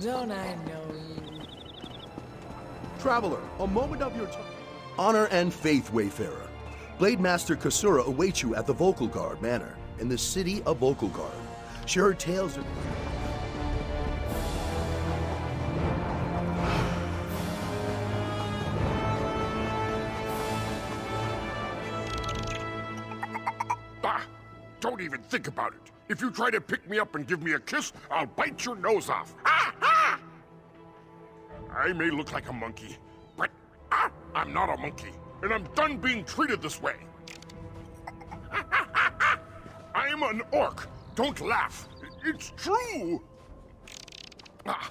Don't I know you? Traveler, a moment of your time. Honor and faith, Wayfarer. Blade Master Kasura awaits you at the Vokalgard Manor, in the city of Vokalgard. She heard tales of... Ah! Don't even think about it. If you try to pick me up and give me a kiss, I'll bite your nose off. Ah! Ah! I may look like a monkey, but I'm not a monkey, and I'm done being treated this way. I'm an orc. Don't laugh. It's true. I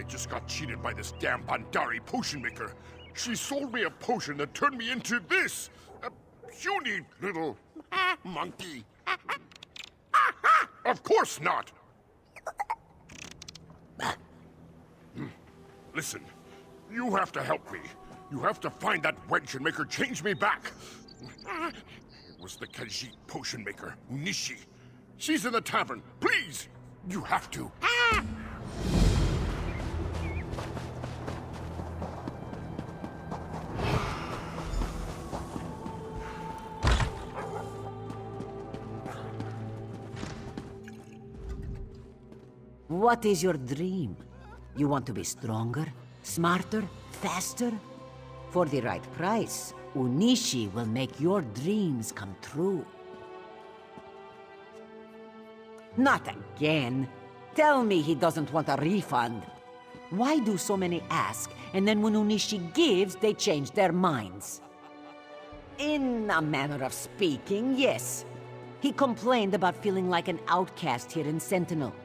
just got cheated by this damn Bandari potion maker. She sold me a potion that turned me into this. A puny little monkey. Of course not. Listen, you have to help me. You have to find that wench and make her change me back. It was the Khajiit potion maker, Nishi. She's in the tavern. Please! You have to. What is your dream? You want to be stronger, smarter, faster? For the right price, Unishi will make your dreams come true. Not again. Tell me he doesn't want a refund. Why do so many ask, and then when Unishi gives, they change their minds? In a manner of speaking, yes. He complained about feeling like an outcast here in Sentinel.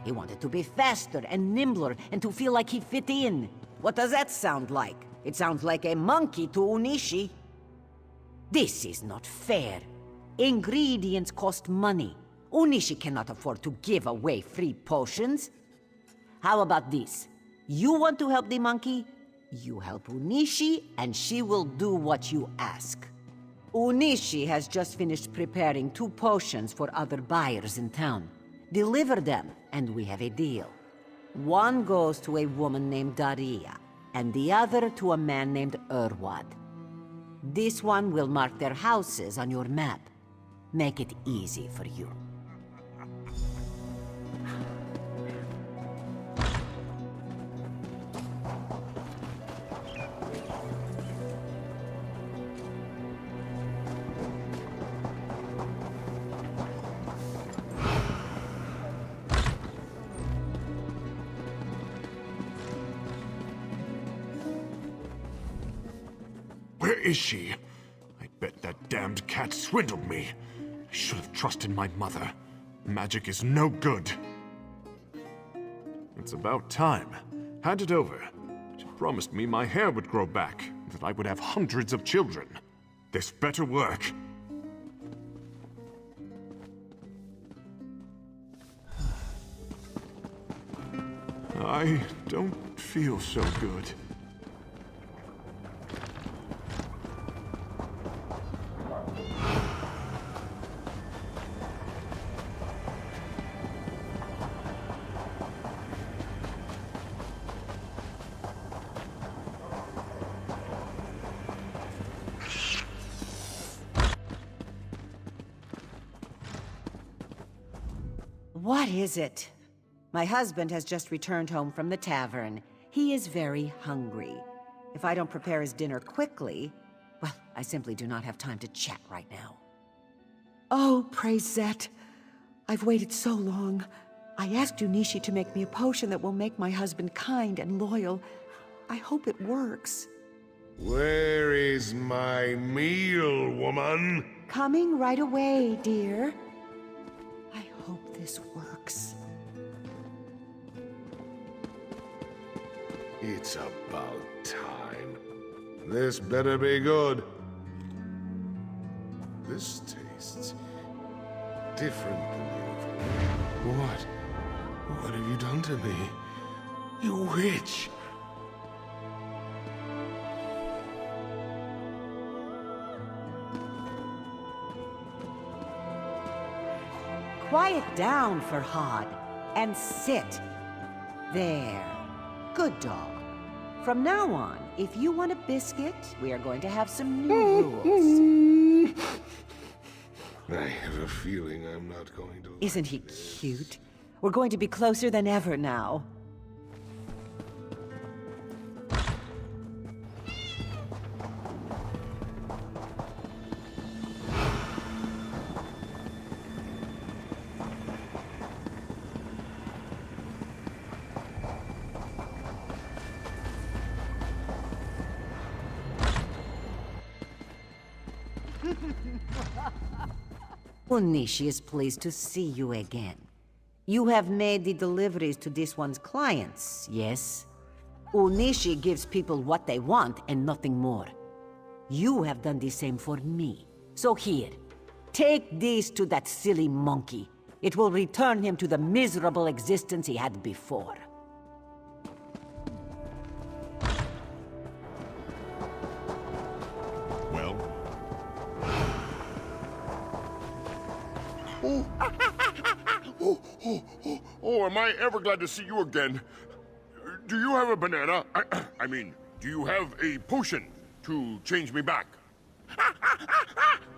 He wanted to be faster and nimbler and to feel like he fit in. What does that sound like? It sounds like a monkey to Unishi. This is not fair. Ingredients cost money. Unishi cannot afford to give away free potions. How about this? You want to help the monkey? You help Unishi, and she will do what you ask. Unishi has just finished preparing 2 potions for other buyers in town. Deliver them, and we have a deal. One goes to a woman named Daria, and the other to a man named Urwad. This one will mark their houses on your map. Make it easy for you. Where is she? I bet that damned cat swindled me. I should have trusted my mother. Magic is no good. It's about time. Hand it over. She promised me my hair would grow back, and that I would have hundreds of children. This better work. I don't feel so good. What is it? My husband has just returned home from the tavern. He is very hungry. If I don't prepare his dinner quickly, well, I simply do not have time to chat right now. Oh, praise Zet. I've waited so long. I asked Unishi to make me a potion that will make my husband kind and loyal. I hope it works. Where is my meal, woman? Coming right away, dear. I hope this works. It's about time. This better be good. This tastes different than usual. What? What have you done to me? You witch! Quiet down, Farhad, and sit. There. Good dog. From now on, if you want a biscuit, we are going to have some new rules. I have a feeling I'm not going to. Isn't he cute? We're going to be closer than ever now. Onishi is pleased to see you again. You have made the deliveries to this one's clients, yes? Onishi gives people what they want and nothing more. You have done the same for me. So here, take these to that silly monkey. It will return him to the miserable existence he had before. Well? Oh, am I ever glad to see you again. Do you have a banana? I mean, do you have a potion to change me back?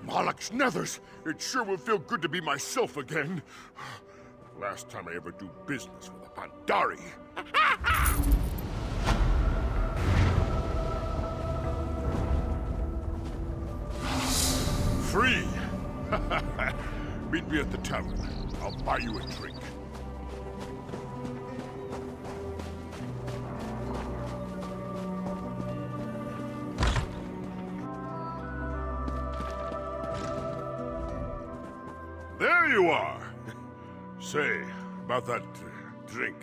Malak's nethers! It sure will feel good to be myself again. Last time I ever do business with a Pandari. Free! Meet me at the tavern. I'll buy you a drink. There you are! Say, about that drink.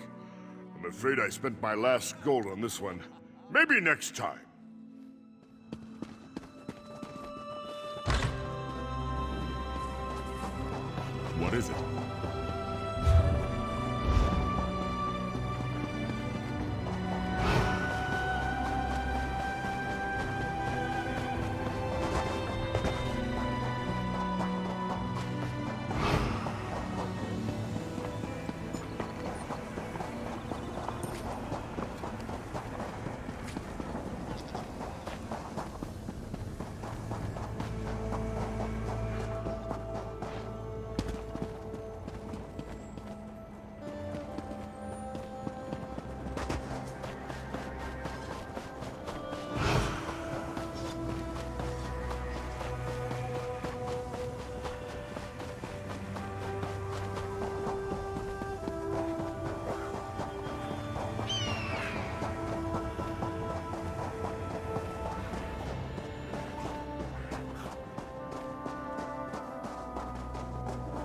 I'm afraid I spent my last gold on this one. Maybe next time. What is it?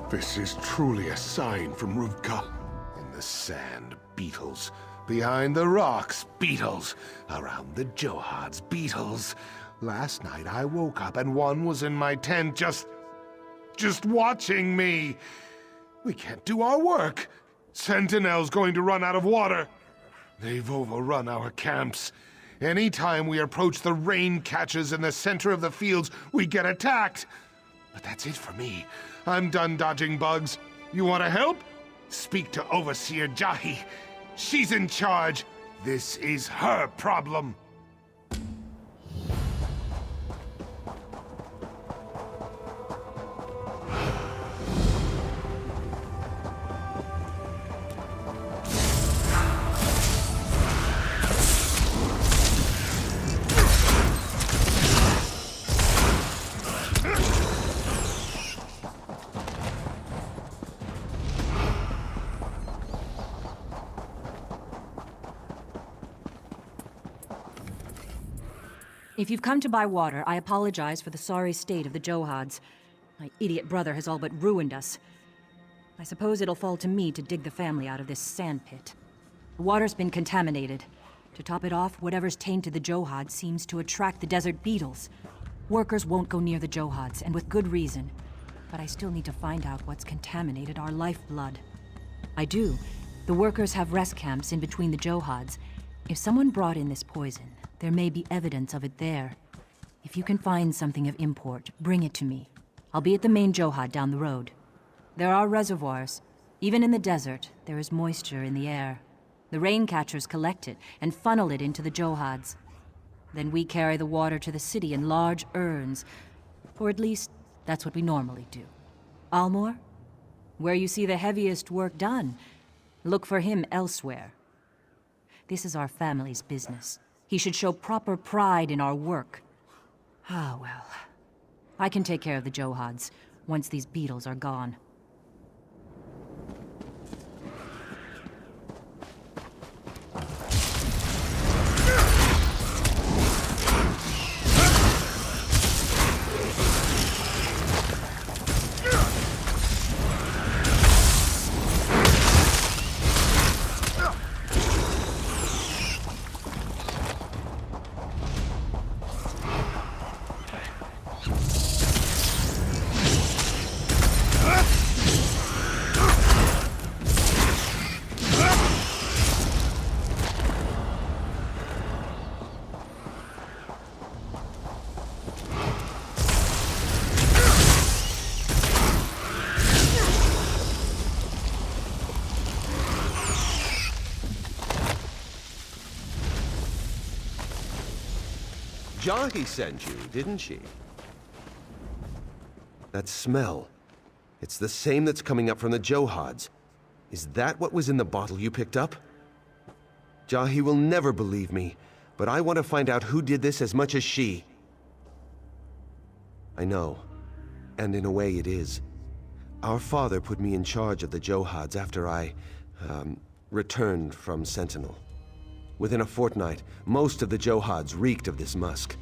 This is truly a sign from Ruvka. In the sand, beetles. Behind the rocks, beetles. Around the Johads, beetles. Last night I woke up and one was in my tent just watching me. We can't do our work. Sentinel's going to run out of water. They've overrun our camps. Anytime we approach the rain catches in the center of the fields, we get attacked. But that's it for me. I'm done dodging bugs. You want to help? Speak to Overseer Jahi. She's in charge. This is her problem. If you've come to buy water, I apologize for the sorry state of the Johads. My idiot brother has all but ruined us. I suppose it'll fall to me to dig the family out of this sand pit. The water's been contaminated. To top it off, whatever's tainted the Johads seems to attract the desert beetles. Workers won't go near the Johads, and with good reason. But I still need to find out what's contaminated our lifeblood. I do. The workers have rest camps in between the Johads. If someone brought in this poison, there may be evidence of it there. If you can find something of import, bring it to me. I'll be at the main Johad down the road. There are reservoirs. Even in the desert, there is moisture in the air. The The rain catchers collect it and funnel it into the Johads. Then we carry the water to the city in large urns. Or at least, that's what we normally do. Almor? Where you see the heaviest work done, look for him elsewhere. This is our family's business. He should show proper pride in our work. Ah, well. I can take care of the Johads once these beetles are gone. Jahi sent you, didn't she? That smell. It's the same that's coming up from the Johads. Is that what was in the bottle you picked up? Jahi will never believe me, but I want to find out who did this as much as she. I know. And in a way it is. Our father put me in charge of the Johads after I, returned from Sentinel. Within a fortnight, most of the Johads reeked of this musk.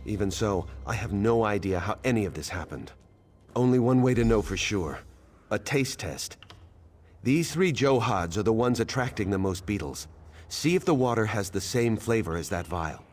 Even so, I have no idea how any of this happened. Only one way to know for sure. A taste test. These 3 Johads are the ones attracting the most beetles. See if the water has the same flavor as that vial.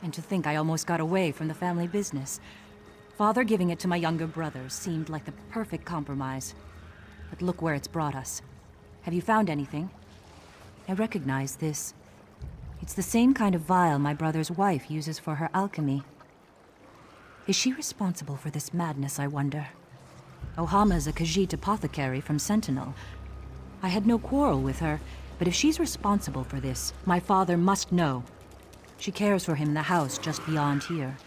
And to think I almost got away from the family business. Father giving it to my younger brothers seemed like the perfect compromise. But look where it's brought us. Have you found anything? I recognize this. It's the same kind of vial my brother's wife uses for her alchemy. Is she responsible for this madness, I wonder? Ohama's a Khajiit apothecary from Sentinel. I had no quarrel with her, but if she's responsible for this, my father must know. She cares for him in the house just beyond here.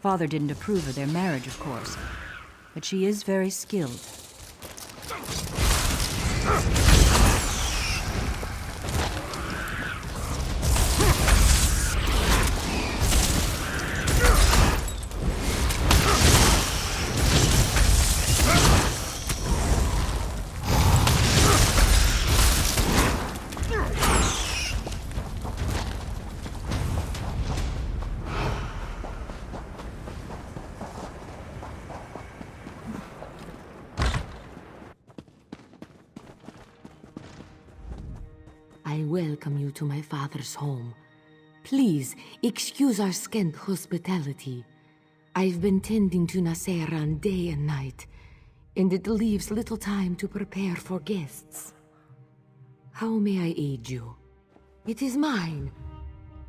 Father didn't approve of their marriage, of course, but she is very skilled. I welcome you to my father's home. Please, excuse our scant hospitality. I've been tending to Naseran day and night, and it leaves little time to prepare for guests. How may I aid you? It is mine.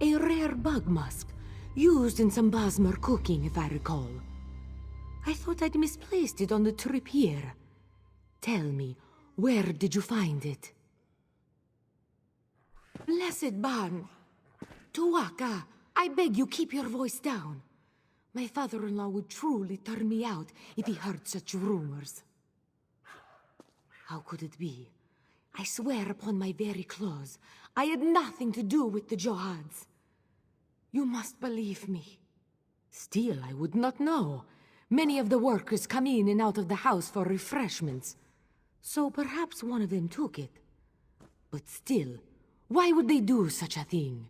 A rare bug musk, used in some Basmar cooking, if I recall. I thought I'd misplaced it on the trip here. Tell me, where did you find it? Blessed Ban! Tuaka, I beg you keep your voice down. My father-in-law would truly turn me out if he heard such rumors. How could it be? I swear upon my very clothes, I had nothing to do with the Johads. You must believe me. Still, I would not know. Many of the workers come in and out of the house for refreshments. So perhaps one of them took it. But still, why would they do such a thing?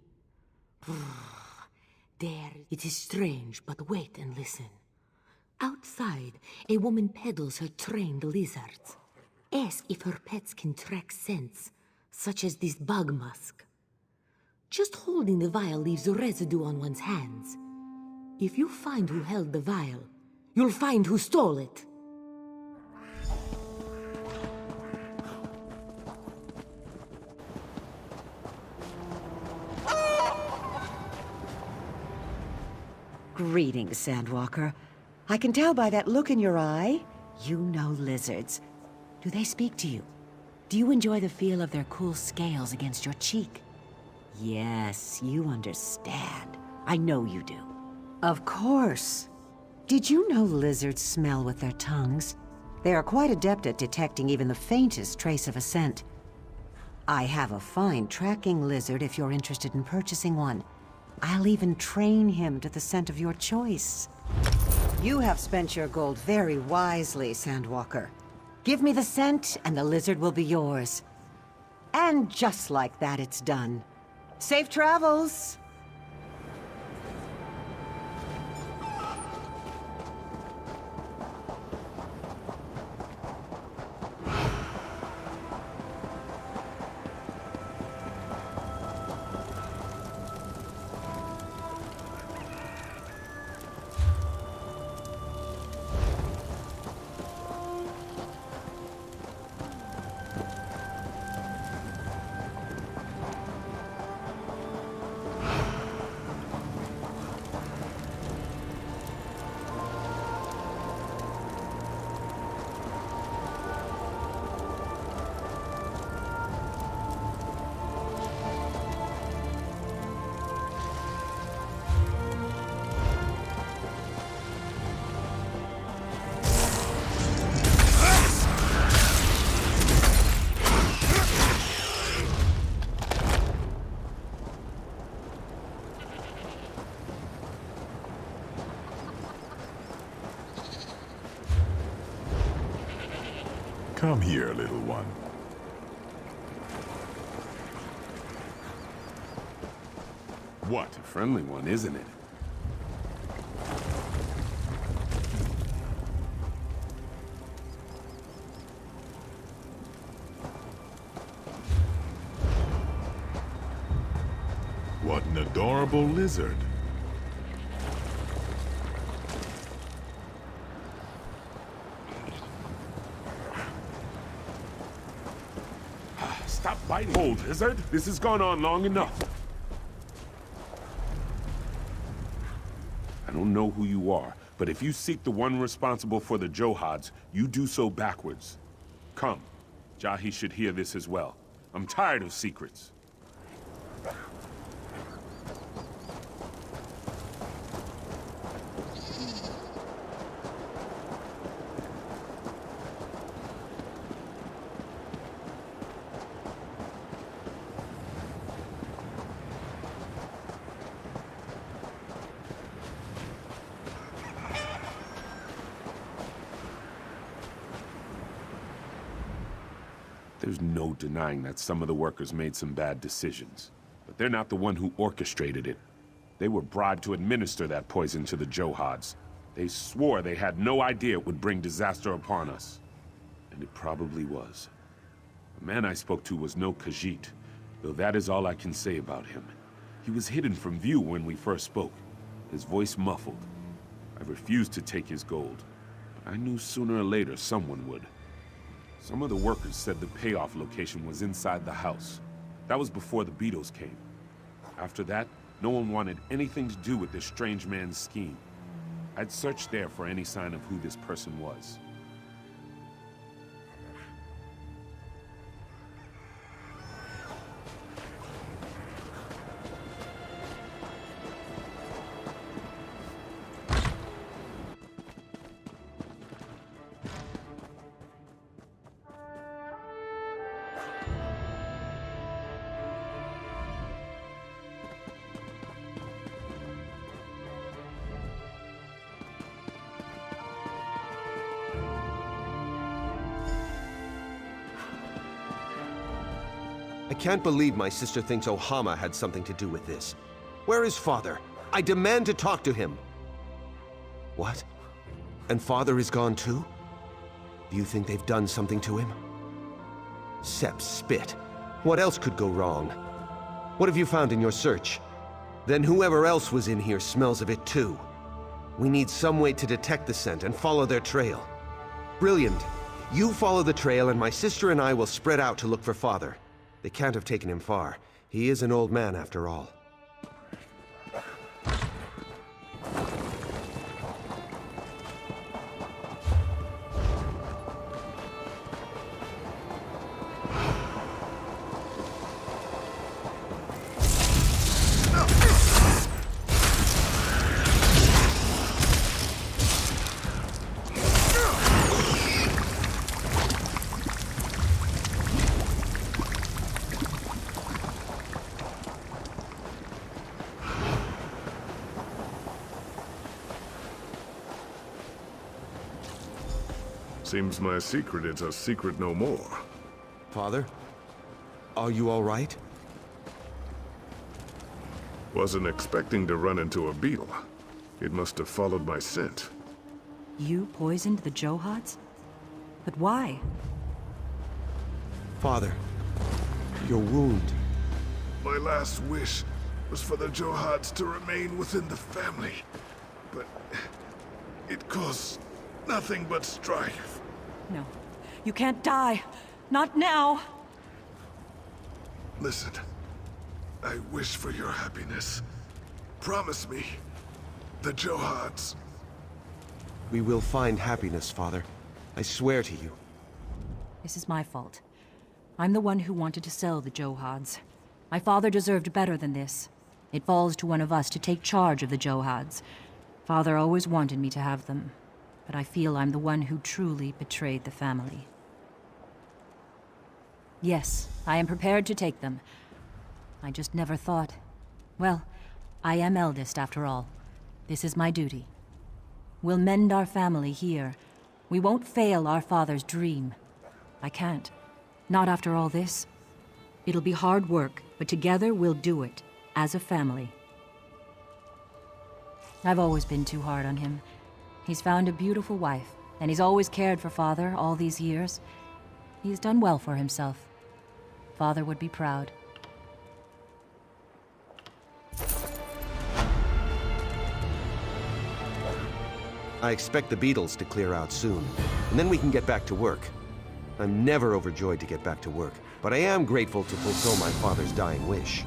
There, it is strange, but wait and listen. Outside, a woman peddles her trained lizards. Ask if her pets can track scents, such as this bug musk. Just holding the vial leaves a residue on one's hands. If you find who held the vial, you'll find who stole it. Greetings, Sandwalker. I can tell by that look in your eye, you know lizards. Do they speak to you? Do you enjoy the feel of their cool scales against your cheek? Yes, you understand. I know you do. Of course. Did you know lizards smell with their tongues? They are quite adept at detecting even the faintest trace of a scent. I have a fine tracking lizard if you're interested in purchasing one. I'll even train him to the scent of your choice. You have spent your gold very wisely, Sandwalker. Give me the scent, and the lizard will be yours. And just like that, it's done. Safe travels! Come here, little one. What a friendly one, isn't it? What an adorable lizard. Stop biting. Hold, lizard. This has gone on long enough. I don't know who you are, but if you seek the one responsible for the Johads, you do so backwards. Come, Jahi should hear this as well. I'm tired of secrets. There's no denying that some of the workers made some bad decisions. But they're not the one who orchestrated it. They were bribed to administer that poison to the Johads. They swore they had no idea it would bring disaster upon us. And it probably was. The man I spoke to was no Khajiit, though that is all I can say about him. He was hidden from view when we first spoke, his voice muffled. I refused to take his gold, but I knew sooner or later someone would. Some of the workers said the payoff location was inside the house. That was before the beetles came. After that, no one wanted anything to do with this strange man's scheme. I'd searched there for any sign of who this person was. I can't believe my sister thinks Ohama had something to do with this. Where is Father? I demand to talk to him! What? And Father is gone too? Do you think they've done something to him? Sepp spit. What else could go wrong? What have you found in your search? Then whoever else was in here smells of it too. We need some way to detect the scent and follow their trail. Brilliant. You follow the trail and my sister and I will spread out to look for Father. They can't have taken him far. He is an old man after all. Seems my secret is a secret no more. Father? Are you all right? Wasn't expecting to run into a beetle. It must have followed my scent. You poisoned the Johads? But why? Father, your wound. My last wish was for the Johads to remain within the family. But it caused nothing but strife. No. You can't die. Not now. Listen, I wish for your happiness. Promise me, the Johads. We will find happiness, Father. I swear to you. This is my fault. I'm the one who wanted to sell the Johads. My father deserved better than this. It falls to one of us to take charge of the Johads. Father always wanted me to have them, but I feel I'm the one who truly betrayed the family. Yes, I am prepared to take them. I just never thought... Well, I am eldest after all. This is my duty. We'll mend our family here. We won't fail our father's dream. I can't. Not after all this. It'll be hard work, but together we'll do it, as a family. I've always been too hard on him. He's found a beautiful wife, and he's always cared for Father all these years. He's done well for himself. Father would be proud. I expect the beetles to clear out soon, and then we can get back to work. I'm never overjoyed to get back to work, but I am grateful to fulfill my father's dying wish.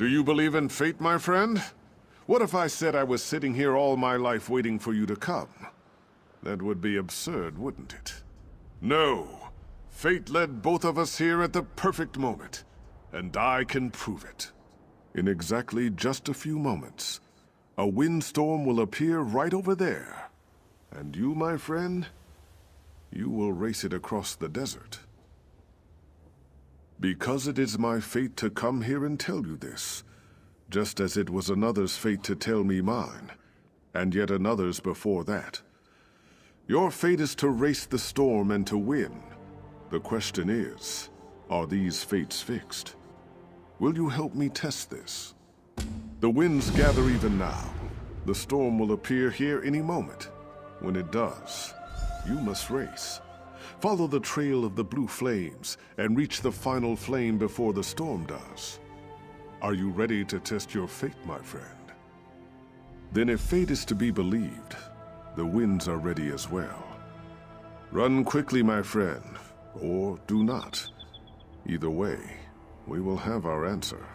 Do you believe in fate, my friend? What if I said I was sitting here all my life waiting for you to come? That would be absurd, wouldn't it? No. Fate led both of us here at the perfect moment, and I can prove it. In exactly just a few moments, a windstorm will appear right over there. And you, my friend, you will race it across the desert. Because it is my fate to come here and tell you this, just as it was another's fate to tell me mine, and yet another's before that. Your fate is to race the storm and to win. The question is, are these fates fixed? Will you help me test this? The winds gather even now. The storm will appear here any moment. When it does, you must race. Follow the trail of the blue flames and reach the final flame before the storm does. Are you ready to test your fate, my friend? Then if fate is to be believed, the winds are ready as well. Run quickly, my friend, or do not. Either way, we will have our answer.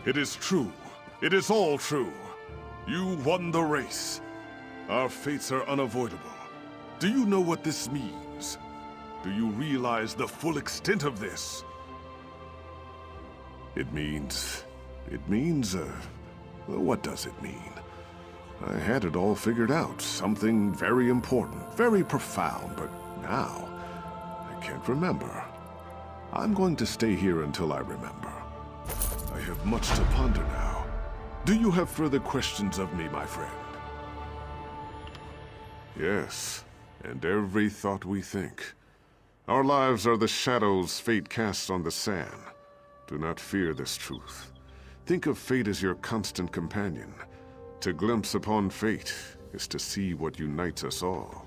It is true. It is all true. You won the race. Our fates are unavoidable. Do you know what this means? Do you realize the full extent of this? It means... well, what does it mean? I had it all figured out. Something very important, very profound, but now I can't remember. I'm going to stay here until I remember. I have much to ponder now. Do you have further questions of me, my friend? Yes, and every thought we think. Our lives are the shadows fate casts on the sand. Do not fear this truth. Think of fate as your constant companion. To glimpse upon fate is to see what unites us all.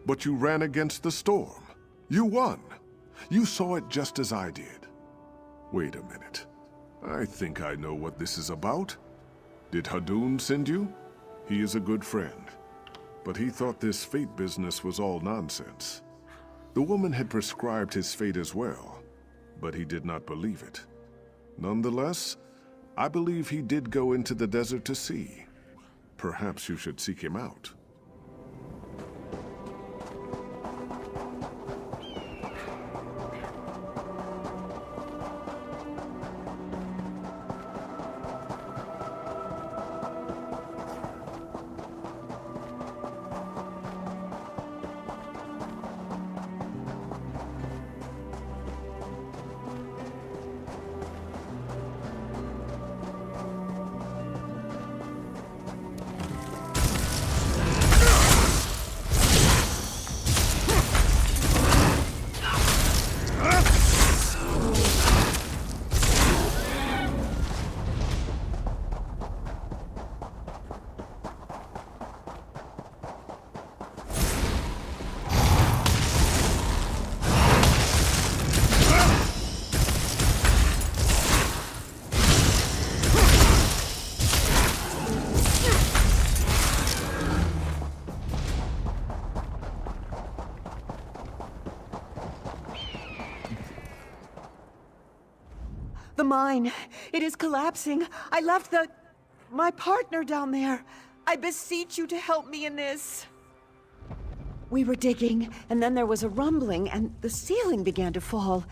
But you ran against the storm. You won. You saw it just as I did. Wait a minute. I think I know what this is about. Did Hadun send you? He is a good friend. But he thought this fate business was all nonsense. The woman had prescribed his fate as well, but he did not believe it. Nonetheless, I believe he did go into the desert to see. Perhaps you should seek him out. The mine. It is collapsing. I left the... My partner down there. I beseech you to help me in this. We were digging, and then there was a rumbling, and the ceiling began to fall.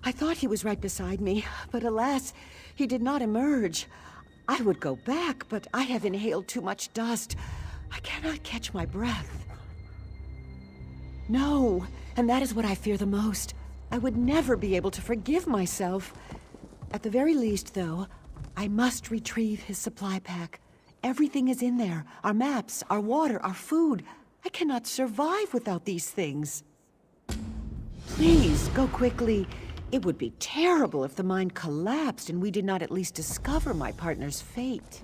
I thought he was right beside me, but alas, he did not emerge. I would go back, but I have inhaled too much dust. I cannot catch my breath. No, and that is what I fear the most. I would never be able to forgive myself. At the very least, though, I must retrieve his supply pack. Everything is in there. Our maps, our water, our food. I cannot survive without these things. Please, go quickly. It would be terrible if the mine collapsed and we did not at least discover my partner's fate.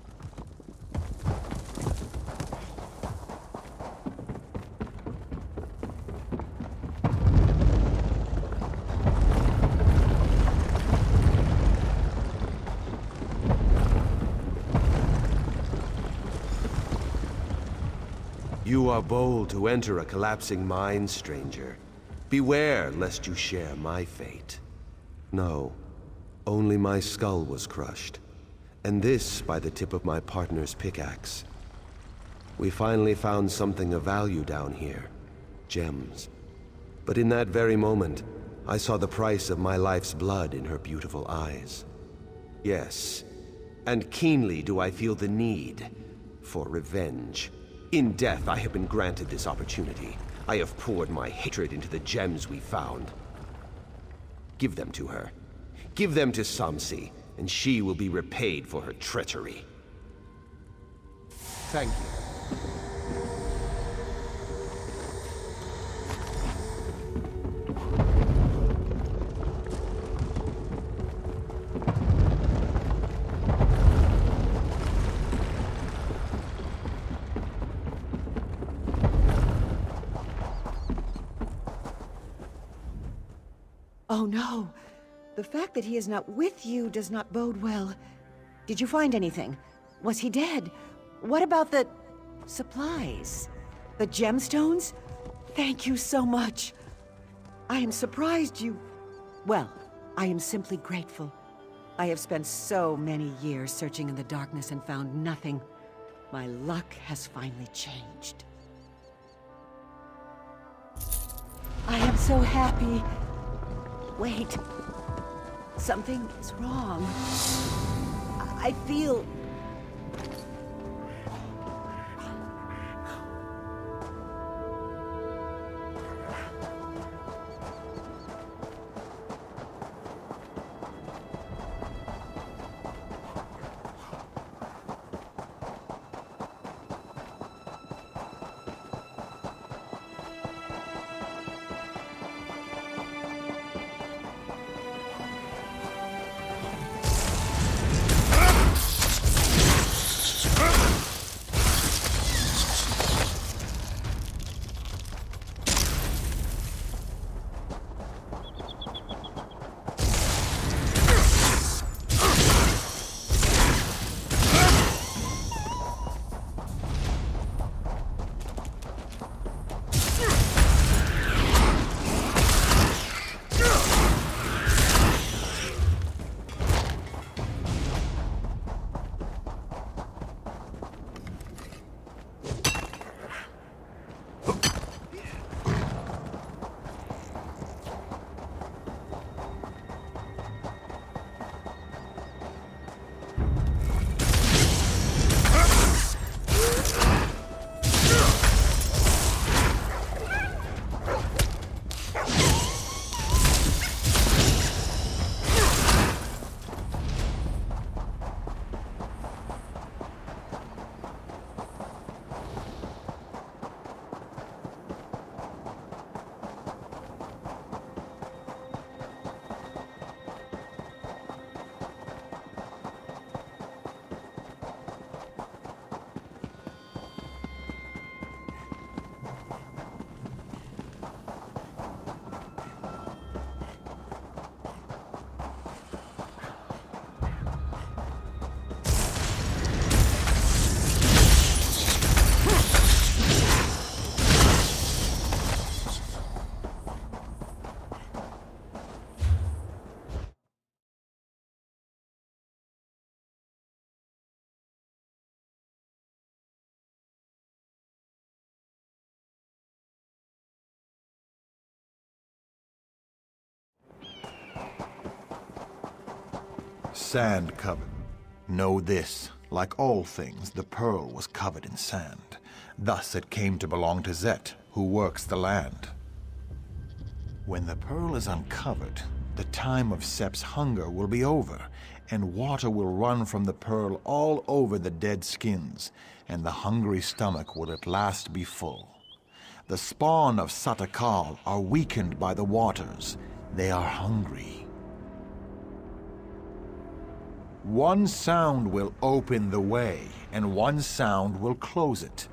You are bold to enter a collapsing mine, stranger. Beware lest you share my fate. No, only my skull was crushed, and this by the tip of my partner's pickaxe. We finally found something of value down here, gems. But in that very moment, I saw the price of my life's blood in her beautiful eyes. Yes, and keenly do I feel the need for revenge. In death, I have been granted this opportunity. I have poured my hatred into the gems we found. Give them to her. Give them to Samsi, and she will be repaid for her treachery. Thank you. Oh no! The fact that he is not with you does not bode well. Did you find anything? Was he dead? What about the supplies? The gemstones? Thank you so much. I am surprised you... Well, I am simply grateful. I have spent so many years searching in the darkness and found nothing. My luck has finally changed. I am so happy. Wait. Something is wrong. I feel... sand covered. Know this, like all things, the pearl was covered in sand. Thus it came to belong to Zet, who works the land. When the pearl is uncovered, the time of Sep's hunger will be over, and water will run from the pearl all over the dead skins, and the hungry stomach will at last be full. The spawn of Satakal are weakened by the waters. They are hungry. One sound will open the way, and one sound will close it.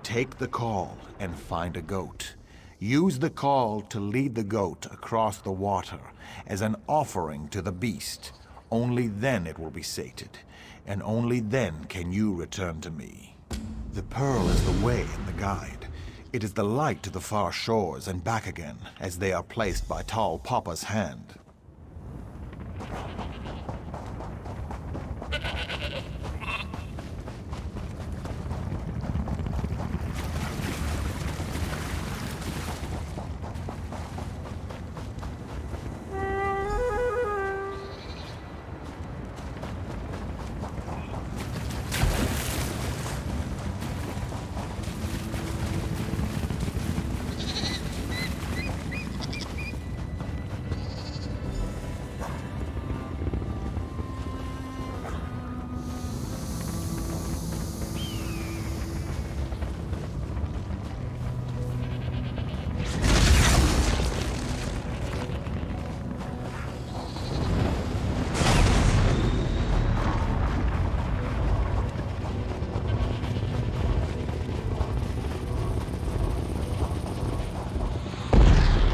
Take the call and find a goat. Use the call to lead the goat across the water as an offering to the beast. Only then it will be sated, and only then can you return to me. The pearl is the way and the guide. It is the light to the far shores and back again, as they are placed by Tall Papa's hand.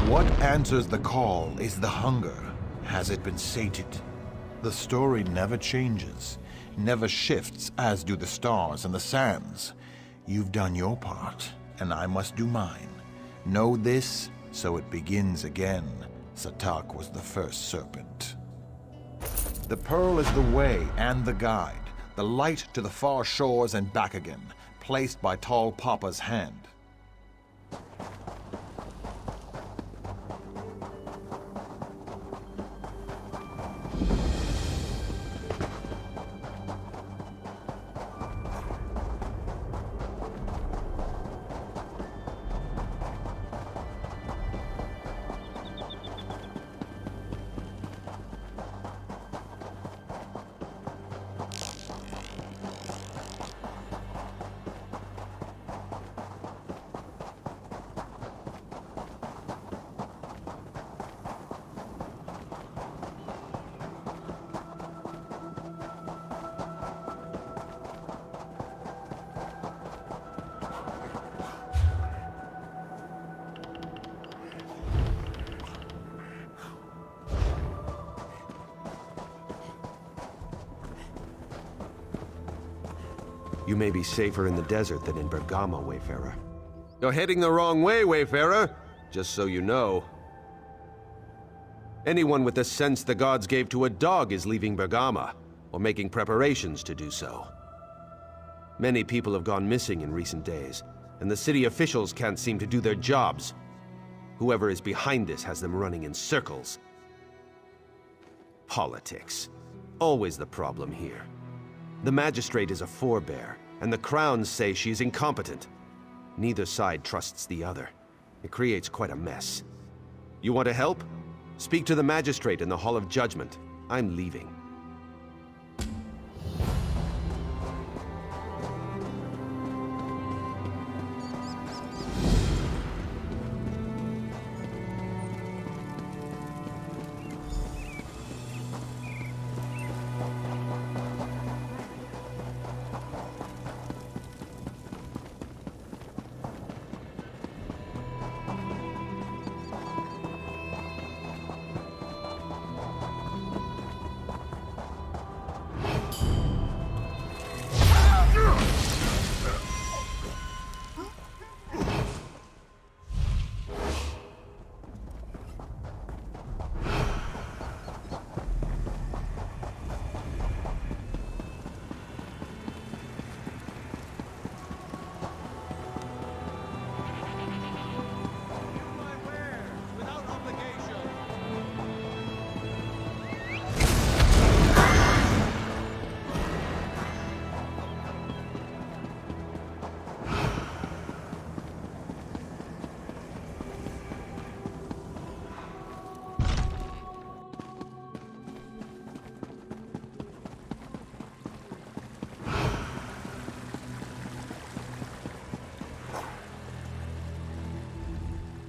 What answers the call is the hunger. Has it been sated? The story never changes, never shifts as do the stars and the sands. You've done your part, and I must do mine. Know this, so it begins again. Satak was the first serpent. The pearl is the way and the guide, the light to the far shores and back again, placed by Tall Papa's hand. You may be safer in the desert than in Bergamo, Wayfarer. You're heading the wrong way, Wayfarer, just so you know. Anyone with the sense the gods gave to a dog is leaving Bergamo, or making preparations to do so. Many people have gone missing in recent days, and the city officials can't seem to do their jobs. Whoever is behind this has them running in circles. Politics. Always the problem here. The magistrate is a forebear, and the crowns say she is incompetent. Neither side trusts the other. It creates quite a mess. You want to help? Speak to the magistrate in the Hall of Judgment. I'm leaving.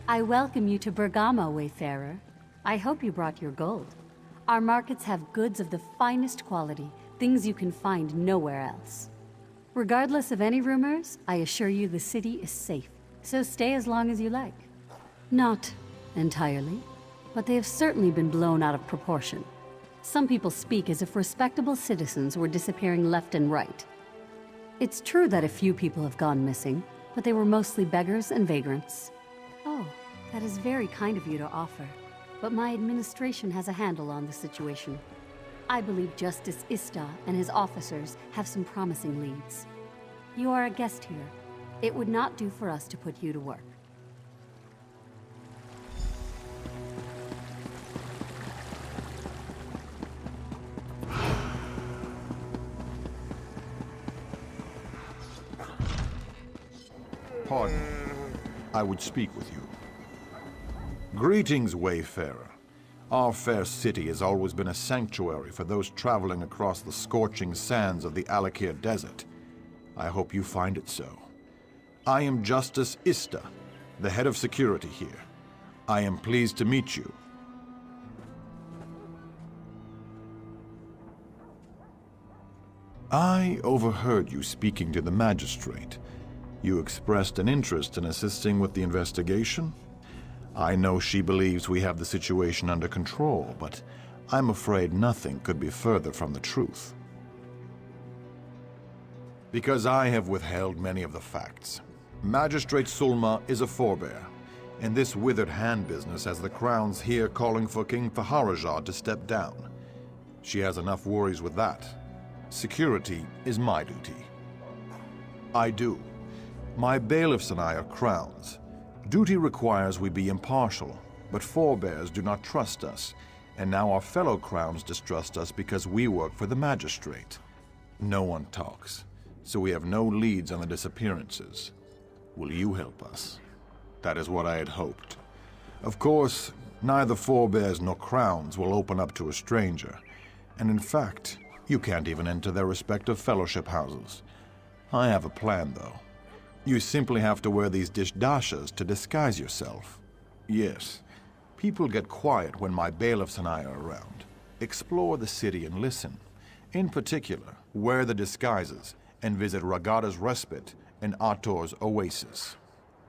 I welcome you to Bergamo, Wayfarer. I hope you brought your gold. Our markets have goods of the finest quality, things you can find nowhere else. Regardless of any rumors, I assure you the city is safe, so stay as long as you like. Not entirely, but they have certainly been blown out of proportion. Some people speak as if respectable citizens were disappearing left and right. It's true that a few people have gone missing, but they were mostly beggars and vagrants. Oh, that is very kind of you to offer, but my administration has a handle on the situation. I believe Justice Ista and his officers have some promising leads. You are a guest here. It would not do for us to put you to work. Pardon me. I would speak with you. Greetings, Wayfarer. Our fair city has always been a sanctuary for those traveling across the scorching sands of the Alakir Desert. I hope you find it so. I am Justice Ista, the head of security here. I am pleased to meet you. I overheard you speaking to the magistrate. You expressed an interest in assisting with the investigation? I know she believes we have the situation under control, but I'm afraid nothing could be further from the truth. Because I have withheld many of the facts. Magistrate Sulma is a forebear. In this withered hand business has the Crown's here calling for King Faharajah to step down. She has enough worries with that. Security is my duty. I do. My bailiffs and I are Crowns. Duty requires we be impartial, but forebears do not trust us, and now our fellow Crowns distrust us because we work for the magistrate. No one talks, so we have no leads on the disappearances. Will you help us? That is what I had hoped. Of course, neither forebears nor Crowns will open up to a stranger, and in fact, you can't even enter their respective fellowship houses. I have a plan, though. You simply have to wear these dishdashas to disguise yourself. Yes, people get quiet when my bailiffs and I are around. Explore the city and listen. In particular, wear the disguises and visit Ragada's Respite and Ator's Oasis.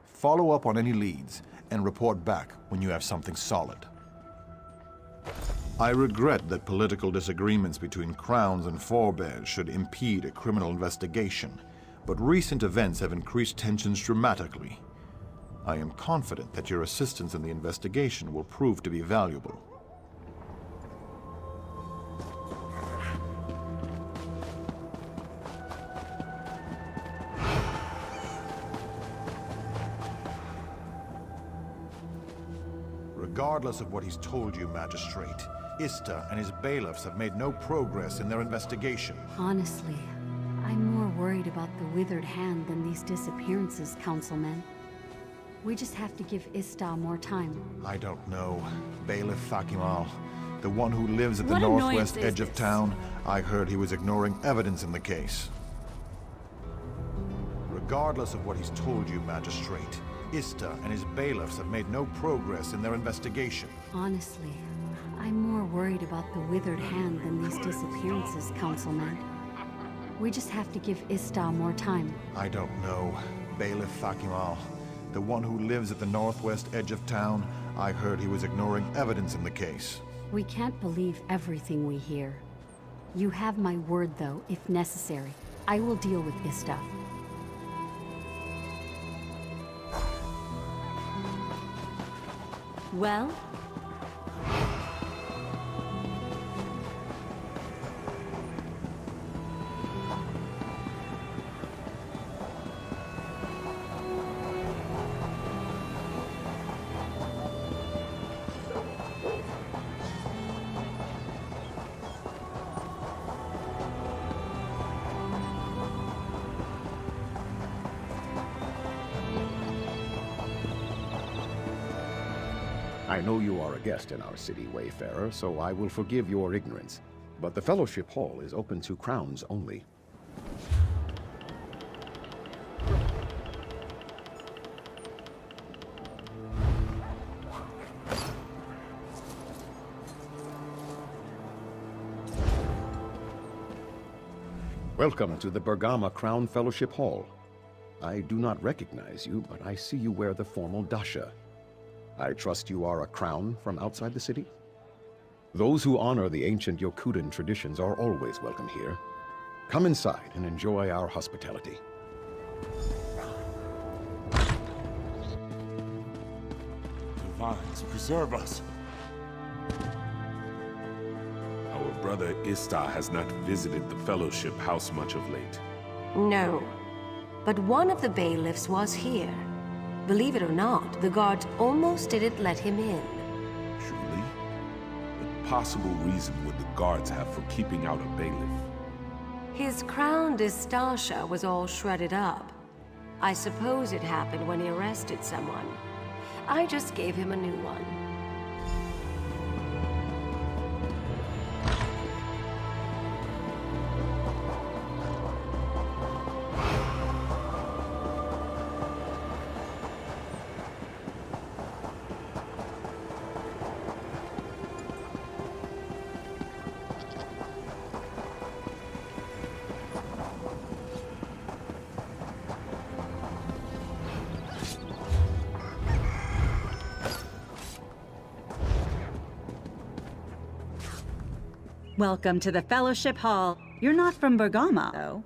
Follow up on any leads and report back when you have something solid. I regret that political disagreements between Crowns and forebears should impede a criminal investigation, but recent events have increased tensions dramatically. I am confident that your assistance in the investigation will prove to be valuable. Regardless of what he's told you, Magistrate, Ista and his bailiffs have made no progress in their investigation. Honestly, I'm more worried about the withered hand than these disappearances, Councilman. We just have to give Ista more time. I don't know. Bailiff Fakimal, the one who lives at the What northwest annoyance edge is of this? town, I heard he was ignoring evidence in the case. Regardless of what he's told you, Magistrate, Ista and his bailiffs have made no progress in their investigation. Honestly, I'm more worried about the withered hand than these disappearances, Councilman. We just have to give Ista more time. I don't know. Bailiff Fakimal, the one who lives at the northwest edge of town, I heard he was ignoring evidence in the case. We can't believe everything we hear. You have my word, though, if necessary. I will deal with Ista. Well? I know you are a guest in our city, Wayfarer, so I will forgive your ignorance. But the Fellowship Hall is open to Crowns only. Welcome to the Bergama Crown Fellowship Hall. I do not recognize you, but I see you wear the formal dasha. I trust you are a crown from outside the city? Those who honor the ancient Yokudan traditions are always welcome here. Come inside and enjoy our hospitality. Divines, preserve us. Our brother Istar has not visited the Fellowship House much of late. No. But one of the bailiffs was here. Believe it or not, the guards almost didn't let him in. Truly? What possible reason would the guards have for keeping out a bailiff? His crown Distasha was all shredded up. I suppose it happened when he arrested someone. I just gave him a new one. Welcome to the Fellowship Hall. You're not from Bergama, though.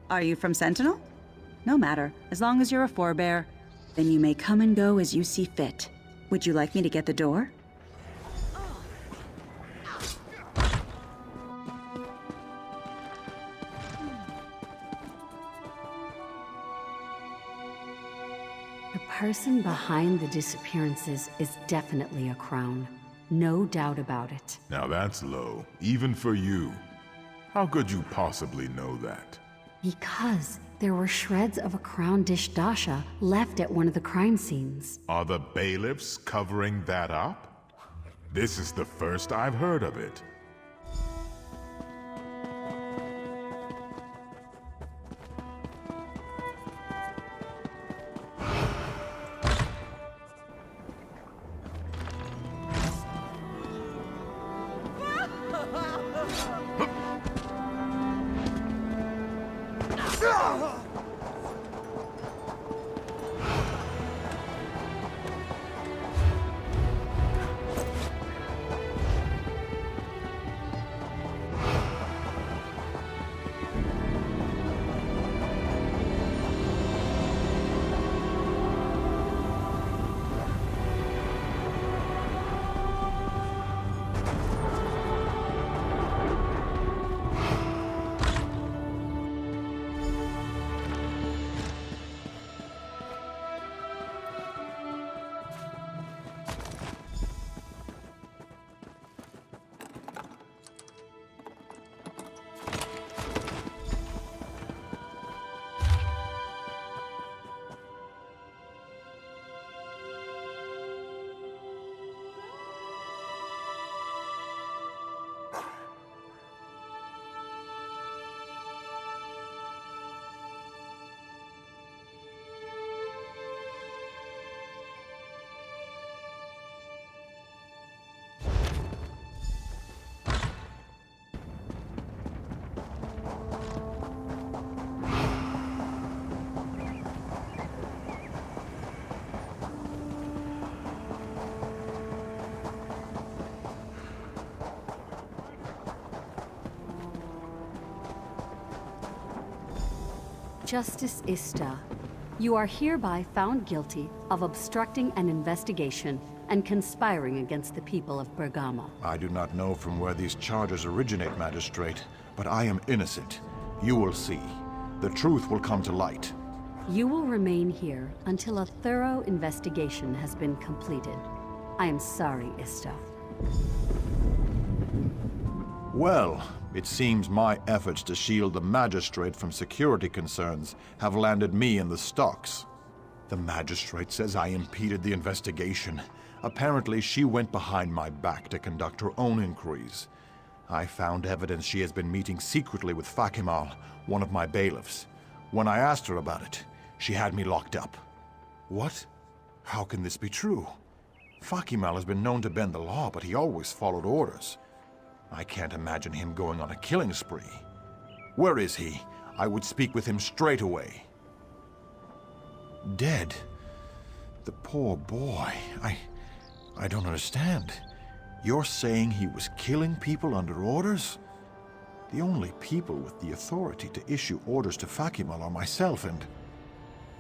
Are you from Sentinel? No matter, as long as you're a forebear. Then you may come and go as you see fit. Would you like me to get the door? The person behind the disappearances is definitely a crown. No doubt about it. Now that's low, even for you. How could you possibly know that? Because there were shreds of a crown dish dasha left at one of the crime scenes. Are the bailiffs covering that up? This is the first I've heard of it. Justice Ista, you are hereby found guilty of obstructing an investigation and conspiring against the people of Bergama. I do not know from where these charges originate, Magistrate, but I am innocent. You will see. The truth will come to light. You will remain here until a thorough investigation has been completed. I am sorry, Ista. Well, it seems my efforts to shield the Magistrate from security concerns have landed me in the stocks. The Magistrate says I impeded the investigation. Apparently, she went behind my back to conduct her own inquiries. I found evidence she has been meeting secretly with Fakimal, one of my bailiffs. When I asked her about it, she had me locked up. What? How can this be true? Fakimal has been known to bend the law, but he always followed orders. I can't imagine him going on a killing spree. Where is he? I would speak with him straight away. Dead? The poor boy. I don't understand. You're saying he was killing people under orders? The only people with the authority to issue orders to Fakimal are myself and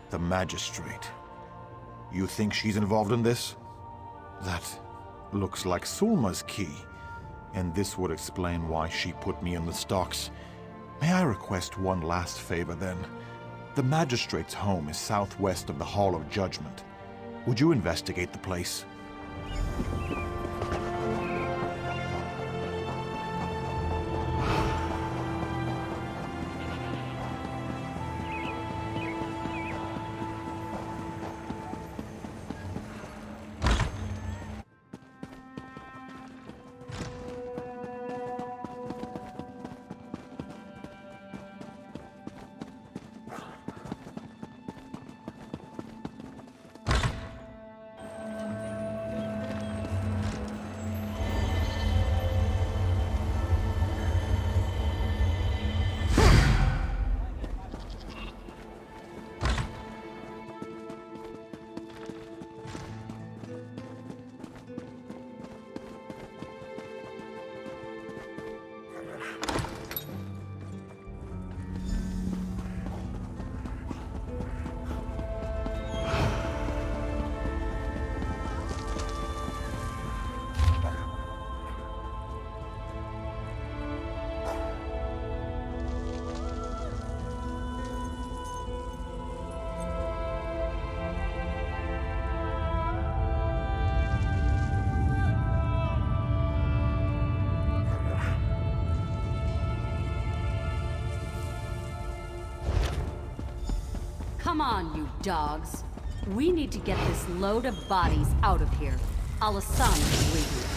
the magistrate. You think she's involved in this? That looks like Sulma's key, and this would explain why she put me in the stocks. May I request one last favor, then? The magistrate's home is southwest of the Hall of Judgment. Would you investigate the place? Come on, you dogs. We need to get this load of bodies out of here. Al-Hassan is waiting.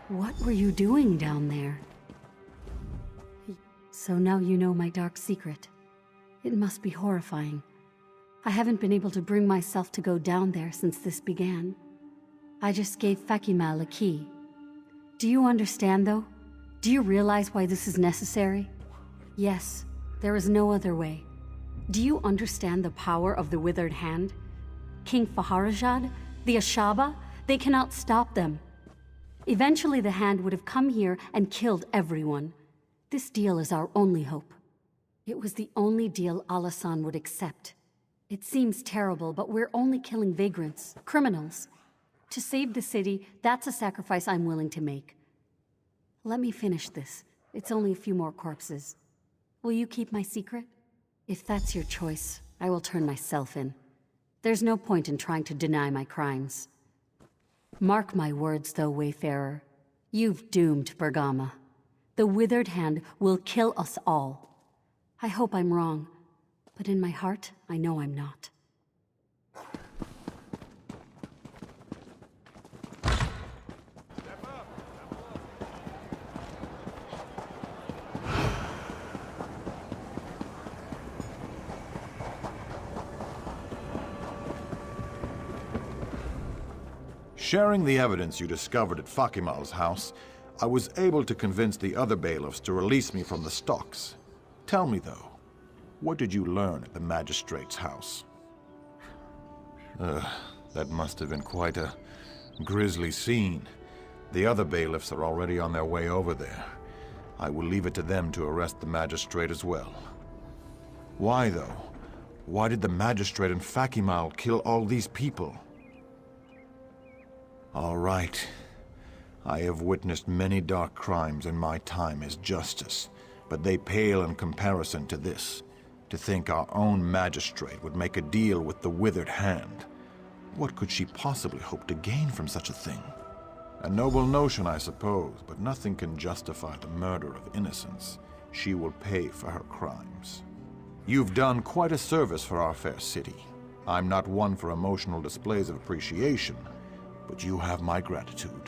What were you doing down there? So now you know my dark secret. It must be horrifying. I haven't been able to bring myself to go down there since this began. I just gave Fakimal a key. Do you understand, though? Do you realize why this is necessary? Yes, there is no other way. Do you understand the power of the Withered Hand? King Faharajad, the Ashaba, they cannot stop them. Eventually the Hand would have come here and killed everyone. This deal is our only hope. It was the only deal Al-Hassan would accept. It seems terrible, but we're only killing vagrants, criminals. To save the city, that's a sacrifice I'm willing to make. Let me finish this. It's only a few more corpses. Will you keep my secret? If that's your choice, I will turn myself in. There's no point in trying to deny my crimes. Mark my words, though, Wayfarer. You've doomed Bergama. The Withered Hand will kill us all. I hope I'm wrong, but in my heart, I know I'm not. Sharing the evidence you discovered at Fakimal's house, I was able to convince the other bailiffs to release me from the stocks. Tell me, though, what did you learn at the magistrate's house? That must have been quite a grisly scene. The other bailiffs are already on their way over there. I will leave it to them to arrest the magistrate as well. Why, though? Why did the magistrate and Fakimal kill all these people? All right. I have witnessed many dark crimes in my time as justice, but they pale in comparison to this. To think our own magistrate would make a deal with the Withered Hand. What could she possibly hope to gain from such a thing? A noble notion, I suppose, but nothing can justify the murder of innocents. She will pay for her crimes. You've done quite a service for our fair city. I'm not one for emotional displays of appreciation, but you have my gratitude.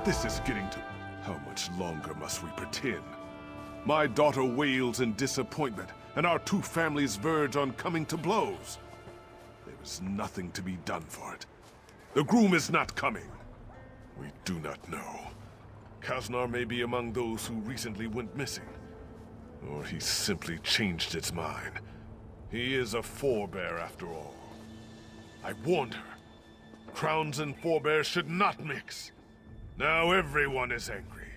This is getting to... How much longer must we pretend? My daughter wails in disappointment, and our two families verge on coming to blows. There is nothing to be done for it. The groom is not coming. We do not know. Kaznar may be among those who recently went missing. Or he simply changed his mind. He is a forebear after all. I warned her. Crowns and forebears should not mix. Now everyone is angry.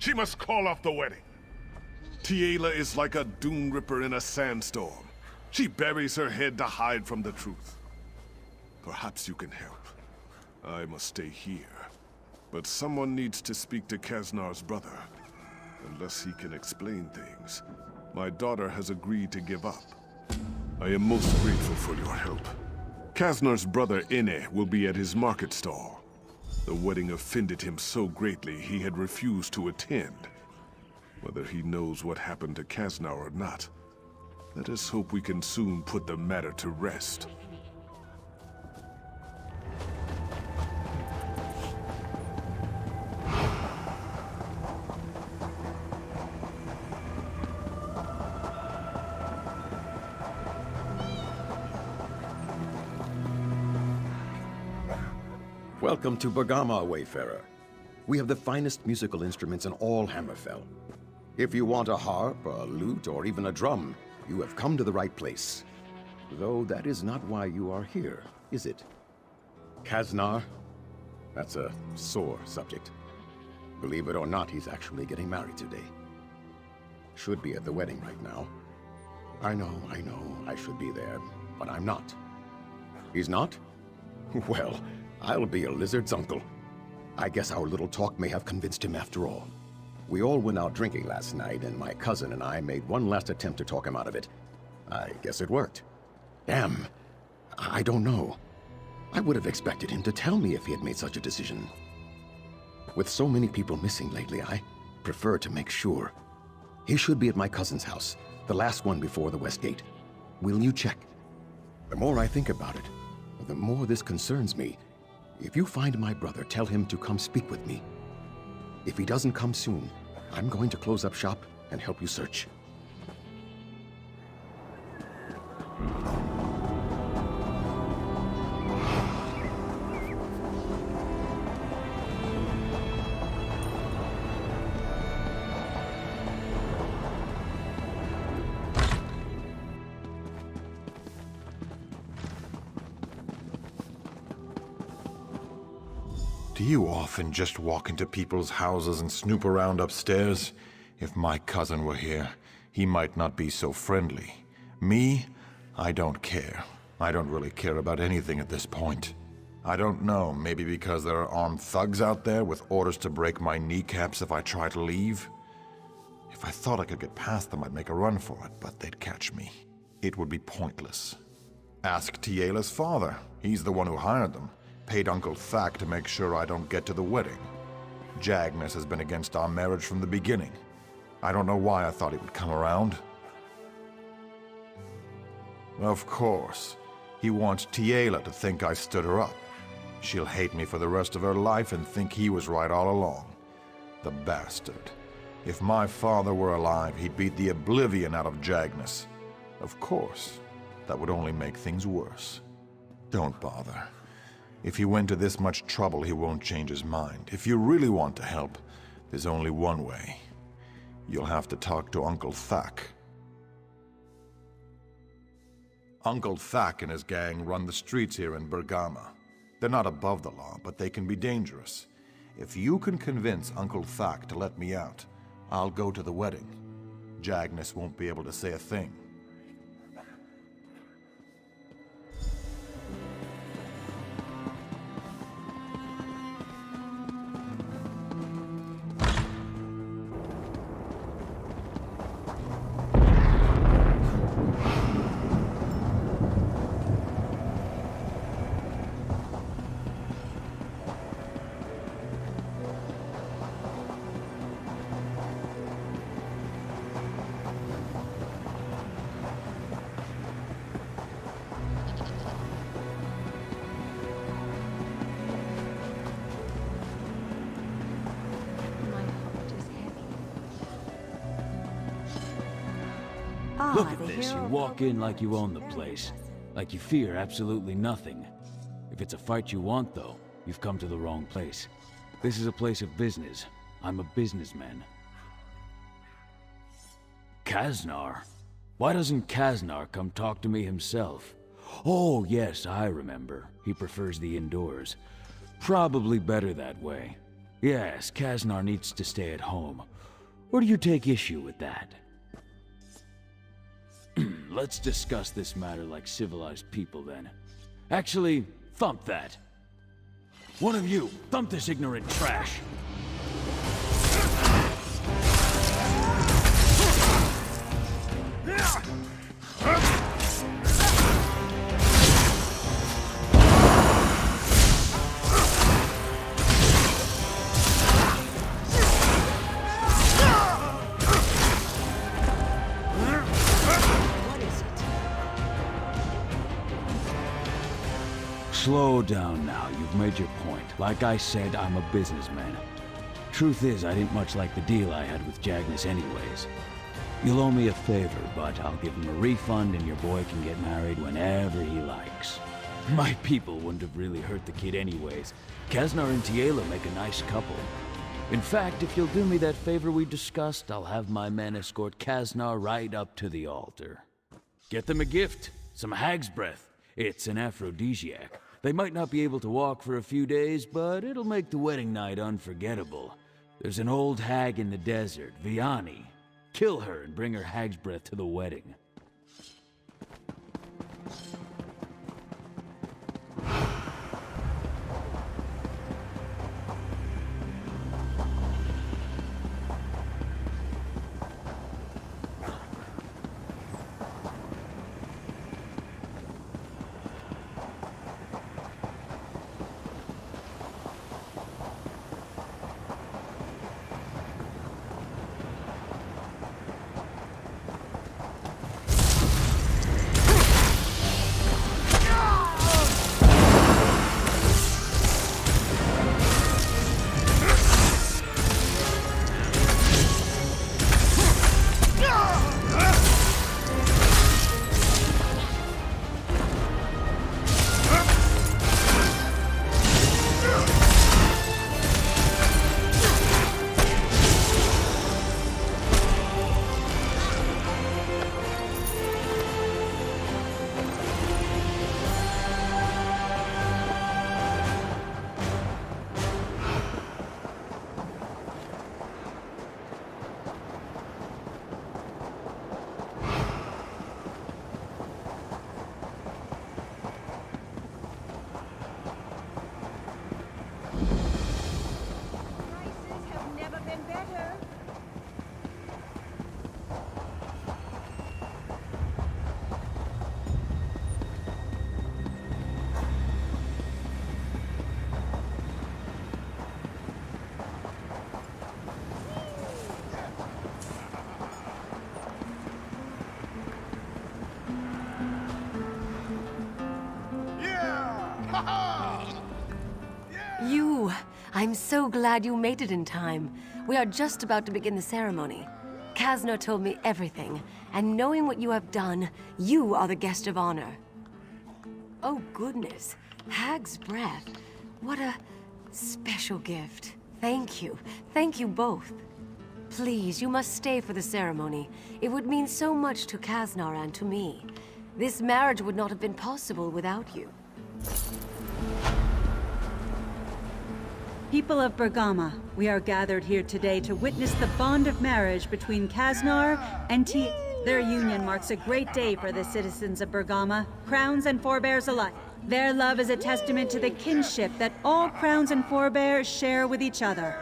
She must call off the wedding. Tiela is like a dune ripper in a sandstorm. She buries her head to hide from the truth. Perhaps you can help. I must stay here. But someone needs to speak to Kaznar's brother. Unless he can explain things, my daughter has agreed to give up. I am most grateful for your help. Kaznar's brother Ine will be at his market stall. The wedding offended him so greatly he had refused to attend. Whether he knows what happened to Kaznar or not, let us hope we can soon put the matter to rest. Welcome to Bergama, Wayfarer. We have the finest musical instruments in all Hammerfell. If you want a harp, a lute, or even a drum, you have come to the right place. Though that is not why you are here, is it? Kaznar? That's a sore subject. Believe it or not, he's actually getting married today. Should be at the wedding right now. I know, I should be there, but I'm not. He's not? Well, I'll be a lizard's uncle. I guess our little talk may have convinced him after all. We all went out drinking last night, and my cousin and I made one last attempt to talk him out of it. I guess it worked. Damn. I don't know. I would have expected him to tell me if he had made such a decision. With so many people missing lately, I prefer to make sure. He should be at my cousin's house, the last one before the West Gate. Will you check? The more I think about it, the more this concerns me. If you find my brother, tell him to come speak with me. If he doesn't come soon, I'm going to close up shop and help you search. Do you often just walk into people's houses and snoop around upstairs? If my cousin were here, he might not be so friendly. Me? I don't care. I don't really care about anything at this point. I don't know, maybe because there are armed thugs out there with orders to break my kneecaps if I try to leave? If I thought I could get past them, I'd make a run for it, but they'd catch me. It would be pointless. Ask Tiela's father. He's the one who hired them. Paid Uncle Thack to make sure I don't get to the wedding. Jagnus has been against our marriage from the beginning. I don't know why I thought he would come around. Of course. He wants Tiela to think I stood her up. She'll hate me for the rest of her life and think he was right all along. The bastard. If my father were alive, he'd beat the oblivion out of Jagnus. Of course. That would only make things worse. Don't bother. If he went to this much trouble, he won't change his mind. If you really want to help, there's only one way. You'll have to talk to Uncle Thack. Uncle Thack and his gang run the streets here in Bergama. They're not above the law, but they can be dangerous. If you can convince Uncle Thack to let me out, I'll go to the wedding. Jagnus won't be able to say a thing. Look at this, you walk in like you own the place. Like you fear absolutely nothing. If it's a fight you want, though, you've come to the wrong place. This is a place of business. I'm a businessman. Kaznar? Why doesn't Kaznar come talk to me himself? Oh, yes, I remember. He prefers the indoors. Probably better that way. Yes, Kaznar needs to stay at home. Or do you take issue with that? Let's discuss this matter like civilized people, then. Actually, thump that. One of you, thump this ignorant trash. Slow down now, you've made your point. Like I said, I'm a businessman. Truth is, I didn't much like the deal I had with Jagnus anyways. You'll owe me a favor, but I'll give him a refund and your boy can get married whenever he likes. My people wouldn't have really hurt the kid anyways. Kaznar and Tiela make a nice couple. In fact, if you'll do me that favor we discussed, I'll have my men escort Kaznar right up to the altar. Get them a gift, some hag's breath. It's an aphrodisiac. They might not be able to walk for a few days, but it'll make the wedding night unforgettable. There's an old hag in the desert, Vianney. Kill her and bring her hag's breath to the wedding. I'm so glad you made it in time. We are just about to begin the ceremony. Kaznar told me everything, and knowing what you have done, you are the guest of honor. Oh goodness, hag's breath. What a special gift. Thank you. Thank you both. Please, you must stay for the ceremony. It would mean so much to Kaznar and to me. This marriage would not have been possible without you. People of Bergama, we are gathered here today to witness the bond of marriage between Kaznar and Their union marks a great day for the citizens of Bergama, crowns and forebears alike. Their love is a testament to the kinship that all crowns and forebears share with each other.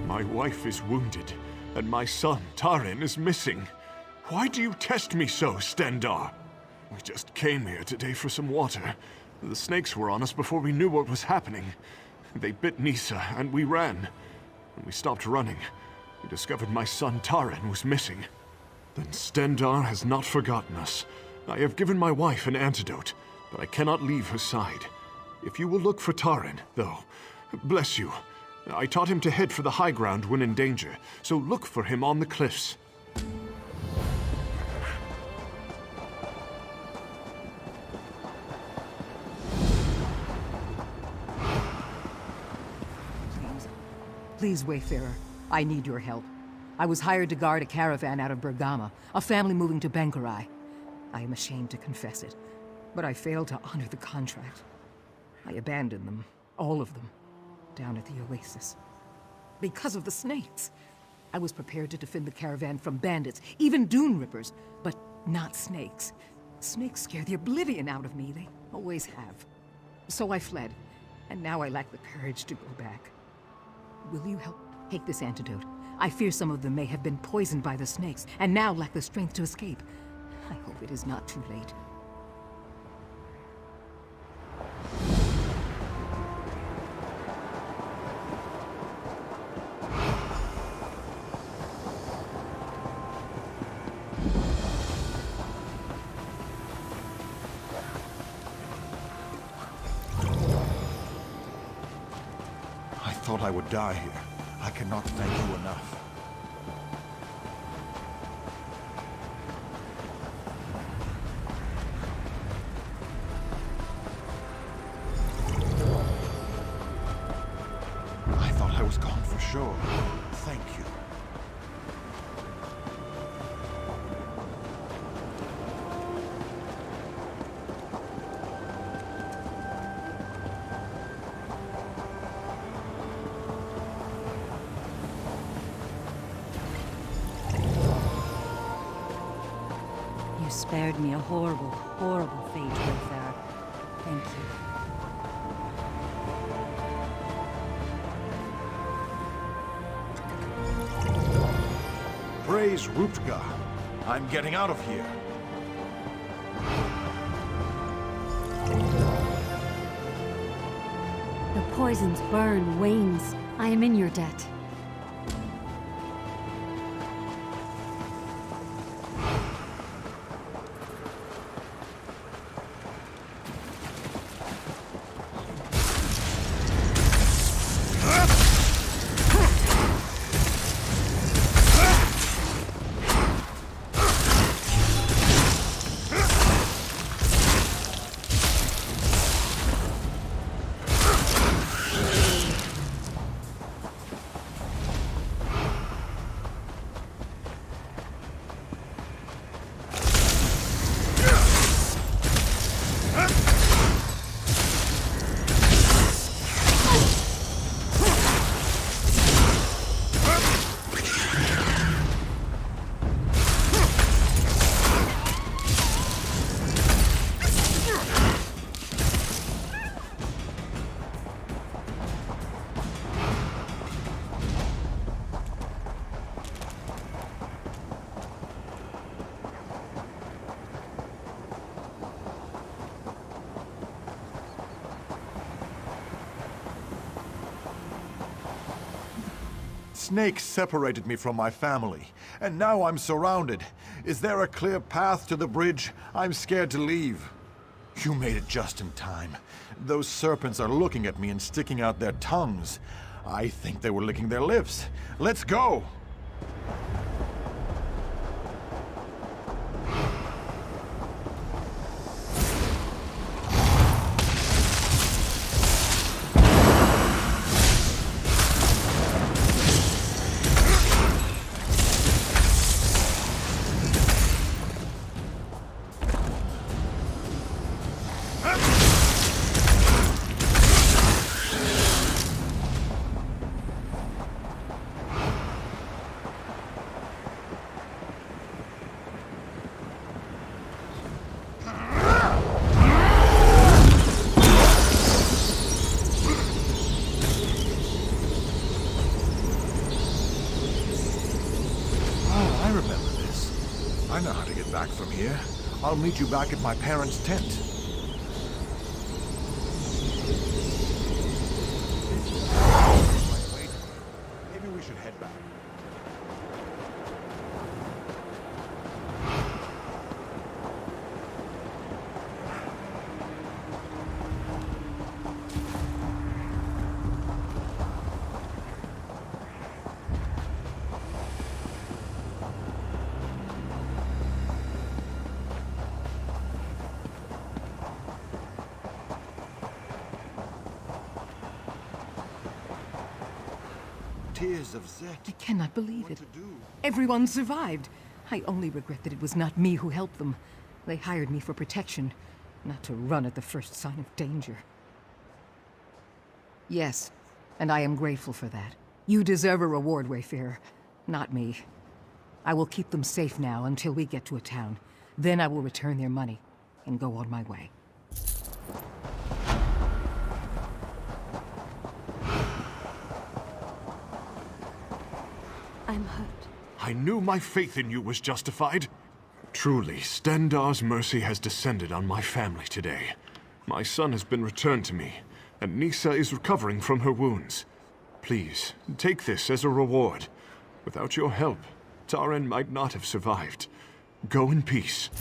My wife is wounded, and my son, Tarin, is missing. Why do you test me so, Stendar? We just came here today for some water. The snakes were on us before we knew what was happening. They bit Nisa, and we ran. When we stopped running, we discovered my son, Tarin, was missing. Then Stendar has not forgotten us. I have given my wife an antidote, but I cannot leave her side. If you will look for Tarin, though, bless you. I taught him to head for the high ground when in danger, so look for him on the cliffs. Please, Wayfarer, I need your help. I was hired to guard a caravan out of Bergama, a family moving to Bankarai. I am ashamed to confess it, but I failed to honor the contract. I abandoned them, all of them, down at the oasis. Because of the snakes. I was prepared to defend the caravan from bandits, even dune rippers, but not snakes. Snakes scare the oblivion out of me, they always have. So I fled, and now I lack the courage to go back. Will you help take this antidote? I fear some of them may have been poisoned by the snakes, and now lack the strength to escape. I hope it is not too late. I thought I would die here. I cannot thank you enough. I thought I was gone for sure. Thank you. You spared me a horrible, horrible fate, Wayfarer. Thank you. Praise Rupka. I'm getting out of here. The poisons burn wanes. I am in your debt. Snakes separated me from my family, and now I'm surrounded. Is there a clear path to the bridge? I'm scared to leave. You made it just in time. Those serpents are looking at me and sticking out their tongues. I think they were licking their lips. Let's go! I know how to get back from here. I'll meet you back at my parents' tent. Wait. Maybe we should head back. Tears of Zet. I cannot believe it. Everyone survived. I only regret that it was not me who helped them. They hired me for protection, not to run at the first sign of danger. Yes, and I am grateful for that. You deserve a reward, Wayfarer, not me. I will keep them safe now until we get to a town. Then I will return their money and go on my way. I'm hurt. I knew my faith in you was justified. Truly, Stendar's mercy has descended on my family today. My son has been returned to me, and Nisa is recovering from her wounds. Please, take this as a reward. Without your help, Taran might not have survived. Go in peace.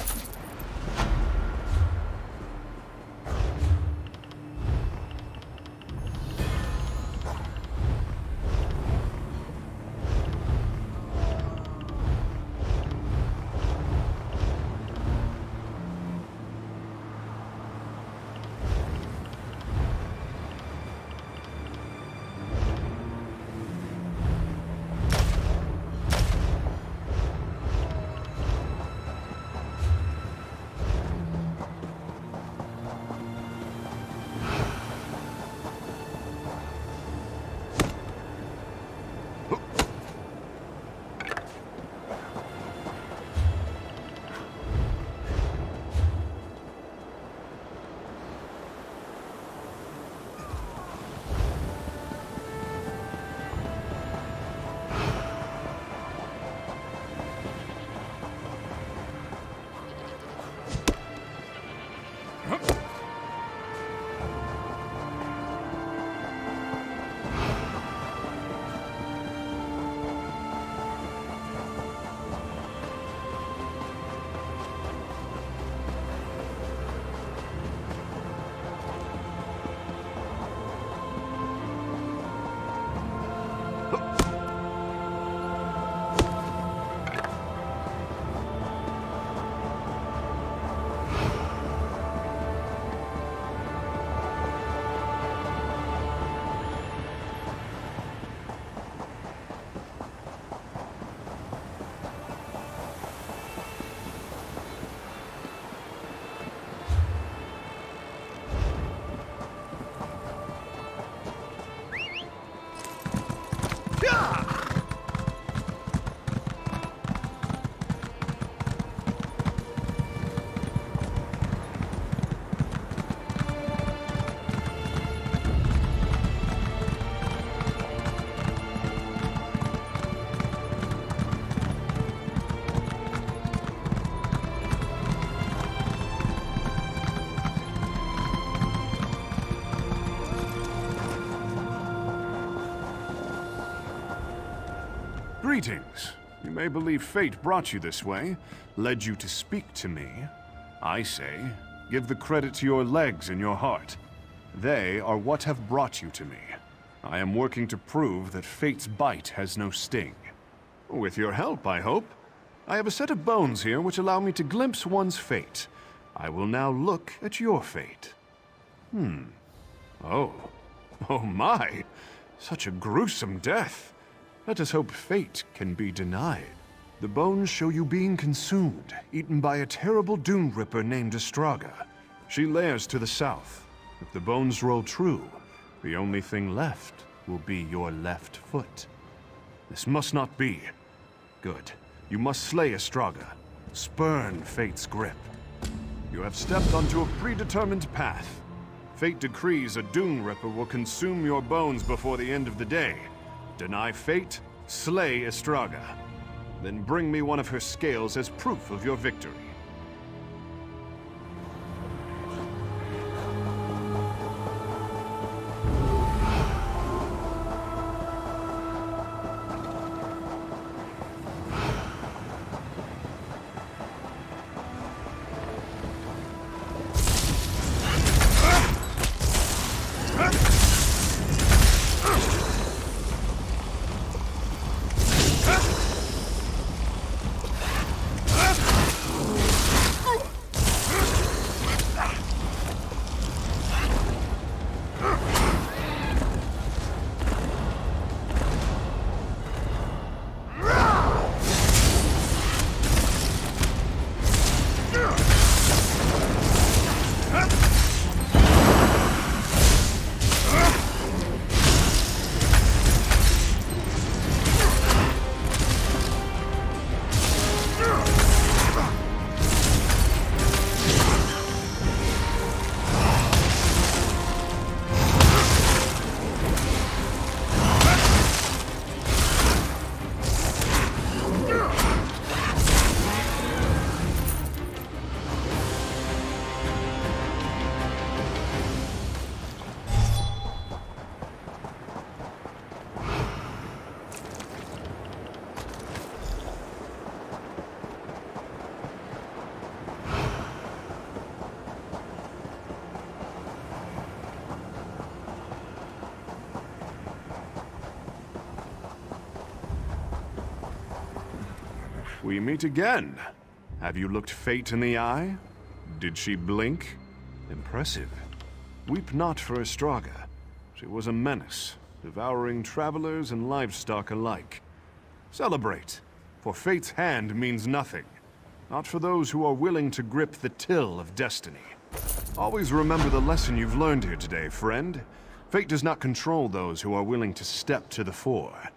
Greetings. You may believe fate brought you this way, led you to speak to me. I say, give the credit to your legs and your heart. They are what have brought you to me. I am working to prove that fate's bite has no sting. With your help, I hope. I have a set of bones here which allow me to glimpse one's fate. I will now look at your fate. Oh. Oh my! Such a gruesome death. Let us hope fate can be denied. The bones show you being consumed, eaten by a terrible Dune Ripper named Estraga. She lairs to the south. If the bones roll true, the only thing left will be your left foot. This must not be. Good. You must slay Estraga. Spurn fate's grip. You have stepped onto a predetermined path. Fate decrees a Dune Ripper will consume your bones before the end of the day. Deny fate, slay Estraga. Then bring me one of her scales as proof of your victory. we meet again. Have you looked fate in the eye? Did she blink? Impressive. Weep not for Estraga. She was a menace, devouring travelers and livestock alike. Celebrate, for fate's hand means nothing. Not for those who are willing to grip the till of destiny. Always remember the lesson you've learned here today, friend. Fate does not control those who are willing to step to the fore.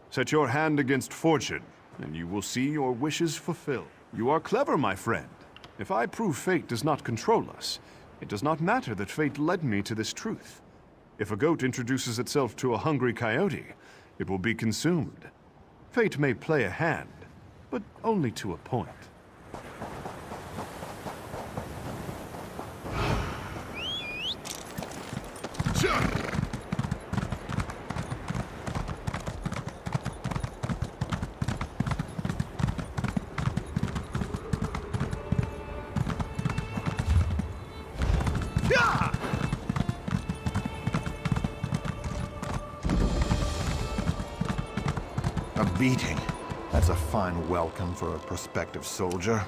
Set your hand against fortune, and you will see your wishes fulfilled. You are clever, my friend. If I prove fate does not control us, it does not matter that fate led me to this truth. If a goat introduces itself to a hungry coyote, it will be consumed. Fate may play a hand, but only to a point. A beating. That's a fine welcome for a prospective soldier.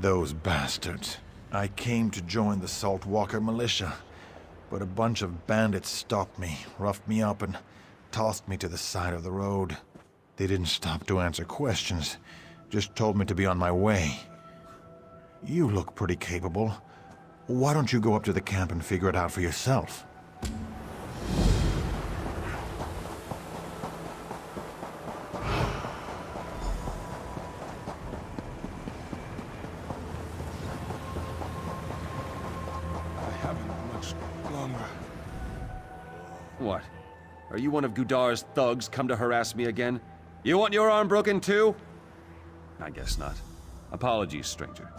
Those bastards. I came to join the Saltwalker militia, but a bunch of bandits stopped me, roughed me up, and tossed me to the side of the road. They didn't stop to answer questions, just told me to be on my way. You look pretty capable. Why don't you go up to the camp and figure it out for yourself? What? Are you one of Gudar's thugs come to harass me again? You want your arm broken too? I guess not. Apologies, stranger.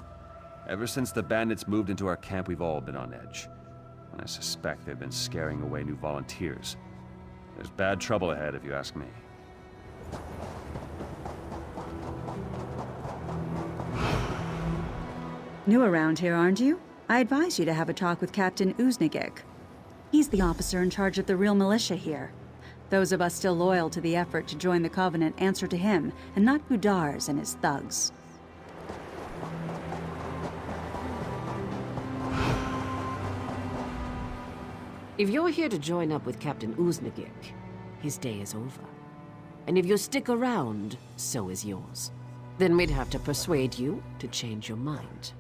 Ever since the bandits moved into our camp, we've all been on edge. And I suspect they've been scaring away new volunteers. There's bad trouble ahead, if you ask me. New around here, aren't you? I advise you to have a talk with Captain Uznigik. He's the officer in charge of the real militia here. Those of us still loyal to the effort to join the Covenant answer to him, and not Gudars and his thugs. If you're here to join up with Captain Uznigik, his day is over. And if you stick around, so is yours. Then we'd have to persuade you to change your mind.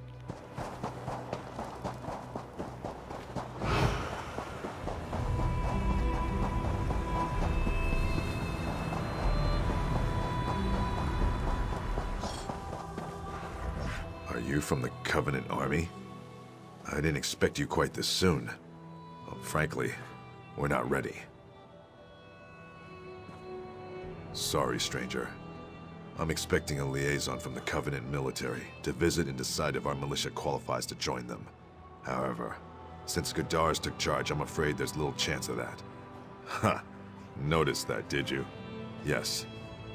Are you from the Covenant Army? I didn't expect you quite this soon. Well, frankly, we're not ready. Sorry, stranger. I'm expecting a liaison from the Covenant military to visit and decide if our militia qualifies to join them. However, since Gudars took charge, I'm afraid there's little chance of that. Ha! Noticed that, did you? Yes.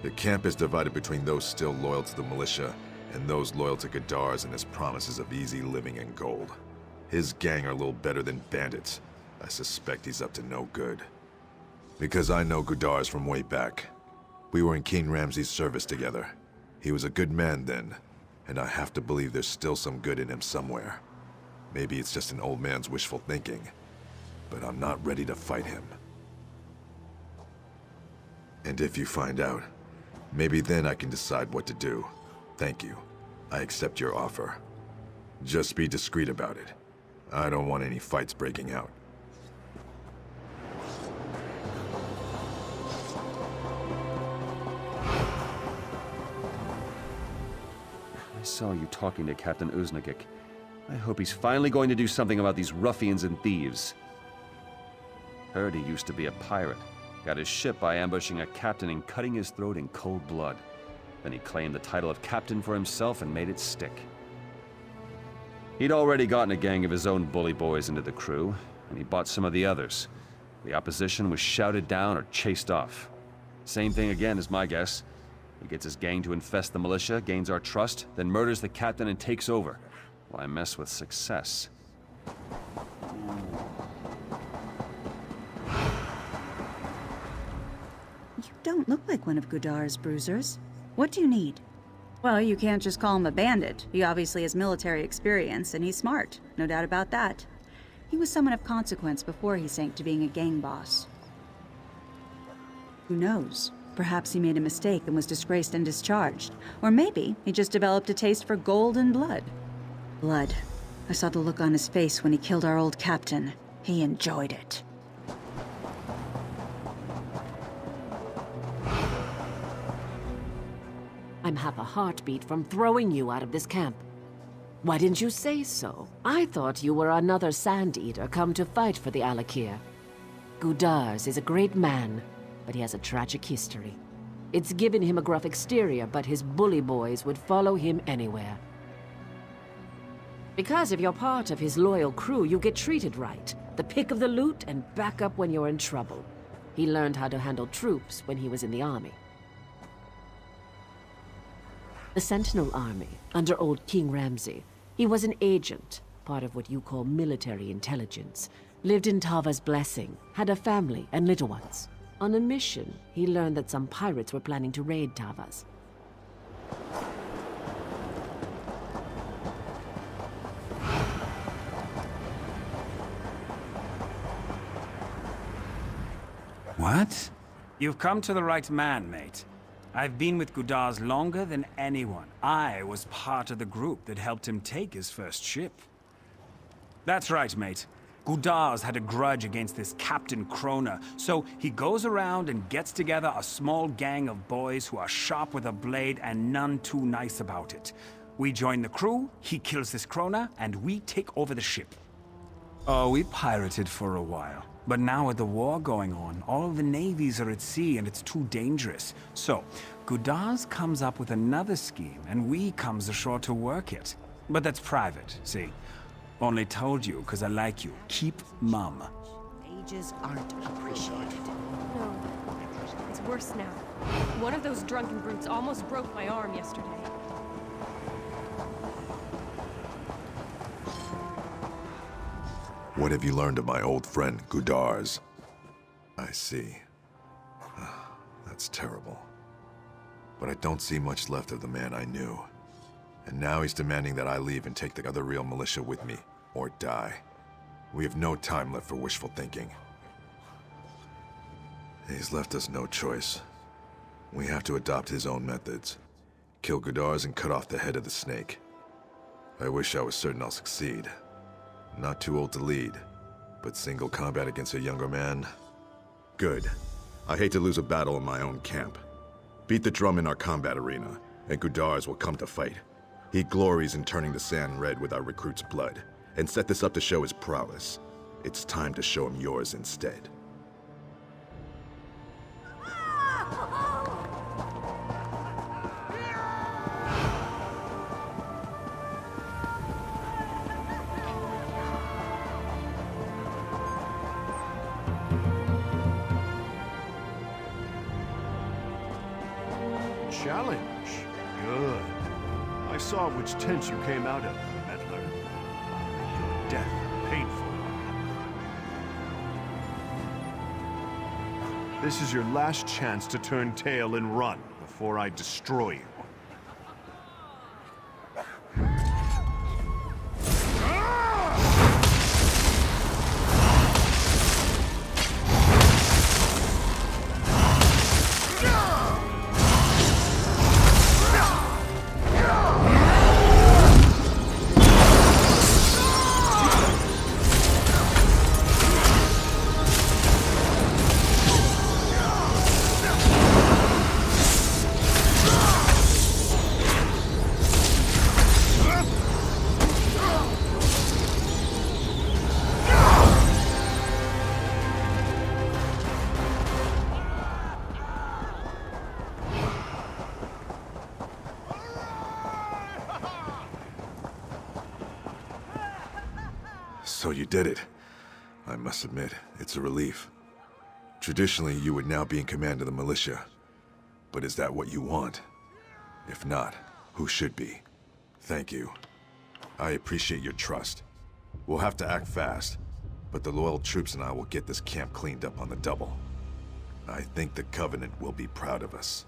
The camp is divided between those still loyal to the militia and those loyal to Gudars and his promises of easy living and gold. His gang are a little better than bandits. I suspect he's up to no good. Because I know Gudars from way back. We were in King Ramsay's service together. He was a good man then, and I have to believe there's still some good in him somewhere. Maybe it's just an old man's wishful thinking, but I'm not ready to fight him. And if you find out, maybe then I can decide what to do. Thank you. I accept your offer. Just be discreet about it. I don't want any fights breaking out. I saw you talking to Captain Uznigik. I hope he's finally going to do something about these ruffians and thieves. Heard he used to be a pirate. Got his ship by ambushing a captain and cutting his throat in cold blood. Then he claimed the title of captain for himself and made it stick. He'd already gotten a gang of his own bully boys into the crew, and he bought some of the others. The opposition was shouted down or chased off. Same thing again is my guess. He gets his gang to infest the militia, gains our trust, then murders the captain and takes over. Why mess with success? You don't look like one of Gudar's bruisers. What do you need? Well, you can't just call him a bandit. He obviously has military experience, and he's smart. No doubt about that. He was someone of consequence before he sank to being a gang boss. Who knows? Perhaps he made a mistake and was disgraced and discharged. Or maybe he just developed a taste for gold and blood. Blood. I saw the look on his face when he killed our old captain. He enjoyed it. I'm half a heartbeat from throwing you out of this camp. Why didn't you say so? I thought you were another Sand Eater come to fight for the Alakir. Gudars is a great man, but he has a tragic history. It's given him a gruff exterior, but his bully boys would follow him anywhere. Because if you're part of his loyal crew, you get treated right. The pick of the loot and back up when you're in trouble. He learned how to handle troops when he was in the army. The Sentinel Army, under old King Ramsay. He was an agent, part of what you call military intelligence. Lived in Tava's blessing, had a family and little ones. On a mission, he learned that some pirates were planning to raid Tavas. What? You've come to the right man, mate. I've been with Gudars longer than anyone. I was part of the group that helped him take his first ship. That's right, mate. Gudars had a grudge against this Captain Krona, so he goes around and gets together a small gang of boys who are sharp with a blade and none too nice about it. We join the crew, he kills this Krona, and we take over the ship. Oh, we pirated for a while. But now with the war going on, all of the navies are at sea and it's too dangerous. So, Gudars comes up with another scheme and we comes ashore to work it. But that's private, see? Only told you because I like you. Keep mum. Ages aren't appreciated. No. It's worse now. One of those drunken brutes almost broke my arm yesterday. What have you learned of my old friend, Gudars? I see. That's terrible. But I don't see much left of the man I knew. And now he's demanding that I leave and take the other real militia with me, or die. We have no time left for wishful thinking. He's left us no choice. We have to adopt his own methods. Kill Gudars and cut off the head of the snake. I wish I was certain I'll succeed. Not too old to lead, but single combat against a younger man? Good. I hate to lose a battle in my own camp. Beat the drum in our combat arena, and Gudars will come to fight. He glories in turning the sand red with our recruits' blood, and set this up to show his prowess. It's time to show him yours instead. Challenge? Good. I saw which tent you came out of, meddler. Make your death painful. This is your last chance to turn tail and run before I destroy you. So you did it. I must admit, it's a relief. Traditionally, you would now be in command of the militia. But is that what you want? If not, who should be? Thank you. I appreciate your trust. We'll have to act fast, but the loyal troops and I will get this camp cleaned up on the double. I think the Covenant will be proud of us.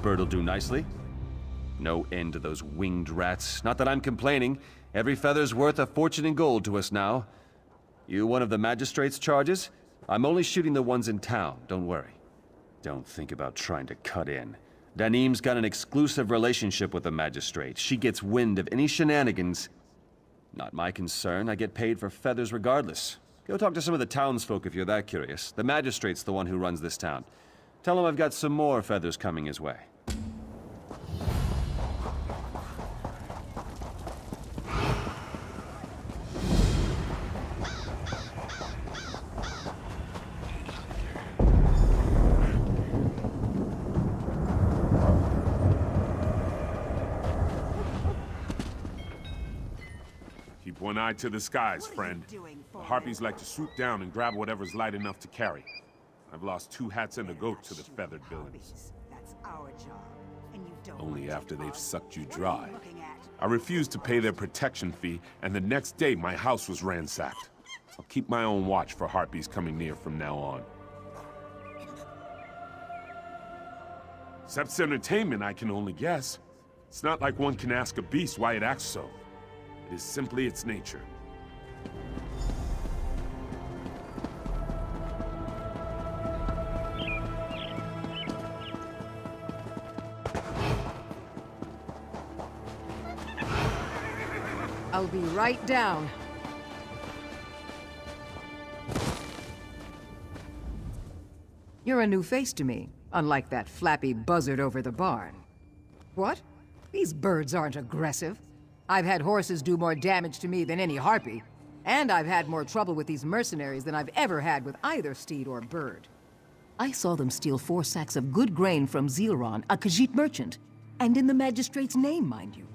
bird'll do nicely. No end to those winged rats. Not that I'm complaining. Every feather's worth a fortune in gold to us now. You one of the magistrate's charges? I'm only shooting the ones in town, don't worry. Don't think about trying to cut in. Danim's got an exclusive relationship with the magistrate. She gets wind of any shenanigans. Not my concern. I get paid for feathers regardless. Go talk to some of the townsfolk if you're that curious. The magistrate's the one who runs this town. Tell him I've got some more feathers coming his way. Keep one eye to the skies, friend. The harpies like to swoop down and grab whatever's light enough to carry. I've lost 2 hats and a goat to the feathered buildings. That's our job, and you don't Only after they've sucked you dry. I refused to pay their protection fee, and the next day my house was ransacked. I'll keep my own watch for harpies coming near from now on. Except entertainment, I can only guess. It's not like one can ask a beast why it acts so. It is simply its nature. I'll be right down. You're a new face to me, unlike that flappy buzzard over the barn. What? These birds aren't aggressive. I've had horses do more damage to me than any harpy. And I've had more trouble with these mercenaries than I've ever had with either steed or bird. I saw them steal 4 sacks of good grain from Zilron, a Khajiit merchant. And in the magistrate's name, mind you.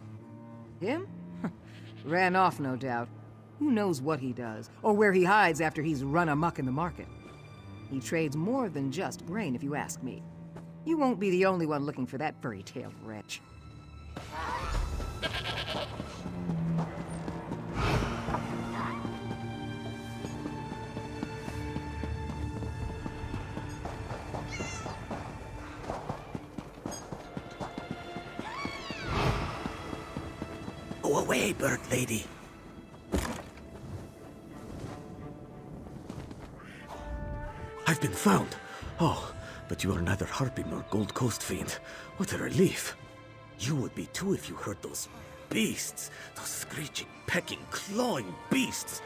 Him? Ran off, no doubt. Who knows what he does, or where he hides after he's run amok in the market. He trades more than just grain, if you ask me. You won't be the only one looking for that furry-tailed wretch. Go away, bird lady. I've been found. Oh, but you are neither harpy nor Gold Coast fiend. What a relief. You would be too if you heard those beasts. Those screeching, pecking, clawing beasts.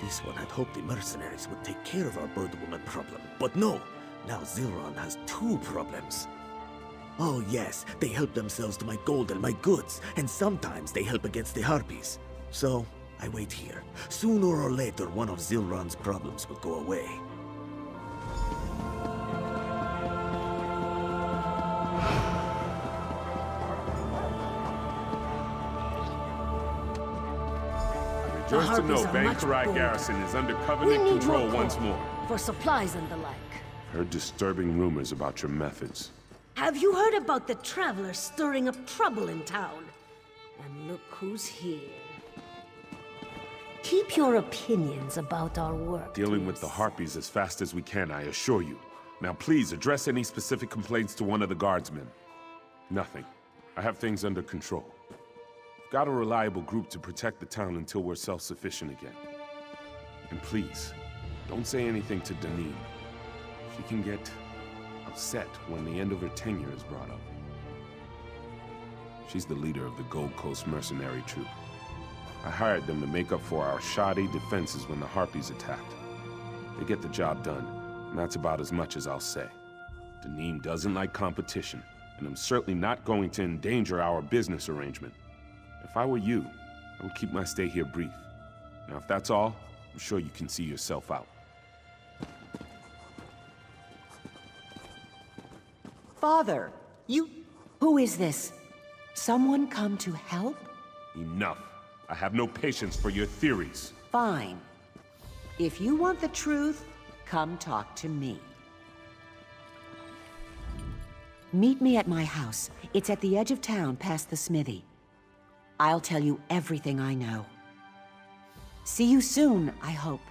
This one had hoped the mercenaries would take care of our bird woman problem. But no, now Zilron has 2 problems. Oh yes, they help themselves to my gold and my goods, and sometimes they help against the harpies. So, I wait here. Sooner or later, one of Zilron's problems will go away. Rejoice to know Bankarai garrison is under Covenant control once more. For supplies and the like. Heard disturbing rumors about your methods. Have you heard about the travelers stirring up trouble in town? And look who's here. Keep your opinions about our work. Dealing with the harpies as fast as we can, I assure you. Now please, address any specific complaints to one of the guardsmen. Nothing. I have things under control. We've got a reliable group to protect the town until we're self-sufficient again. And please, don't say anything to Danim. She can get upset when the end of her tenure is brought up. She's the leader of the Gold Coast mercenary troop. I hired them to make up for our shoddy defenses when the harpies attacked. They get the job done, and that's about as much as I'll say. Danim doesn't like competition, and I'm certainly not going to endanger our business arrangement. If I were you, I would keep my stay here brief. Now, if that's all, I'm sure you can see yourself out. Father, you... Who is this? Someone come to help? Enough. I have no patience for your theories. Fine. If you want the truth, come talk to me. Meet me at my house. It's at the edge of town, past the smithy. I'll tell you everything I know. See you soon, I hope.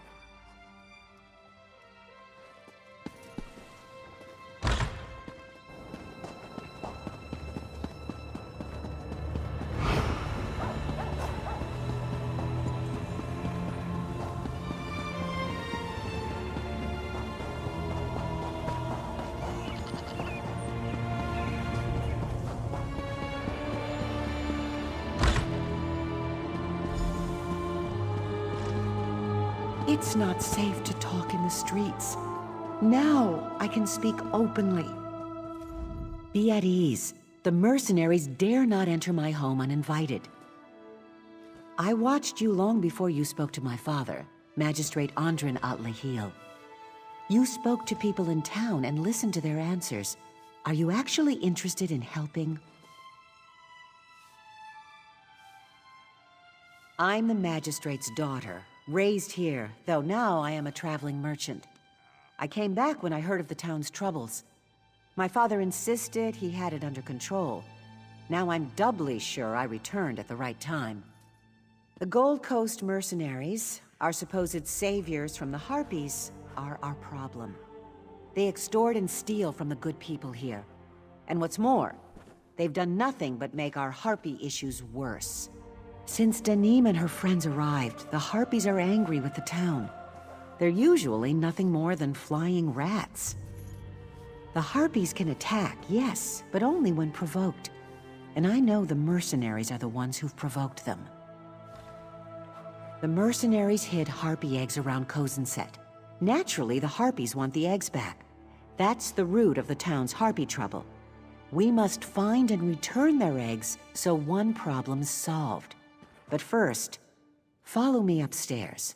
It's not safe to talk in the streets. Now I can speak openly. Be at ease. The mercenaries dare not enter my home uninvited. I watched you long before you spoke to my father, Magistrate Andrin Atlahil. You spoke to people in town and listened to their answers. Are you actually interested in helping? I'm the magistrate's daughter, raised here, though now I am a traveling merchant. I came back when I heard of the town's troubles. My father insisted he had it under control. Now I'm doubly sure I returned at the right time. The Gold Coast mercenaries, our supposed saviors from the Harpies, are our problem. They extort and steal from the good people here. And what's more, they've done nothing but make our Harpy issues worse. Since Danim and her friends arrived, the Harpies are angry with the town. They're usually nothing more than flying rats. The Harpies can attack, yes, but only when provoked. And I know the mercenaries are the ones who've provoked them. The mercenaries hid Harpy eggs around Kozenset. Naturally, the Harpies want the eggs back. That's the root of the town's Harpy trouble. We must find and return their eggs so one problem's solved. But first, follow me upstairs.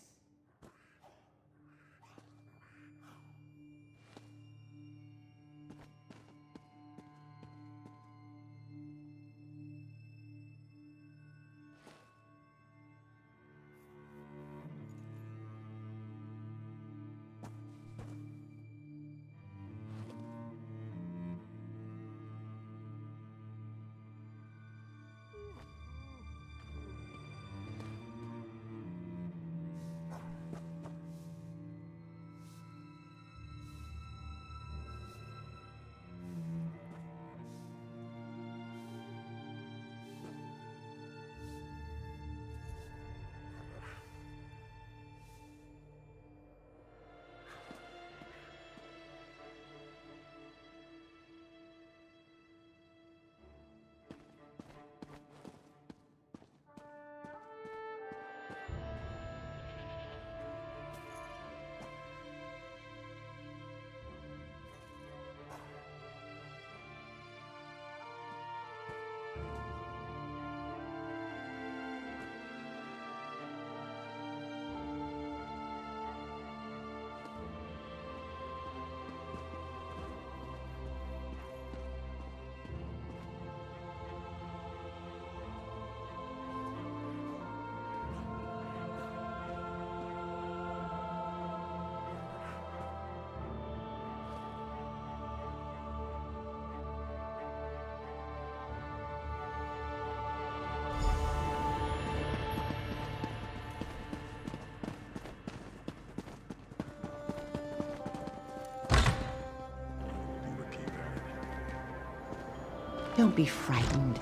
Don't be frightened.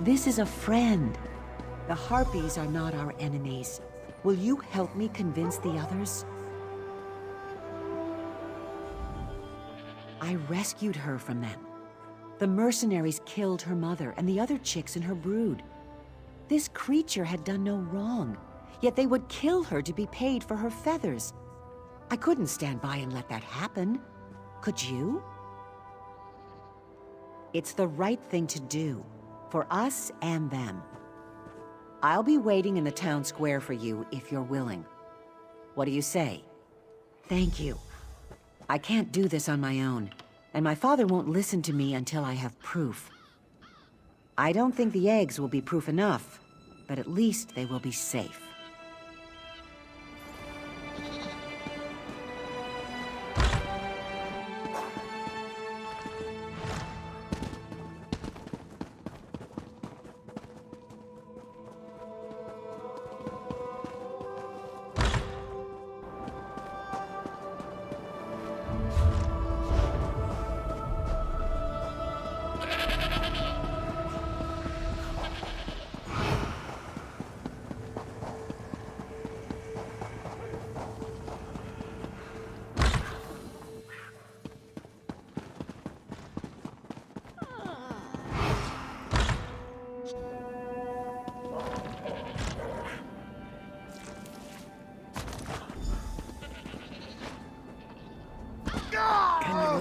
This is a friend. The Harpies are not our enemies. Will you help me convince the others? I rescued her from them. The mercenaries killed her mother and the other chicks in her brood. This creature had done no wrong, yet they would kill her to be paid for her feathers. I couldn't stand by and let that happen. Could you? It's the right thing to do, for us and them. I'll be waiting in the town square for you if you're willing. What do you say? Thank you. I can't do this on my own, and my father won't listen to me until I have proof. I don't think the eggs will be proof enough, but at least they will be safe.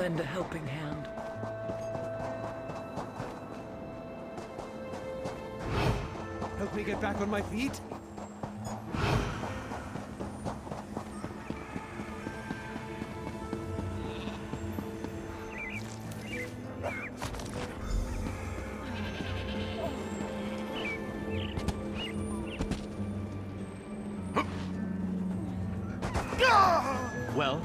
lend a helping hand. Help me get back on my feet? Well?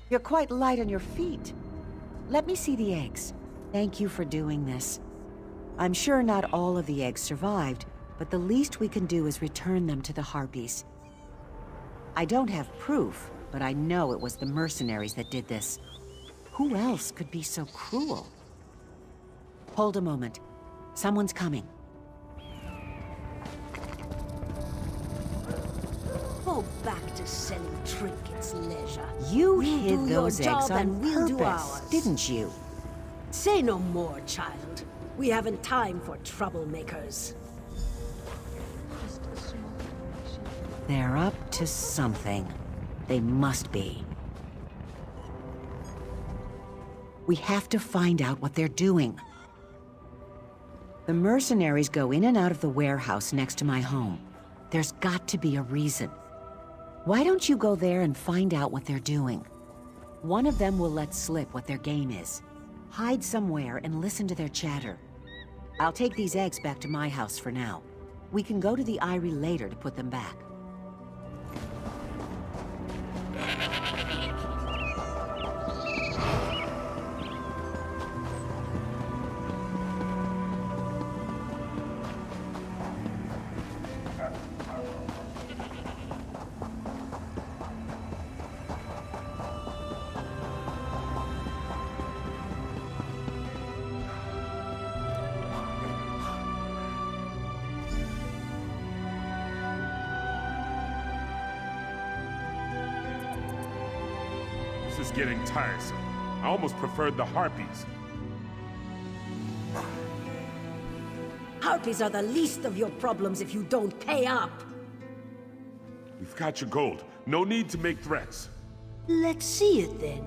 You're quite light on your feet. Let me see the eggs. Thank you for doing this. I'm sure not all of the eggs survived, but the least we can do is return them to the Harpies. I don't have proof, but I know it was the mercenaries that did this. Who else could be so cruel? Hold a moment. Someone's coming. Go back to selling trinkets, leisure. You We'll hid do your those eggs job on and we'll do purpose, ours. didn't you? Say no more, child. We haven't time for troublemakers. They're up to something. They must be. We have to find out what they're doing. The mercenaries go in and out of the warehouse next to my home. There's got to be a reason. Why don't you go there and find out what they're doing? One of them will let slip what their game is. Hide somewhere and listen to their chatter. I'll take these eggs back to my house for now. We can go to the Eyrie later to put them back. This is getting tiresome. I almost preferred the Harpies. Harpies are the least of your problems if you don't pay up. We've got your gold. No need to make threats. Let's see it then.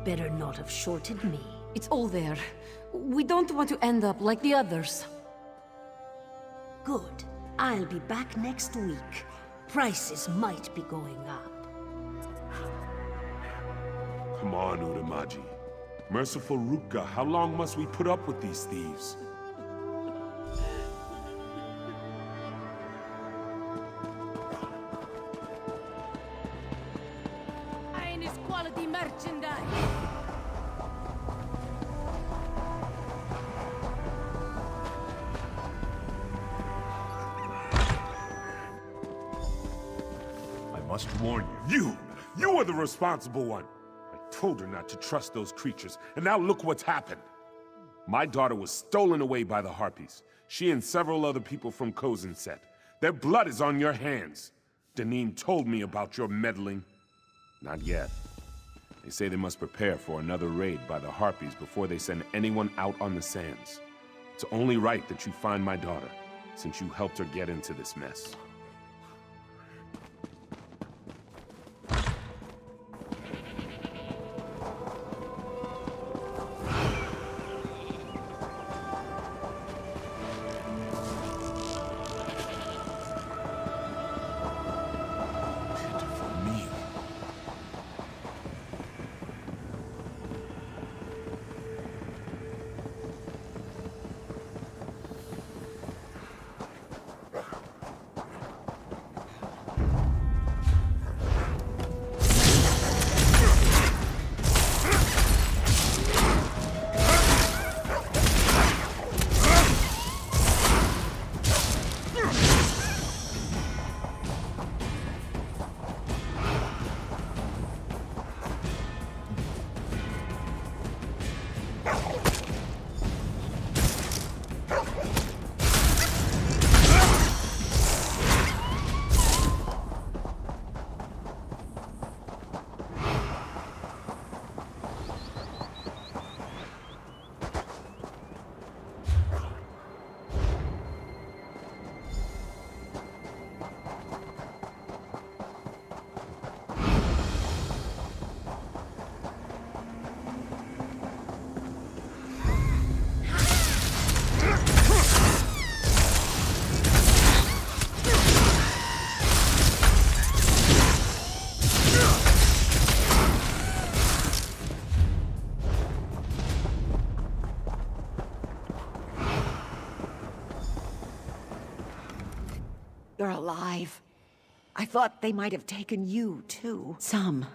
Better not have shorted me. It's all there. We don't want to end up like the others. Good. I'll be back next week. Prices might be going up. Come on, Uramaji. Merciful Ruka, how long must we put up with these thieves? Finest quality merchandise. I must warn you. You are the responsible one. I told her not to trust those creatures, and now look what's happened. My daughter was stolen away by the Harpies. She and several other people from Kozenset. Their blood is on your hands. Deneen told me about your meddling. Not yet. They say they must prepare for another raid by the Harpies before they send anyone out on the sands. It's only right that you find my daughter, since you helped her get into this mess. alive. I thought they might have taken you, too. Some.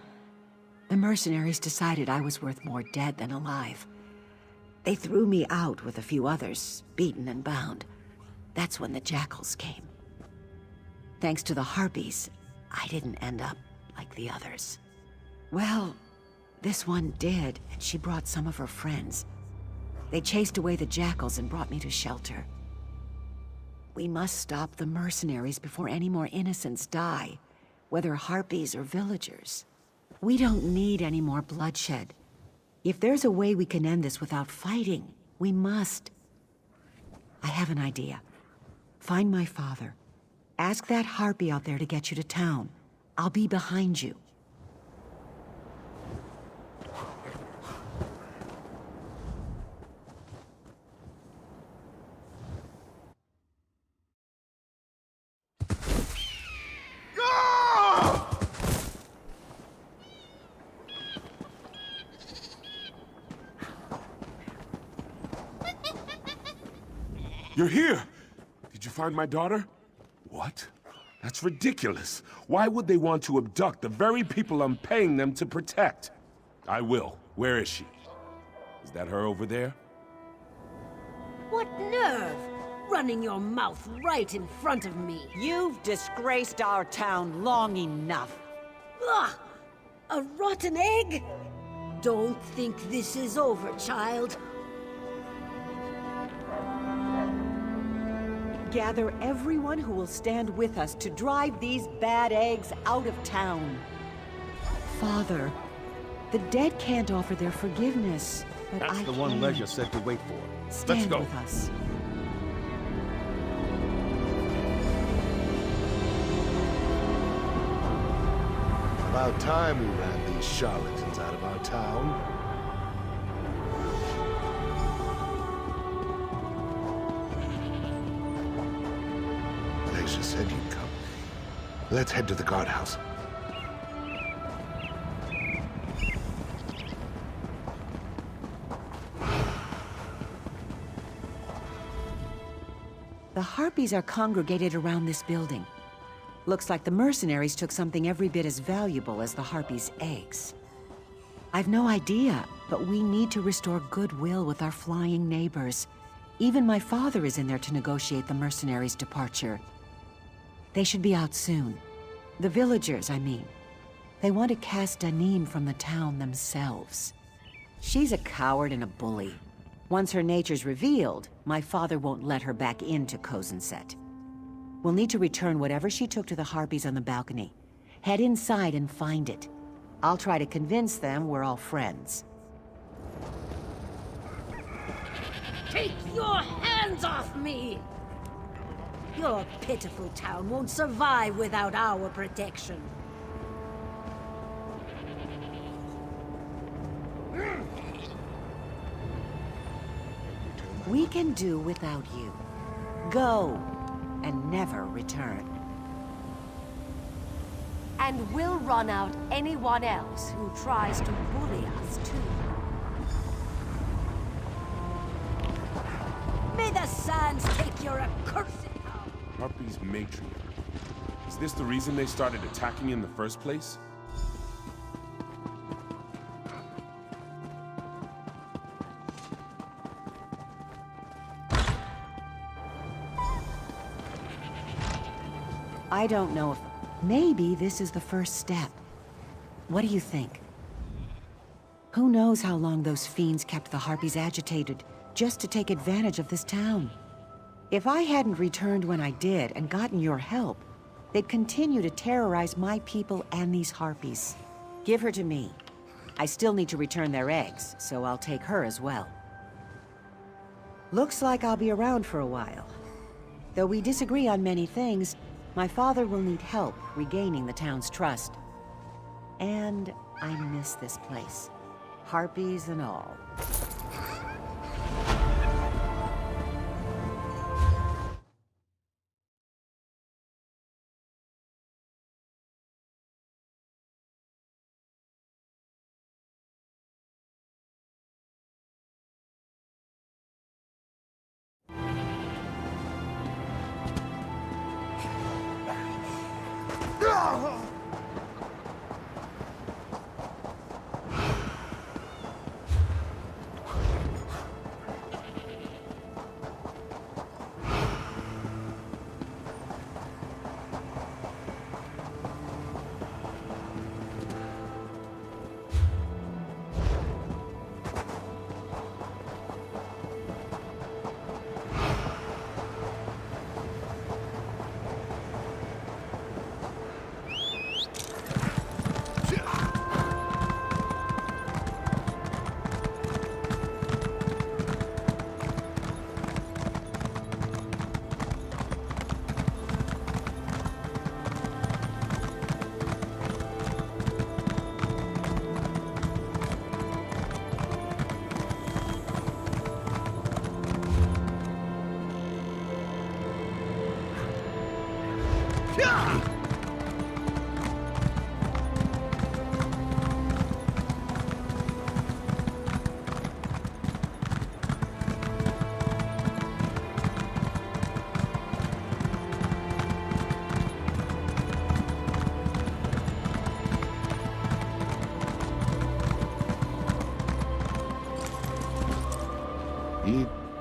The mercenaries decided I was worth more dead than alive. They threw me out with a few others, beaten and bound. That's when the jackals came. Thanks to the harpies, I didn't end up like the others. Well, this one did, and she brought some of her friends. They chased away the jackals and brought me to shelter. We must stop the mercenaries before any more innocents die, whether harpies or villagers. We don't need any more bloodshed. If there's a way we can end this without fighting, we must. I have an idea. Find my father. Ask that harpy out there to get you to town. I'll be behind you. You're here! Did you find my daughter? What? That's ridiculous. Why would they want to abduct the very people I'm paying them to protect? I will. Where is she? Is that her over there? What nerve! Running your mouth right in front of me. You've disgraced our town long enough. Ugh! A rotten egg? Don't think this is over, child. Gather everyone who will stand with us to drive these bad eggs out of town. Father, the dead can't offer their forgiveness, but That's the one Leisure said to wait for. Stand Let's go. with us. About time we ran these charlatans out of our town. Leisure said you'd come. Let's head to the guardhouse. The harpies are congregated around this building. Looks like the mercenaries took something every bit as valuable as the harpies' eggs. I've no idea, but we need to restore goodwill with our flying neighbors. Even my father is in there to negotiate the mercenaries' departure. They should be out soon. The villagers, I mean. They want to cast Danim from the town themselves. She's a coward and a bully. Once her nature's revealed, my father won't let her back into Kozenset. We'll need to return whatever she took to the harpies on the balcony. Head inside and find it. I'll try to convince them we're all friends. Take your hands off me! Your pitiful town won't survive without our protection. We can do without you. Go, and never return. And we'll run out anyone else who tries to bully us, too. May the sands take your accursed... Harpy's matriarch. Is this the reason they started attacking in the first place? I don't know if... Maybe this is the first step. What do you think? Who knows how long those fiends kept the harpies agitated, just to take advantage of this town? If I hadn't returned when I did and gotten your help, they'd continue to terrorize my people and these harpies. Give her to me. I still need to return their eggs, so I'll take her as well. Looks like I'll be around for a while. Though we disagree on many things, my father will need help regaining the town's trust. And I miss this place. Harpies and all.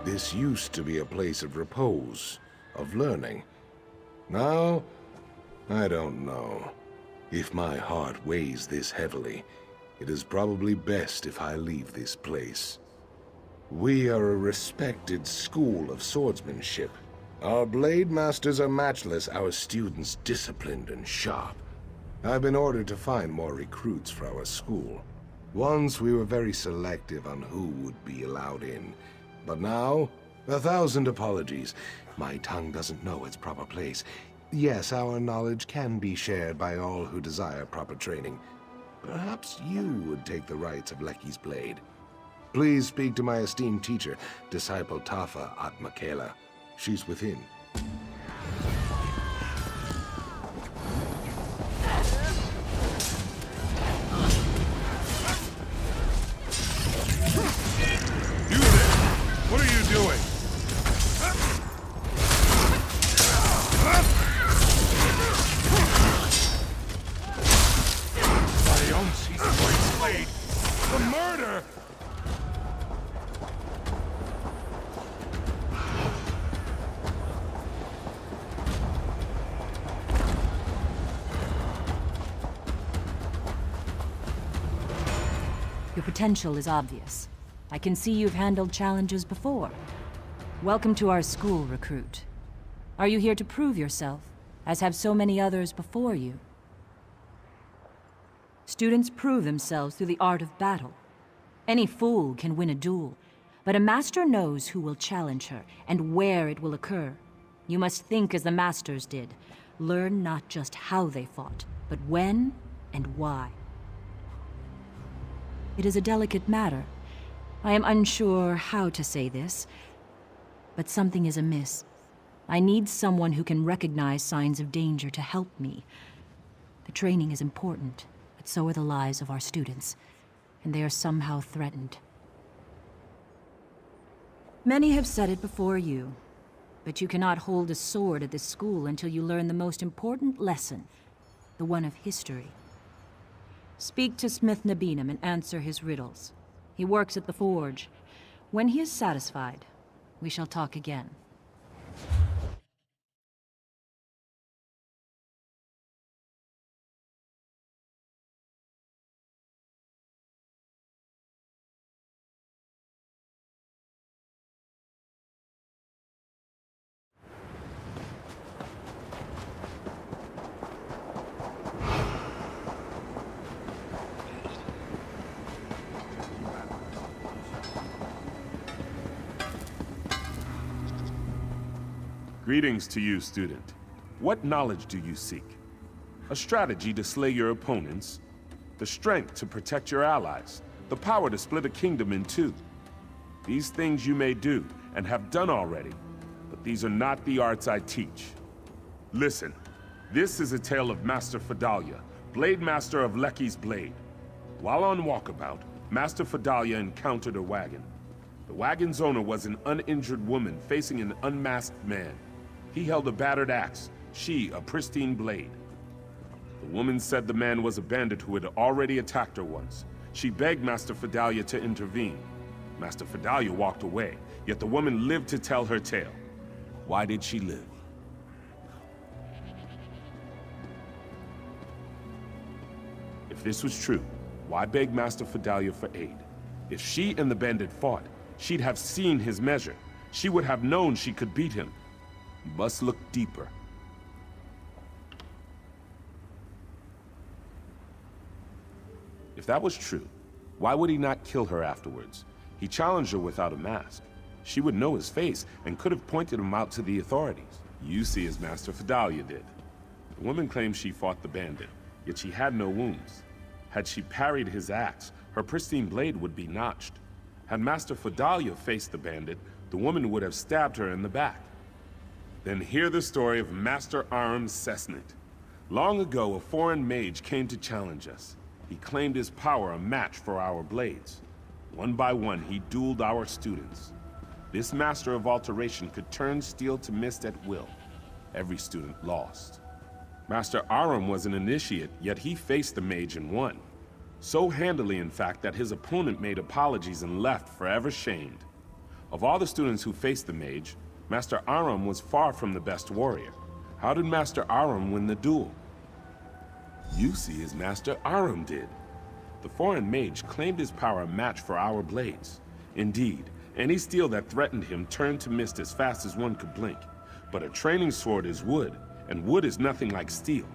This used to be a place of repose, of learning. Now, I don't know. If my heart weighs this heavily, it is probably best if I leave this place. We are a respected school of swordsmanship. Our blade masters are matchless, our students disciplined and sharp. I've been ordered to find more recruits for our school. Once we were very selective on who would be allowed in. But now, 1,000 apologies. My tongue doesn't know its proper place. Yes, our knowledge can be shared by all who desire proper training. Perhaps you would take the rights of Lecky's blade. Please speak to my esteemed teacher, disciple Tafa at Michaela. She's within. What are you doing? My own she's blade. The murder! Your potential is obvious. I can see you've handled challenges before. Welcome to our school, recruit. Are you here to prove yourself, as have so many others before you? Students prove themselves through the art of battle. Any fool can win a duel, but a master knows who will challenge her and where it will occur. You must think as the masters did. Learn not just how they fought, but when and why. It is a delicate matter. I am unsure how to say this, but something is amiss. I need someone who can recognize signs of danger to help me. The training is important, but so are the lives of our students, and they are somehow threatened. Many have said it before you, but you cannot hold a sword at this school until you learn the most important lesson, the one of history. Speak to Smith Nabinum and answer his riddles. He works at the forge. When he is satisfied, we shall talk again. Greetings to you, student. What knowledge do you seek? A strategy to slay your opponents, the strength to protect your allies, the power to split a kingdom in two. These things you may do, and have done already, but these are not the arts I teach. Listen, this is a tale of Master Fedalia, Blade Master of Lecky's Blade. While on walkabout, Master Fedalia encountered a wagon. The wagon's owner was an uninjured woman facing an unmasked man. He held a battered axe, she a pristine blade. The woman said the man was a bandit who had already attacked her once. She begged Master Fidalia to intervene. Master Fidalia walked away, yet the woman lived to tell her tale. Why did she live? If this was true, why beg Master Fidalia for aid? If she and the bandit fought, she'd have seen his measure. She would have known she could beat him. You must look deeper. If that was true, why would he not kill her afterwards? He challenged her without a mask. She would know his face and could have pointed him out to the authorities. You see as Master Fidalia did. The woman claims she fought the bandit, yet she had no wounds. Had she parried his axe, her pristine blade would be notched. Had Master Fidalia faced the bandit, the woman would have stabbed her in the back. Then hear the story of Master Aram Cessnit. Long ago, a foreign mage came to challenge us. He claimed his power a match for our blades. One by one, he dueled our students. This master of alteration could turn steel to mist at will. Every student lost. Master Aram was an initiate, yet he faced the mage and won. So handily, in fact, that his opponent made apologies and left forever shamed. Of all the students who faced the mage, Master Aram was far from the best warrior. How did Master Aram win the duel? You see as Master Aram did. The foreign mage claimed his power a match for our blades. Indeed, any steel that threatened him turned to mist as fast as one could blink. But a training sword is wood, and wood is nothing like steel.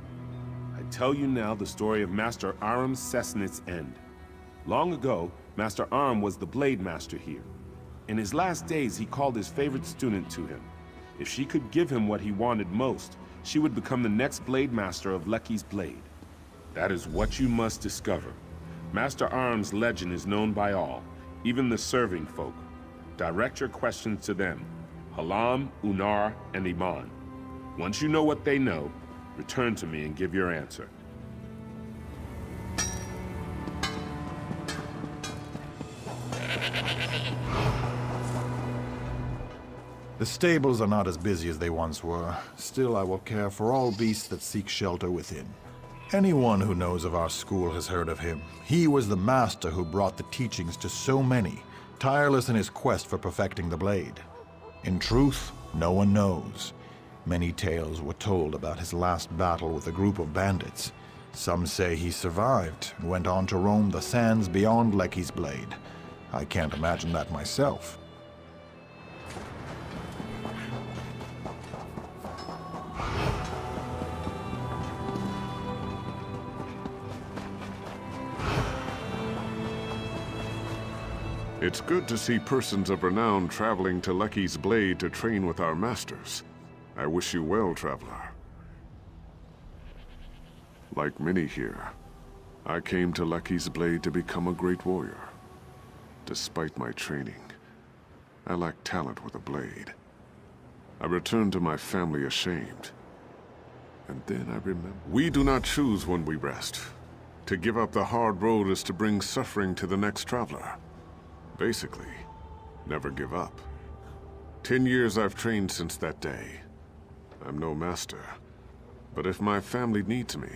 I tell you now the story of Master Aram Cessnit's end. Long ago, Master Aram was the blade master here. In his last days, he called his favorite student to him. If she could give him what he wanted most, she would become the next blade master of Lecky's Blade. That is what you must discover. Master Aram's legend is known by all, even the serving folk. Direct your questions to them, Halam, Unar, and Iman. Once you know what they know, return to me and give your answer. The stables are not as busy as they once were. Still, I will care for all beasts that seek shelter within. Anyone who knows of our school has heard of him. He was the master who brought the teachings to so many, tireless in his quest for perfecting the blade. In truth, no one knows. Many tales were told about his last battle with a group of bandits. Some say he survived and went on to roam the sands beyond Lecky's Blade. I can't imagine that myself. It's good to see persons of renown traveling to Lecky's Blade to train with our masters. I wish you well, traveler. Like many here, I came to Lecky's Blade to become a great warrior. Despite my training, I lack talent with a blade. I returned to my family ashamed. And then I remember, we do not choose when we rest. To give up the hard road is to bring suffering to the next traveler. Basically, never give up. 10 years I've trained since that day. I'm no master, but if my family needs me,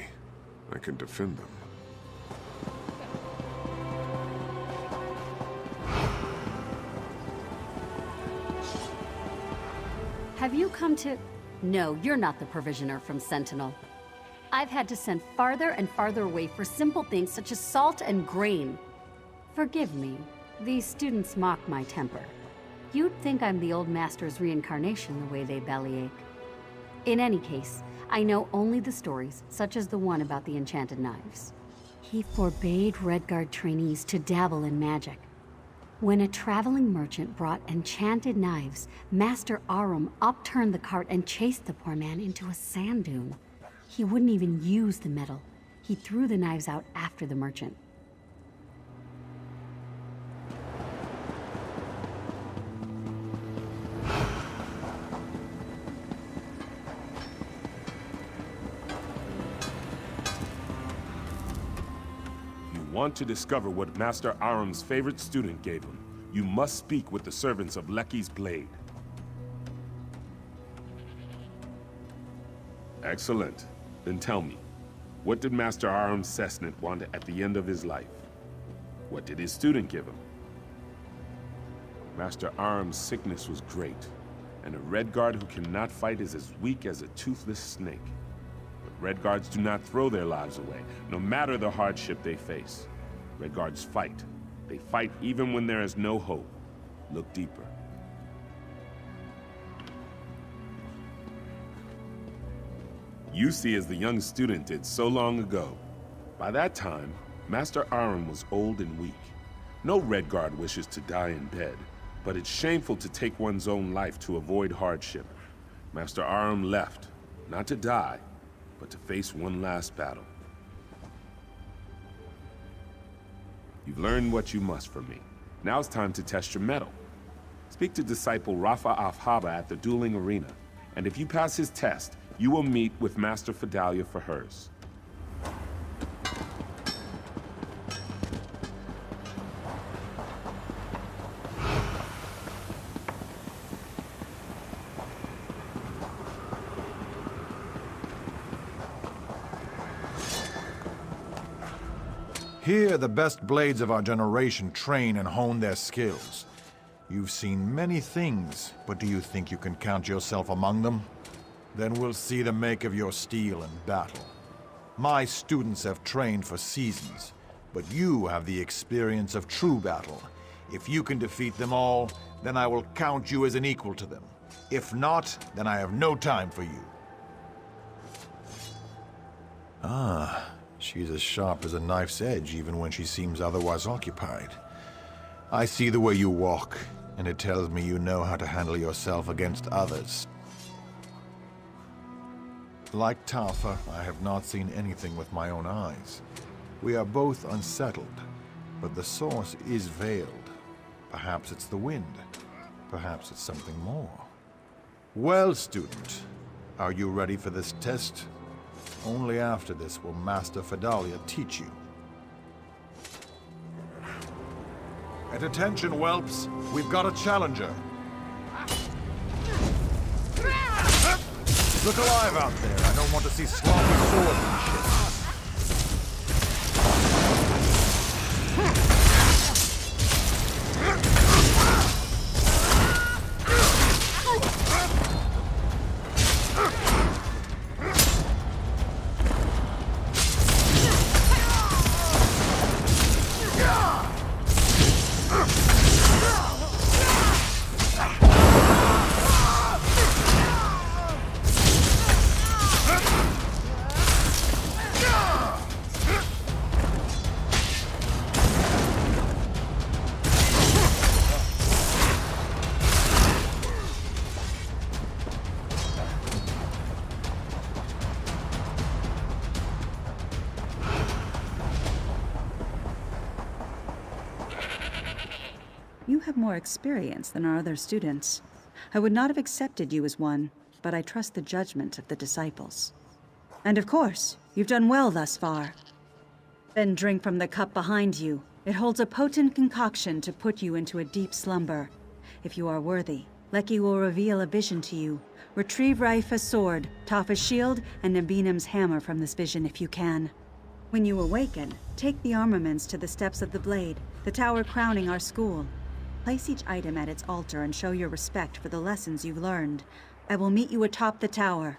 I can defend them. Have you come to... No, you're not the provisioner from Sentinel. I've had to send farther and farther away for simple things such as salt and grain. Forgive me. These students mock my temper. You'd think I'm the old master's reincarnation the way they bellyache. In any case, I know only the stories, such as the one about the enchanted knives. He forbade Redguard trainees to dabble in magic. When a traveling merchant brought enchanted knives, Master Aram upturned the cart and chased the poor man into a sand dune. He wouldn't even use the metal. He threw the knives out after the merchant. Want to discover what Master Aram's favorite student gave him, you must speak with the servants of Lecky's Blade. Excellent. Then tell me, What did Master Aram Cessnit want at the end of his life? What did his student give him? Master Aram's sickness was great, and a Redguard who cannot fight is as weak as a toothless snake. But Redguards do not throw their lives away, no matter the hardship they face. Redguards fight. They fight even when there is no hope. Look deeper. You see as the young student did so long ago. By that time, Master Aram was old and weak. No Redguard wishes to die in bed, but it's shameful to take one's own life to avoid hardship. Master Aram left, not to die, but to face one last battle. You've learned what you must from me. Now it's time to test your mettle. Speak to disciple Rafa Afhaba at the dueling arena, and if you pass his test, you will meet with Master Fidalia for hers. Here, the best blades of our generation train and hone their skills. You've seen many things, but do you think you can count yourself among them? Then we'll see the make of your steel in battle. My students have trained for seasons, but you have the experience of true battle. If you can defeat them all, then I will count you as an equal to them. If not, then I have no time for you. Ah, she's as sharp as a knife's edge even when she seems otherwise occupied. I see the way you walk, and it tells me you know how to handle yourself against others. Like Talfa, I have not seen anything with my own eyes. We are both unsettled, but the source is veiled. Perhaps it's the wind. Perhaps it's something more. Well, student, are you ready for this test? Only after this will Master Fidalia teach you. At attention, whelps. We've got a challenger. Look alive out there. I don't want to see sloppy swordsmanship. You have more experience than our other students. I would not have accepted you as one, but I trust the judgment of the disciples. And of course, you've done well thus far. Then drink from the cup behind you. It holds a potent concoction to put you into a deep slumber. If you are worthy, Leki will reveal a vision to you. Retrieve Raifa's sword, Tafa's shield, and Nabinim's hammer from this vision if you can. When you awaken, take the armaments to the steps of the blade, the tower crowning our school. Place each item at its altar and show your respect for the lessons you've learned. I will meet you atop the tower.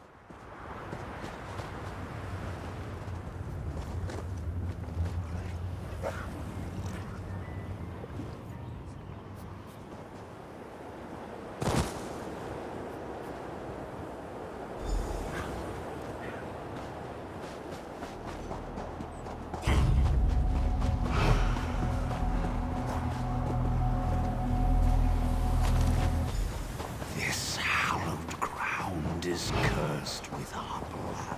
Is cursed with our blood.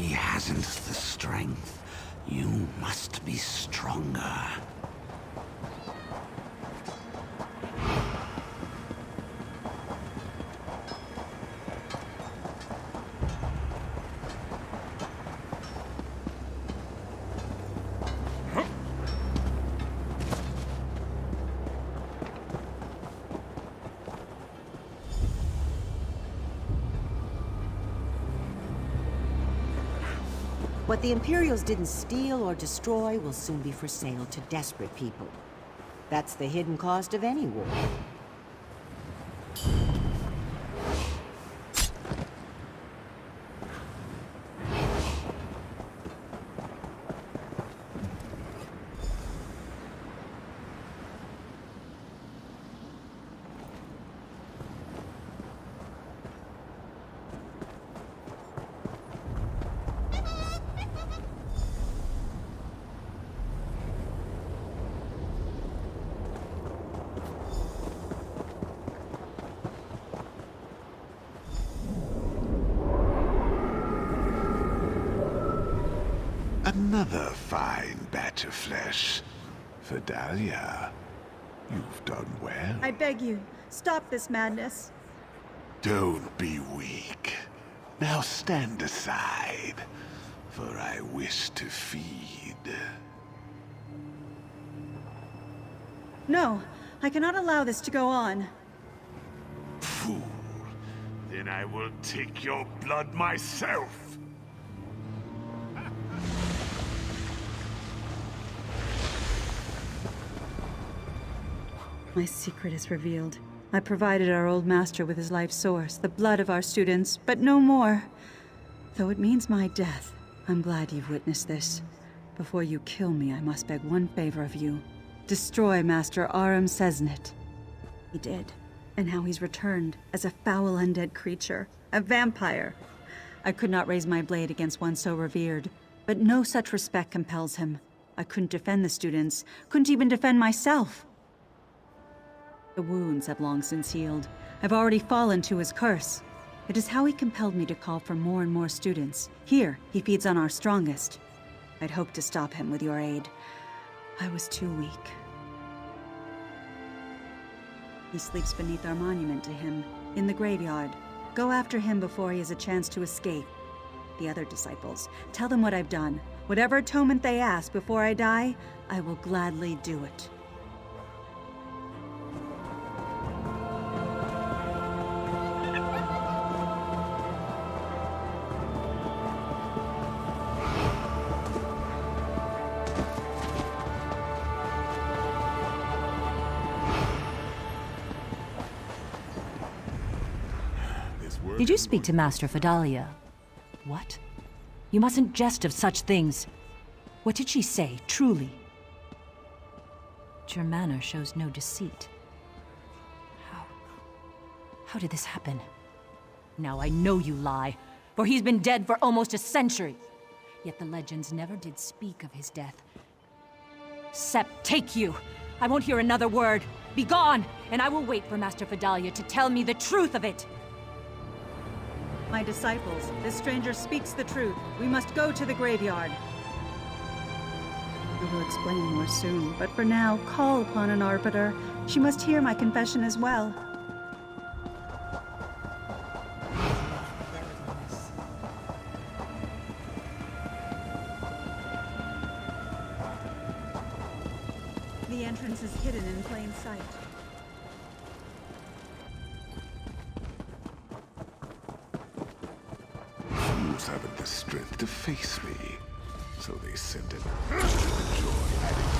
She hasn't the strength. You must be stronger. What the Imperials didn't steal or destroy will soon be for sale to desperate people. That's the hidden cost of any war. Another fine batch of flesh. Vidalia, you've done well. I beg you, stop this madness. Don't be weak. Now stand aside, for I wish to feed. No, I cannot allow this to go on. Fool. Then I will take your blood myself. My secret is revealed. I provided our old master with his life source, the blood of our students, but no more. Though it means my death, I'm glad you've witnessed this. Before you kill me, I must beg one favor of you. Destroy Master Aram Sesnet. He did, and now he's returned as a foul undead creature, a vampire. I could not raise my blade against one so revered, but no such respect compels him. I couldn't defend the students, couldn't even defend myself. The wounds have long since healed. I've already fallen to his curse. It is how he compelled me to call for more and more students. Here, he feeds on our strongest. I'd hoped to stop him with your aid. I was too weak. He sleeps beneath our monument to him, in the graveyard. Go after him before he has a chance to escape. The other disciples, tell them what I've done. Whatever atonement they ask before I die, I will gladly do it. Did you speak to Master Vidalia? What? You mustn't jest of such things. What did she say, truly? But your manner shows no deceit. How did this happen? Now I know you lie, for he's been dead for almost a century. Yet the legends never did speak of his death. Sept, take you! I won't hear another word. Be gone, and I will wait for Master Vidalia to tell me the truth of it. My disciples, this stranger speaks the truth. We must go to the graveyard. I will explain more soon, but for now, call upon an arbiter. She must hear my confession as well. The entrance is hidden in plain sight. Fools haven't the strength to face me, so they sent it. Enjoy adding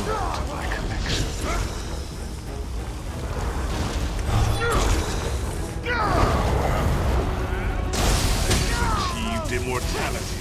your to my collection. Achieved immortality.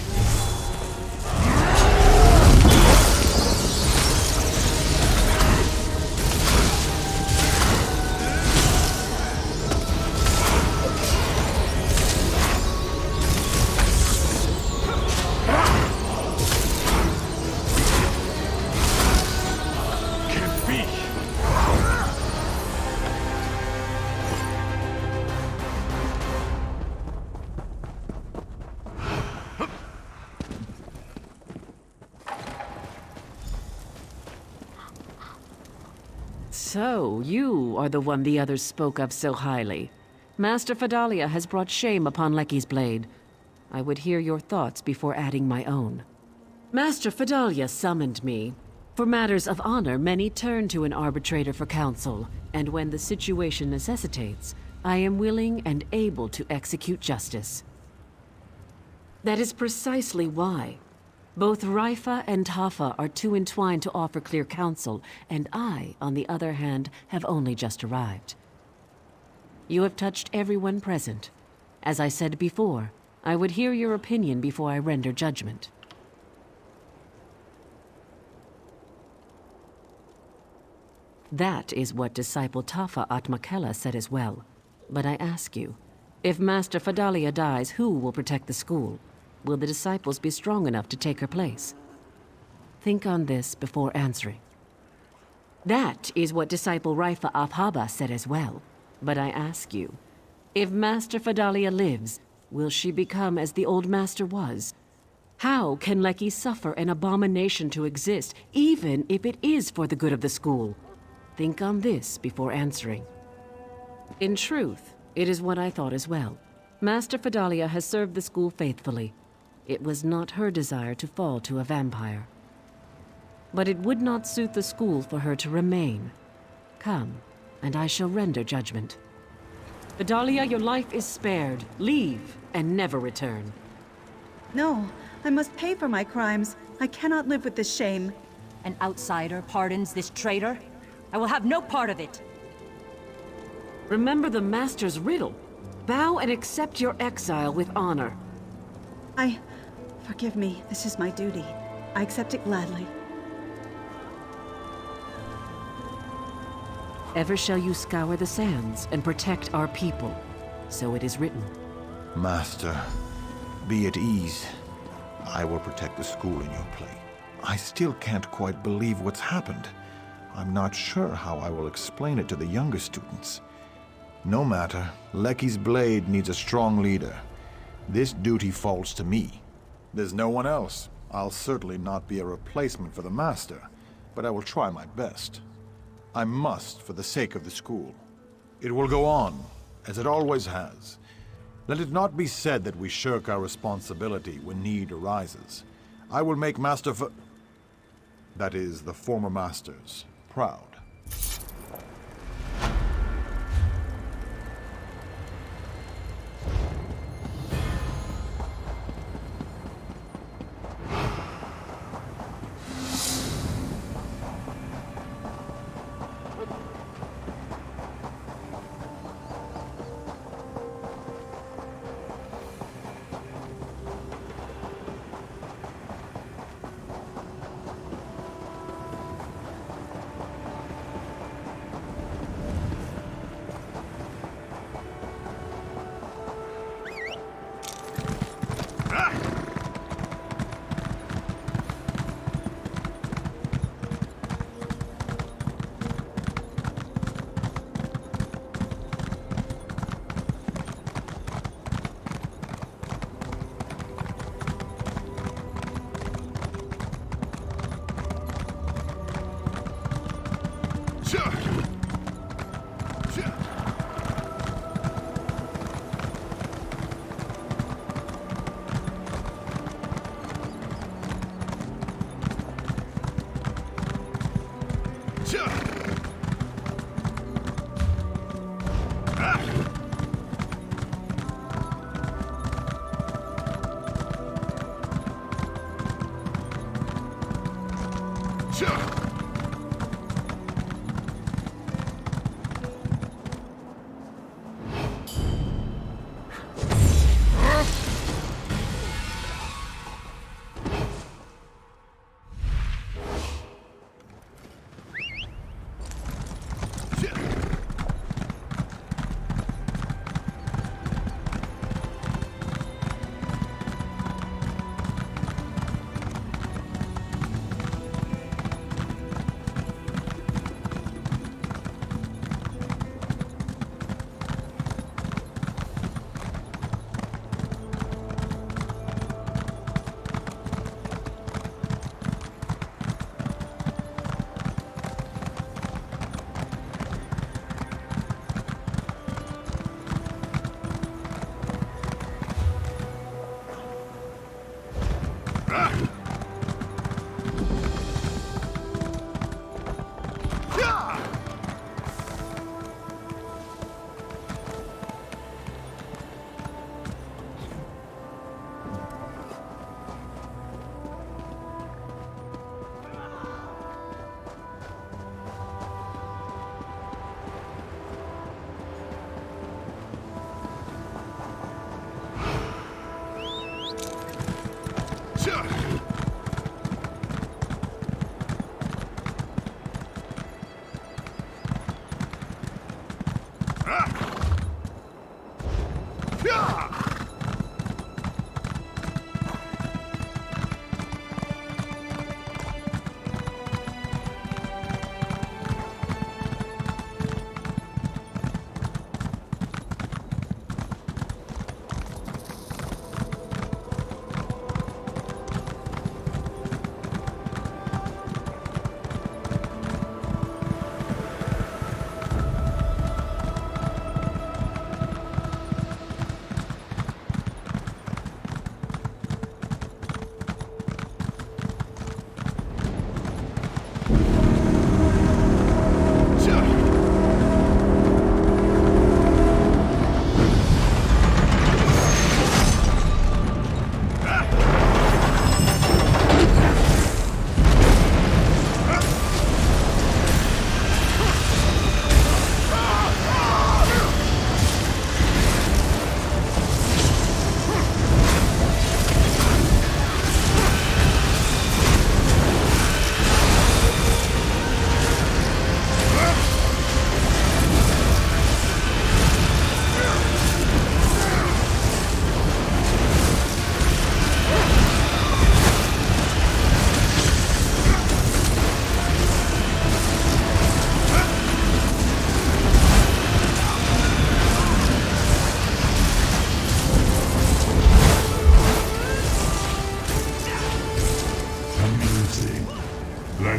So, you are the one the others spoke of so highly. Master Fedalia has brought shame upon Lecky's blade. I would hear your thoughts before adding my own. Master Fedalia summoned me. For matters of honor, many turn to an arbitrator for counsel, and when the situation necessitates, I am willing and able to execute justice. That is precisely why. Both Raifa and Tafa are too entwined to offer clear counsel, and I, on the other hand, have only just arrived. You have touched everyone present. As I said before, I would hear your opinion before I render judgment. That is what Disciple Tafa Atmakela said as well. But I ask you, if Master Fedalia dies, who will protect the school? Will the disciples be strong enough to take her place? Think on this before answering. That is what Disciple Raifa Afhaba said as well. But I ask you, if Master Fedalia lives, will she become as the old master was? How can Lecky suffer an abomination to exist, even if it is for the good of the school? Think on this before answering. In truth, it is what I thought as well. Master Fedalia has served the school faithfully. It was not her desire to fall to a vampire. But it would not suit the school for her to remain. Come, and I shall render judgment. Fedalia, your life is spared. Leave, and never return. No, I must pay for my crimes. I cannot live with this shame. An outsider pardons this traitor? I will have no part of it. Remember the Master's riddle. Bow and accept your exile with honor. Forgive me. This is my duty. I accept it gladly. Ever shall you scour the sands and protect our people. So it is written. Master, be at ease. I will protect the school in your place. I still can't quite believe what's happened. I'm not sure how I will explain it to the younger students. No matter, Lecky's blade needs a strong leader. This duty falls to me. There's no one else. I'll certainly not be a replacement for the Master, but I will try my best. I must for the sake of the school. It will go on, as it always has. Let it not be said that we shirk our responsibility when need arises. I will make that is, the former Masters, proud.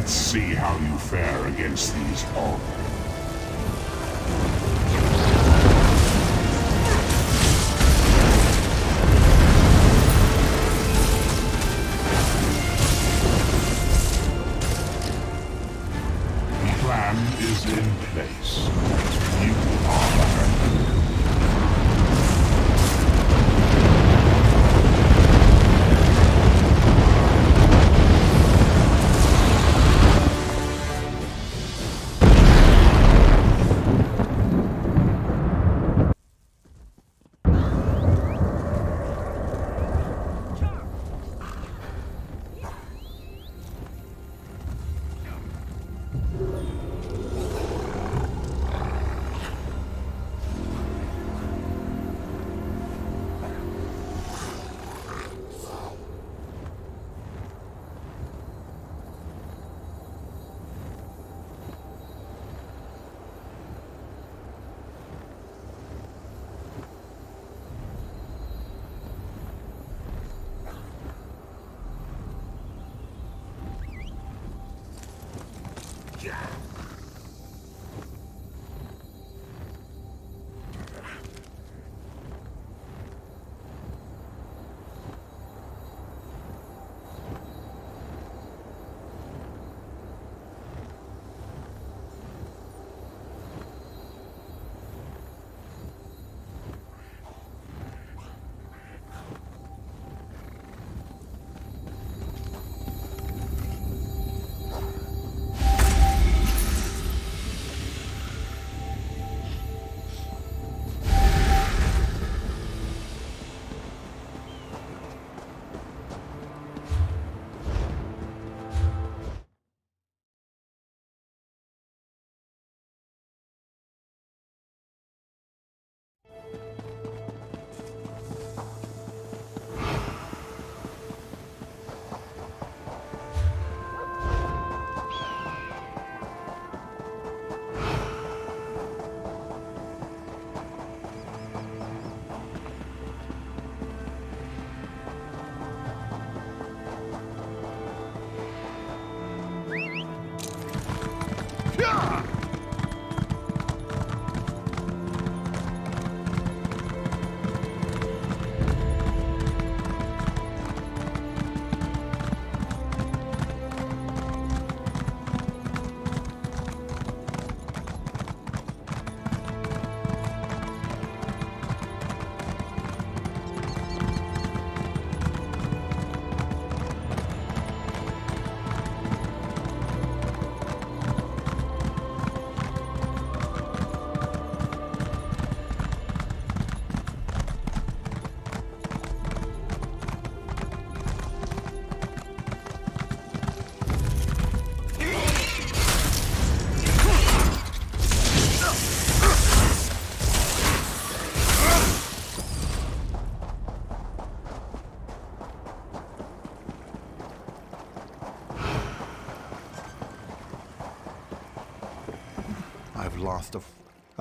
Let's see how you fare against these all. The plan is in place. You are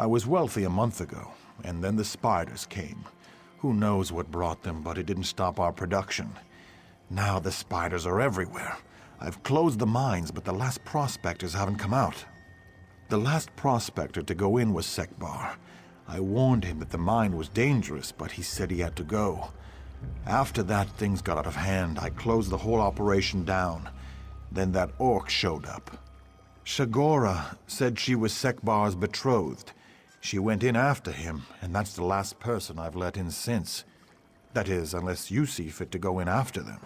I was wealthy a month ago, and then the spiders came. Who knows what brought them, but it didn't stop our production. Now the spiders are everywhere. I've closed the mines, but the last prospectors haven't come out. The last prospector to go in was Sekbar. I warned him that the mine was dangerous, but he said he had to go. After that, things got out of hand. I closed the whole operation down. Then that orc showed up. Shagora said she was Sekbar's betrothed. She went in after him, and that's the last person I've let in since. That is, unless you see fit to go in after them.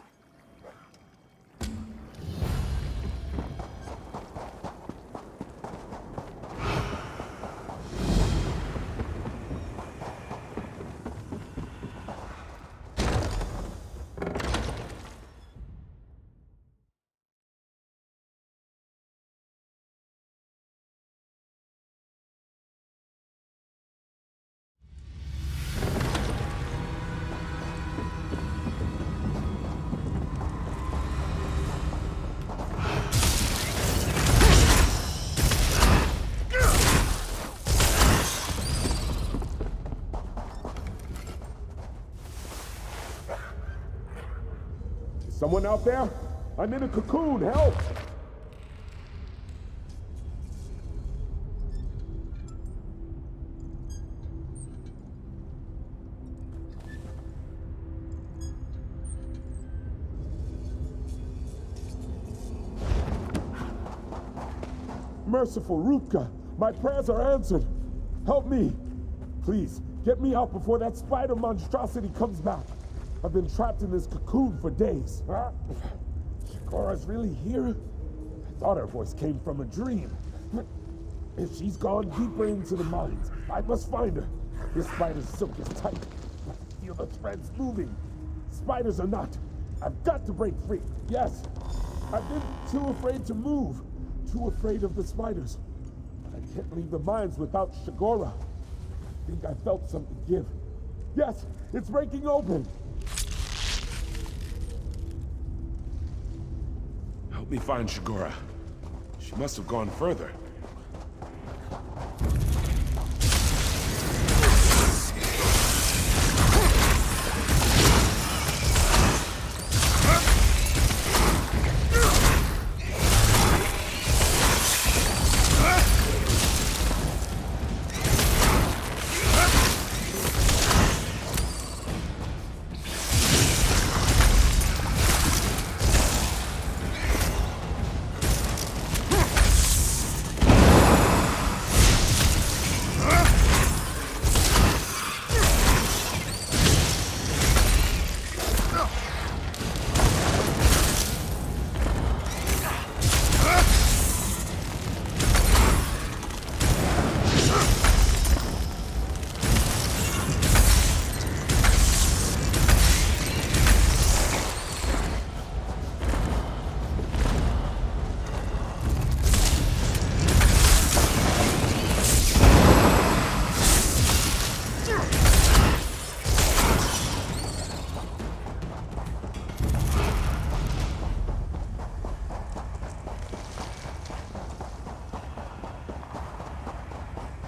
Someone out there? I'm in a cocoon, help! merciful, Rutka. My prayers are answered. Help me. Please, get me out before that spider monstrosity comes back. I've been trapped in this cocoon for days. Shikora's really here? I thought her voice came from a dream. If she's gone deeper into the mines, I must find her. This spider's silk is tight. I can feel the threads moving. Spiders or not, I've got to break free. Yes, I've been too afraid to move. Too afraid of the spiders. I can't leave the mines without Shigora. I think I felt something give. Yes, it's breaking open. Help me find Shigora. She must have gone further.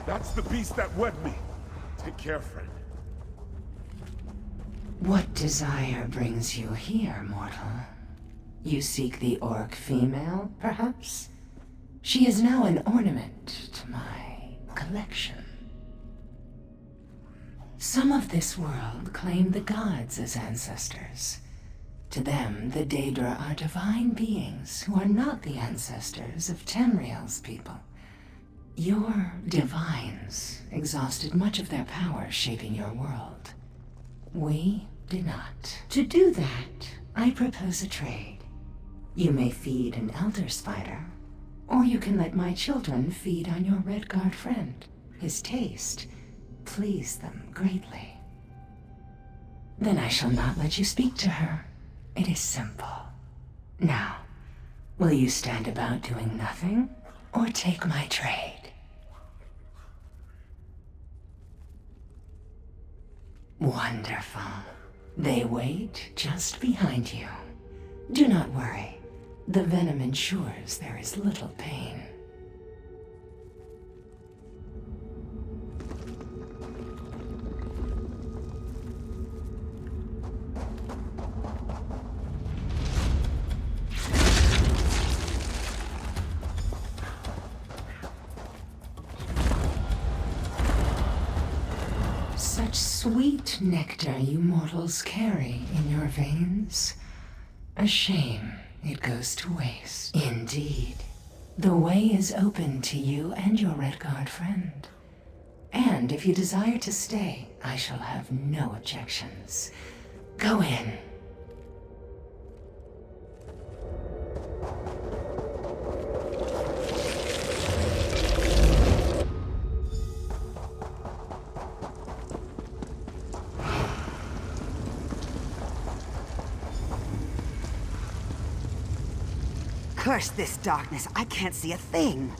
That's the beast that wed me. Take care, friend. What desire brings you here, mortal? You seek the orc female, perhaps? She is now an ornament to my collection. Some of this world claim the gods as ancestors. To them, the Daedra are divine beings who are not the ancestors of Tamriel's people. Your divines exhausted much of their power shaping your world. We do not. To do that, I propose a trade. You may feed an elder spider, or you can let my children feed on your Redguard friend. His taste pleased them greatly. Then I shall not let you speak to her. It is simple. Now, will you stand about doing nothing, or take my trade? Wonderful. They wait just behind you. Do not worry. The venom ensures there is little pain. Such sweet nectar you mortals carry in your veins. A shame it goes to waste. Indeed. The way is open to you and your Redguard friend. And if you desire to stay, I shall have no objections. Go in. Curse this darkness, I can't see a thing!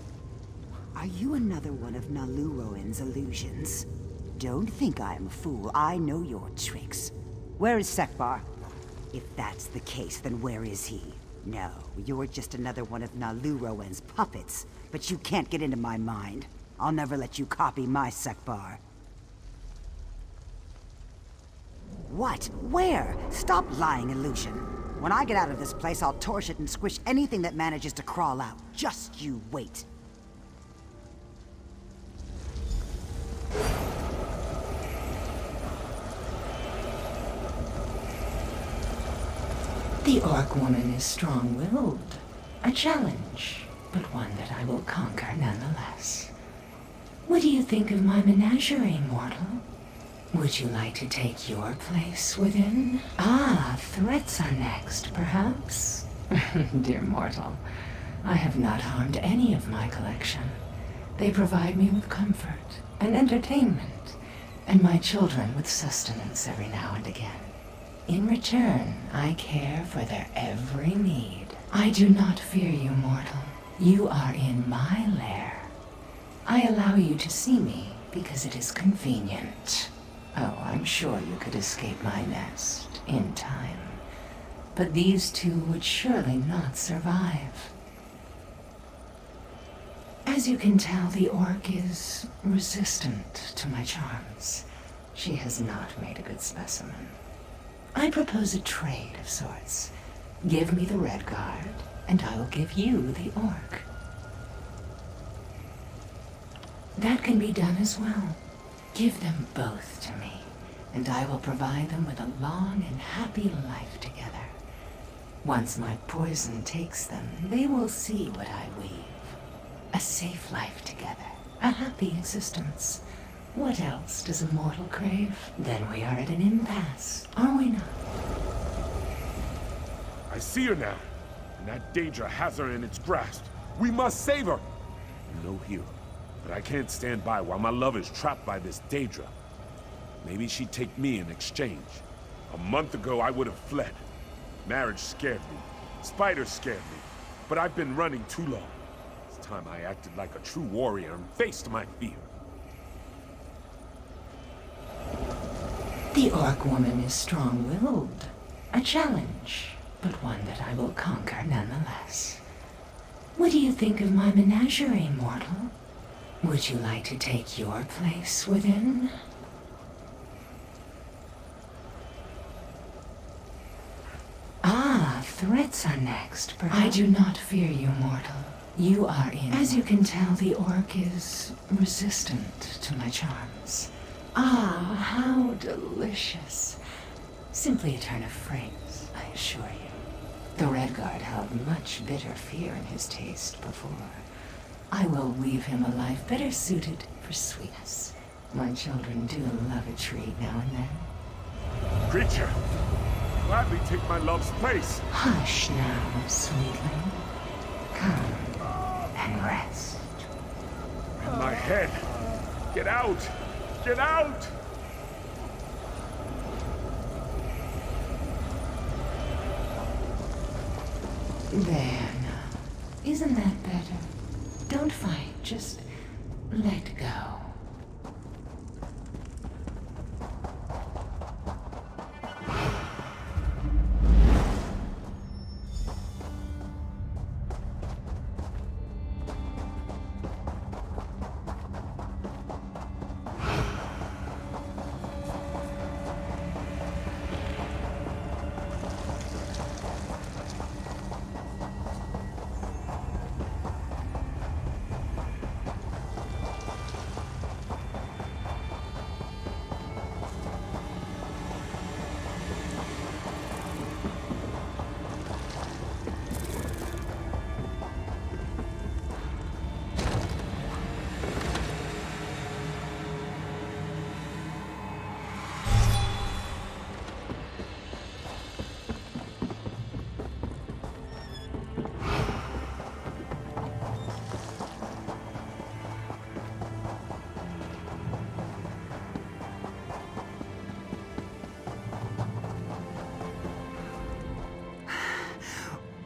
Are you another one of Naluroan's illusions? Don't think I am a fool, I know your tricks. Where is Sekbar? If that's the case, then where is he? No, you're just another one of Naluroan's puppets, but you can't get into my mind. I'll never let you copy my Sekbar. What? Where? Stop lying, illusion. When I get out of this place, I'll torch it and squish anything that manages to crawl out. Just you wait. The Orc woman is strong-willed. A challenge, but one that I will conquer nonetheless. What do you think of my menagerie, mortal? Would you like to take your place within? Ah, threats are next, perhaps? Dear mortal, I have not harmed any of my collection. They provide me with comfort and entertainment, and my children with sustenance every now and again. In return, I care for their every need. I do not fear you, mortal. You are in my lair. I allow you to see me because it is convenient. Oh, I'm sure you could escape my nest in time. But these two would surely not survive. As you can tell, the orc is resistant to my charms. She has not made a good specimen. I propose a trade of sorts. Give me the red guard, and I will give you the orc. That can be done as well. Give them both to me, and I will provide them with a long and happy life together. Once my poison takes them, they will see what I weave. A safe life together, a happy existence. What else does a mortal crave? Then we are at an impasse, are we not? I see her now, and that Daedra has her in its grasp. We must save her! I'm no hero, but I can't stand by while my love is trapped by this Daedra. Maybe she'd take me in exchange. A month ago, I would have fled. Marriage scared me. Spiders scared me. But I've been running too long. It's time I acted like a true warrior and faced my fear. The orc woman is strong-willed. A challenge, but one that I will conquer nonetheless. What do you think of my menagerie, mortal? Would you like to take your place within? Ah, threats are next, perhaps. I do not fear you, mortal. You are in. As you can tell, the orc is resistant to my charms. Ah, how delicious. Simply a turn of phrase, I assure you. The Redguard held much bitter fear in his taste before. I will weave him a life better suited for sweetness. My children do love a treat now and then. Creature! Gladly take my love's place! Hush now, sweetling. Come and rest. In my head! Get out! Get out! There now. Isn't that better? Don't fight, just let go.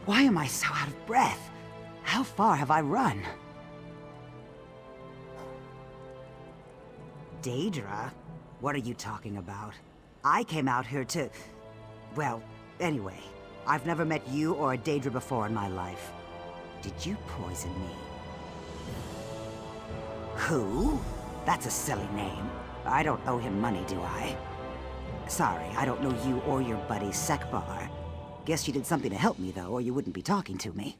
Why am I so out of breath? How far have I run? Daedra? What are you talking about? I came out here to... Well, anyway, I've never met you or a Daedra before in my life. Did you poison me? Who? That's a silly name. I don't owe him money, do I? Sorry, I don't know you or your buddy Sekbar. Guess you did something to help me, though, or you wouldn't be talking to me.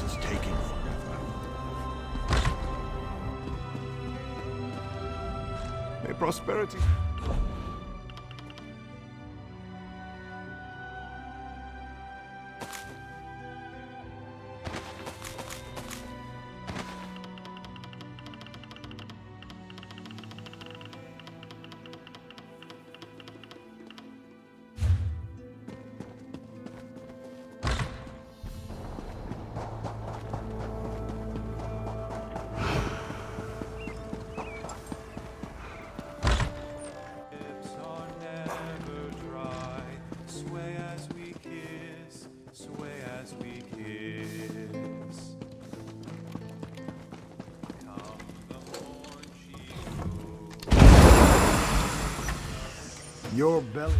is taking forever. May prosperity... Your belly...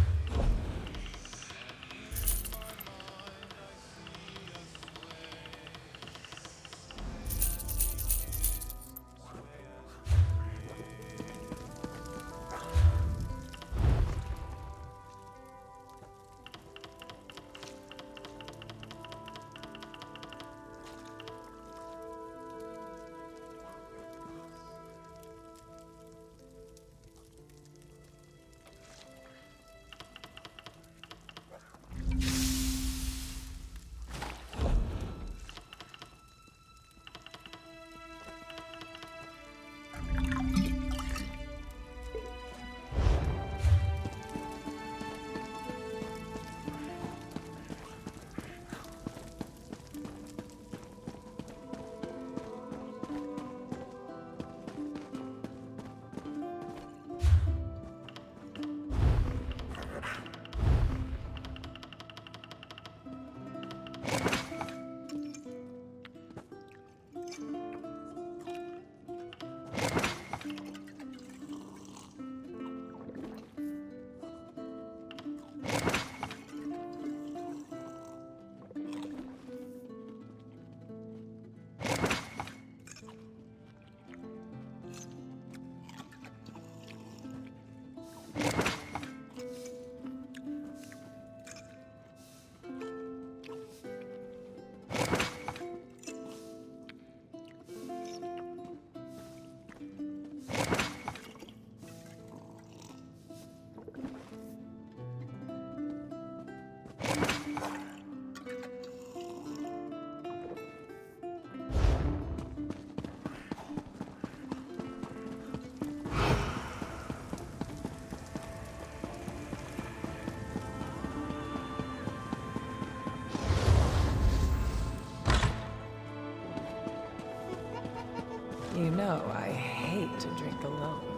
You know, I hate to drink alone.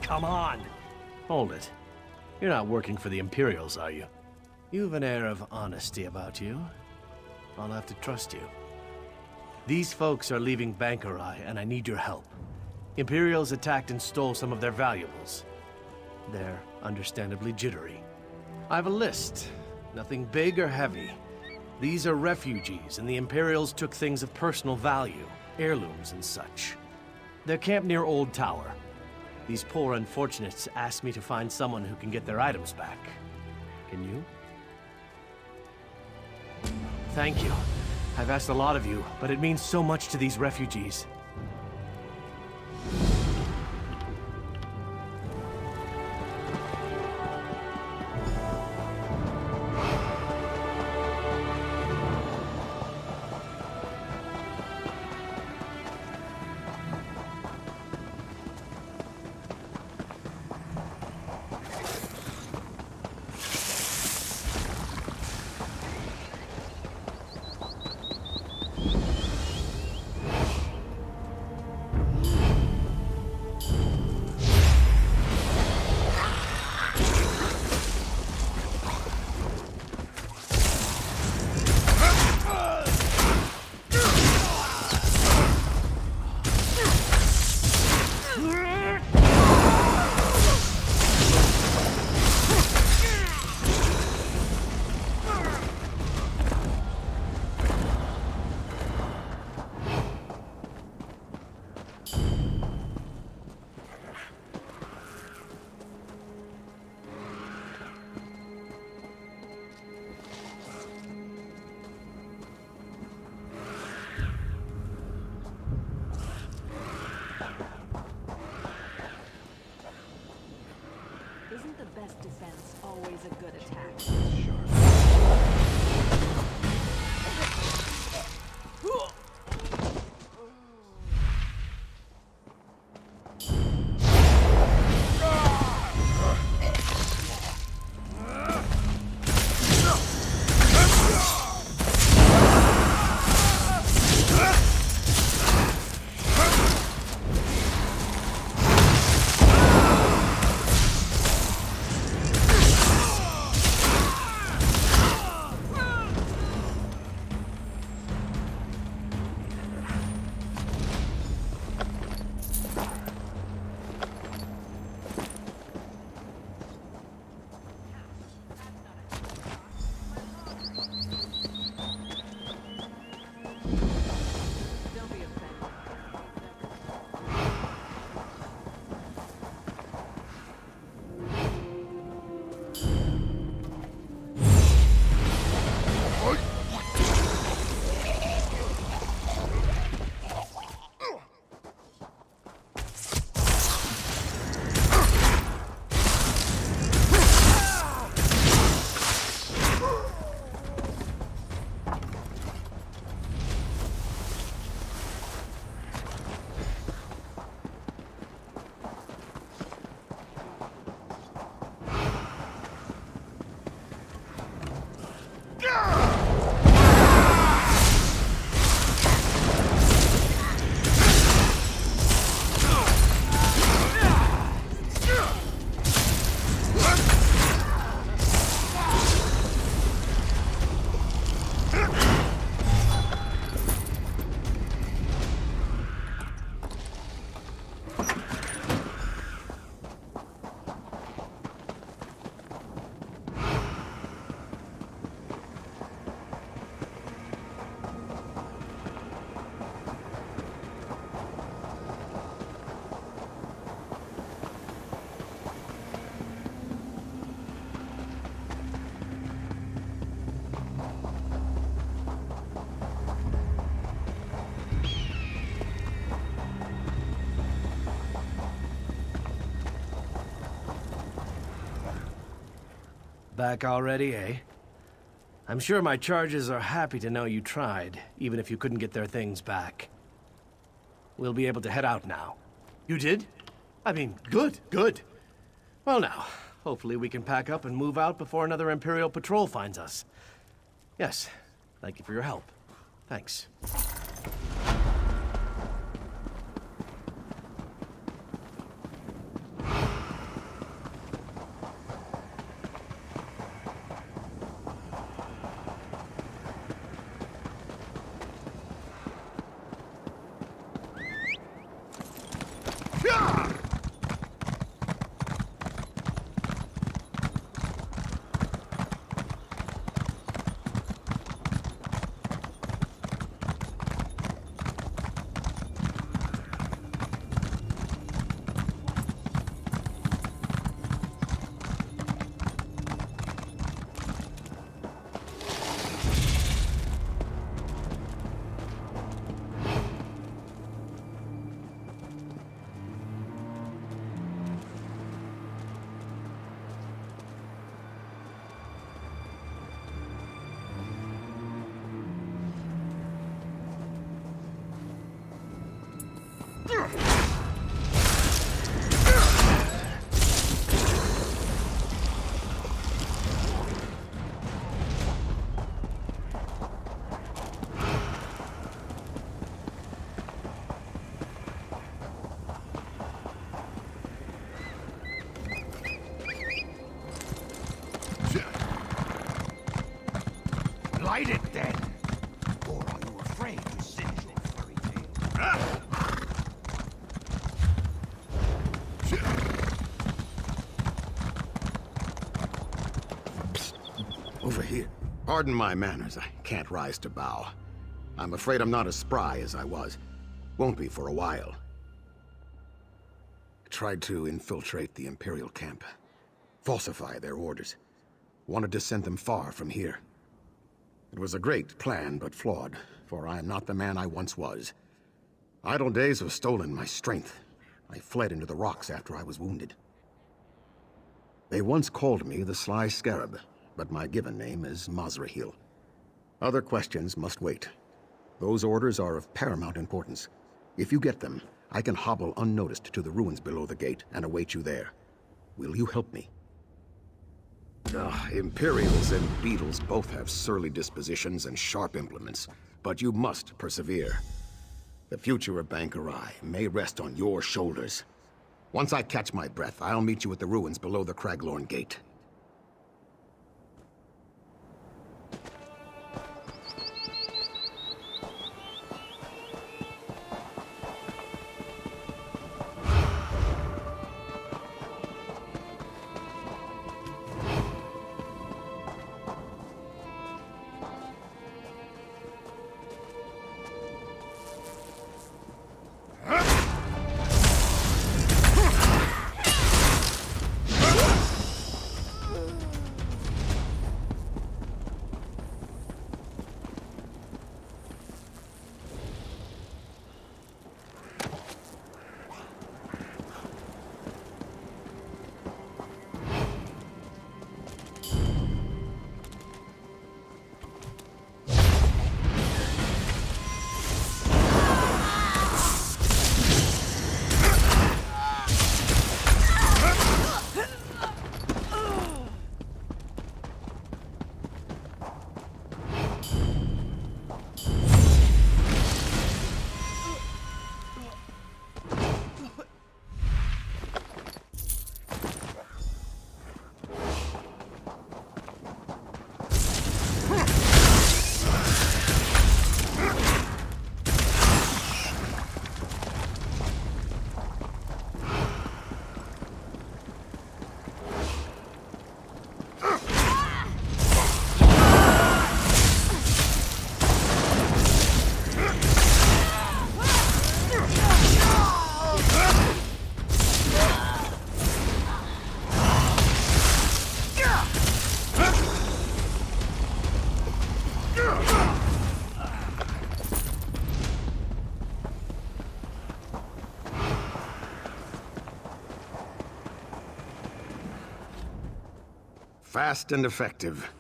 come on! Hold it. You're not working for the Imperials, are you? You've an air of honesty about you. I'll have to trust you. These folks are leaving Bankerai, and I need your help. Imperials attacked and stole some of their valuables. They're understandably jittery. I have a list. Nothing big or heavy. These are refugees, and the Imperials took things of personal value, heirlooms and such. They're camped near Old Tower. These poor unfortunates asked me to find someone who can get their items back. Can you? Thank you. I've asked a lot of you, but it means so much to these refugees. Isn't the best defense always a good attack? Back already, eh? I'm sure my charges are happy to know you tried, even if you couldn't get their things back. We'll be able to head out now. You did? I mean, good, good. Well now, hopefully we can pack up and move out before another Imperial patrol finds us. Yes, thank you for your help. Thanks. over here. Pardon my manners. I can't rise to bow. I'm afraid I'm not as spry as I was. Won't be for a while. I tried to infiltrate the Imperial camp. Falsify their orders. Wanted to send them far from here. It was a great plan, but flawed, for I am not the man I once was. Idle days have stolen my strength. I fled into the rocks after I was wounded. They once called me the Sly Scarab, but my given name is Mazrahil. Other questions must wait. Those orders are of paramount importance. If you get them, I can hobble unnoticed to the ruins below the gate and await you there. Will you help me? Imperials and beetles both have surly dispositions and sharp implements, but you must persevere. The future of Bankerai may rest on your shoulders. Once I catch my breath, I'll meet you at the ruins below the Craglorn Gate. Fast and effective.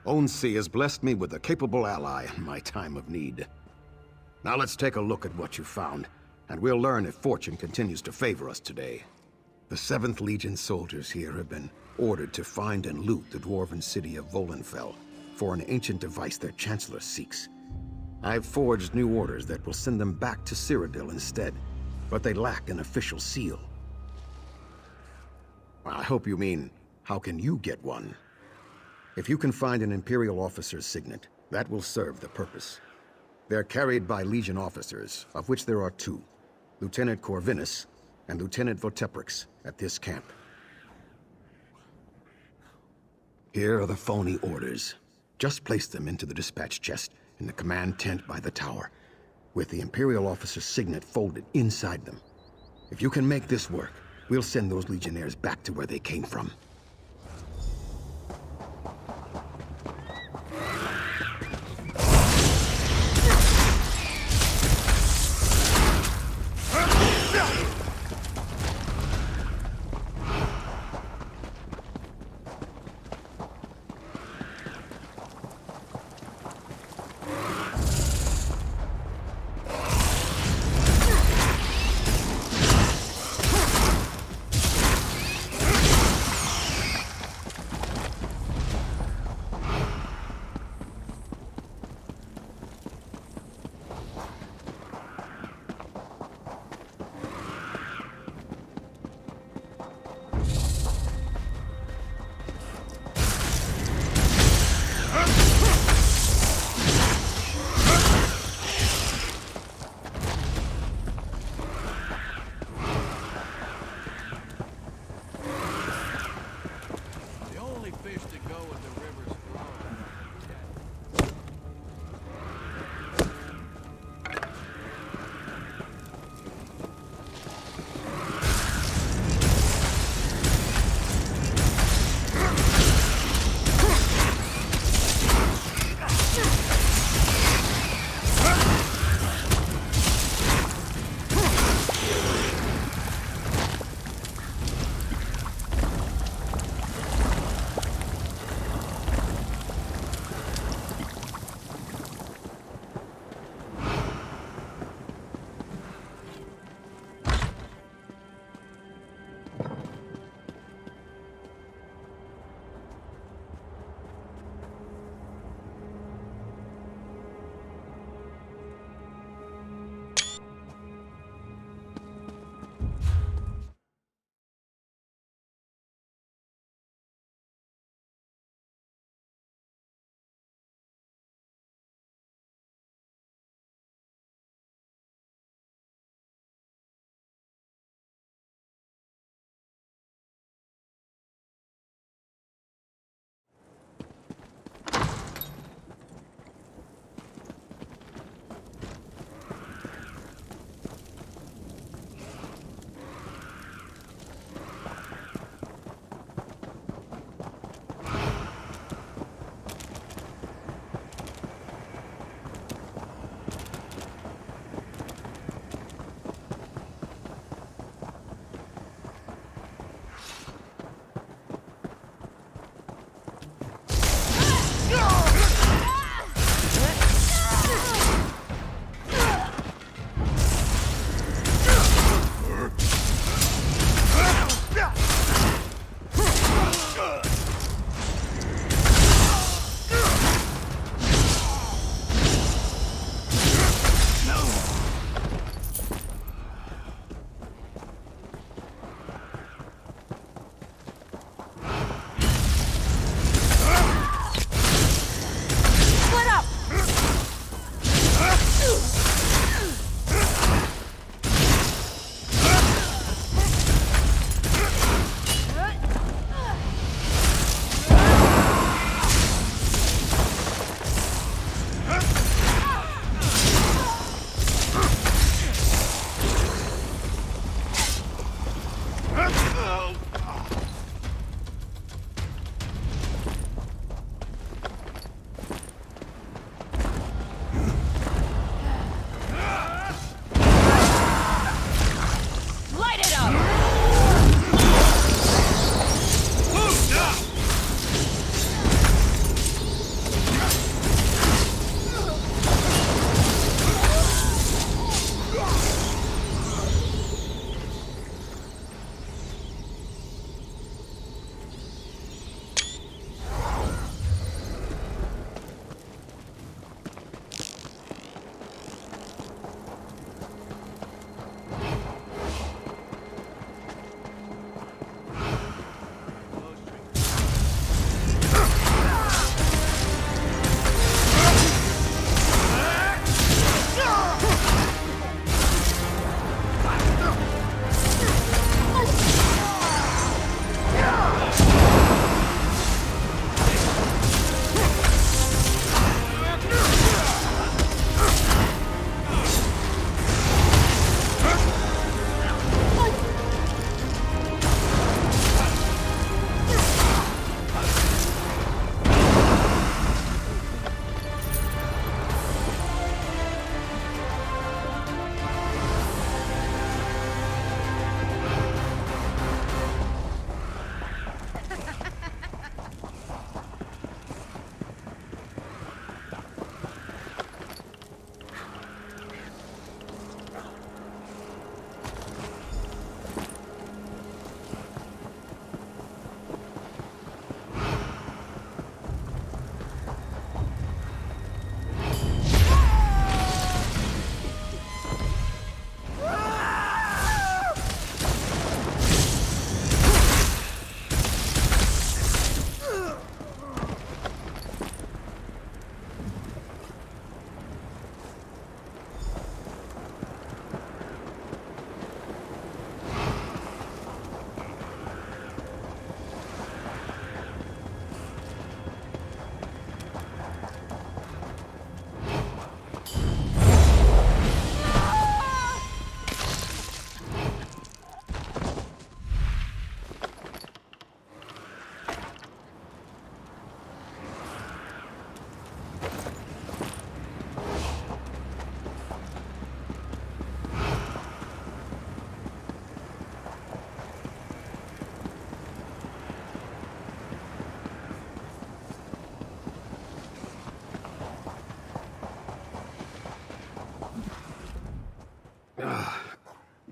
Onsi has blessed me with a capable ally in my time of need. Now let's take a look at what you found, and we'll learn if fortune continues to favor us today. The 7th Legion soldiers here have been ordered to find and loot the dwarven city of Volenfell for an ancient device their Chancellor seeks. I've forged new orders that will send them back to Cyrodiil instead, but they lack an official seal. I hope you mean, how can you get one? If you can find an Imperial officer's signet, that will serve the purpose. They're carried by Legion officers, of which there are 2, Lieutenant Corvinus and Lieutenant Voteprix at this camp. Here are the phony orders. Just place them into the dispatch chest in the command tent by the tower, with the Imperial officer's signet folded inside them. If you can make this work, we'll send those Legionnaires back to where they came from.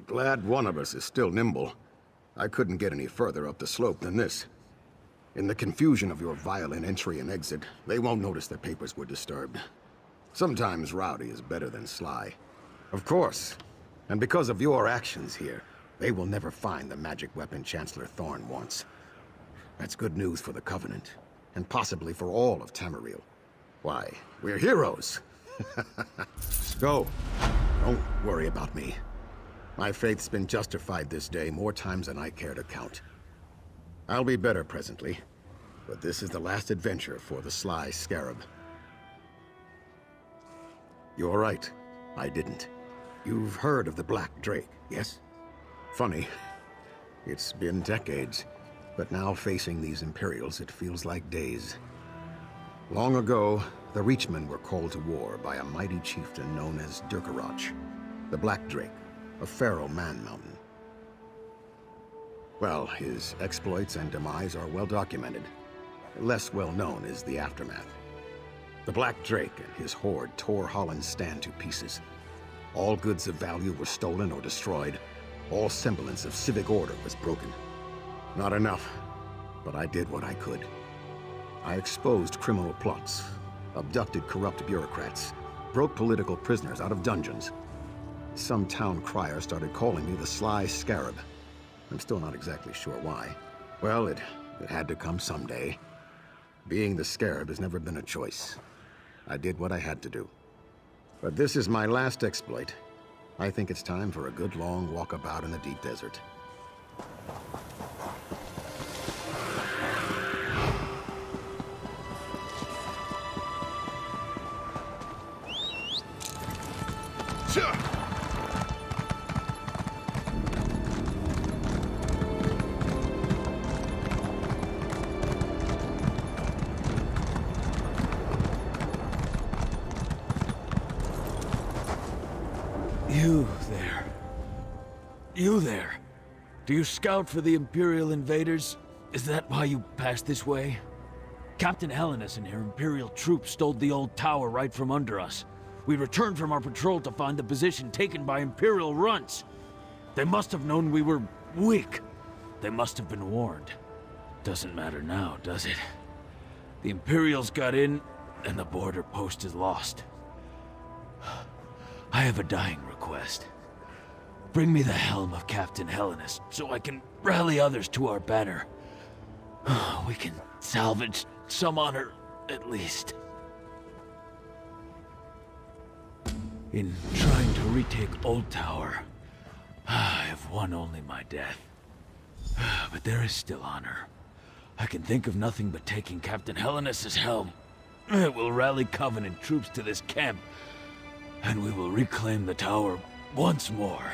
Glad one of us is still nimble. I couldn't get any further up the slope than this. In the confusion of your violent entry and exit, they won't notice the papers were disturbed. Sometimes rowdy is better than sly. Of course. And because of your actions here, they will never find the magic weapon Chancellor Thorn wants. That's good news for the Covenant, and possibly for all of Tamriel. Why, we're heroes! Go. Don't worry about me. My faith's been justified this day more times than I care to count. I'll be better presently, but this is the last adventure for the sly scarab. You're right. I didn't. You've heard of the Black Drake, yes? Funny. It's been decades, but now facing these Imperials, it feels like days. Long ago, the Reachmen were called to war by a mighty chieftain known as Durkarach, the Black Drake, a pharaoh man-mountain. Well, his exploits and demise are well documented. Less well known is the aftermath. The Black Drake and his horde tore Holland's stand to pieces. All goods of value were stolen or destroyed. All semblance of civic order was broken. Not enough, but I did what I could. I exposed criminal plots, abducted corrupt bureaucrats, broke political prisoners out of dungeons. Some town crier started calling me the Sly Scarab. I'm still not exactly sure why. Well, it had to come someday. Being the Scarab has never been a choice. I did what I had to do. But this is my last exploit. I think it's time for a good long walkabout in the deep desert. You there. Do you scout for the Imperial invaders? Is that why you passed this way? Captain Helenus and her Imperial troops stole the old tower right from under us. We returned from our patrol to find the position taken by Imperial runts. They must have known we were weak. They must have been warned. Doesn't matter now, does it? The Imperials got in, and the border post is lost. I have a dying request. Bring me the helm of Captain Helenus, so I can rally others to our banner. We can salvage some honor, at least. In trying to retake Old Tower, I have won only my death. But there is still honor. I can think of nothing but taking Captain Helenus's helm. It will rally Covenant troops to this camp, and we will reclaim the tower once more.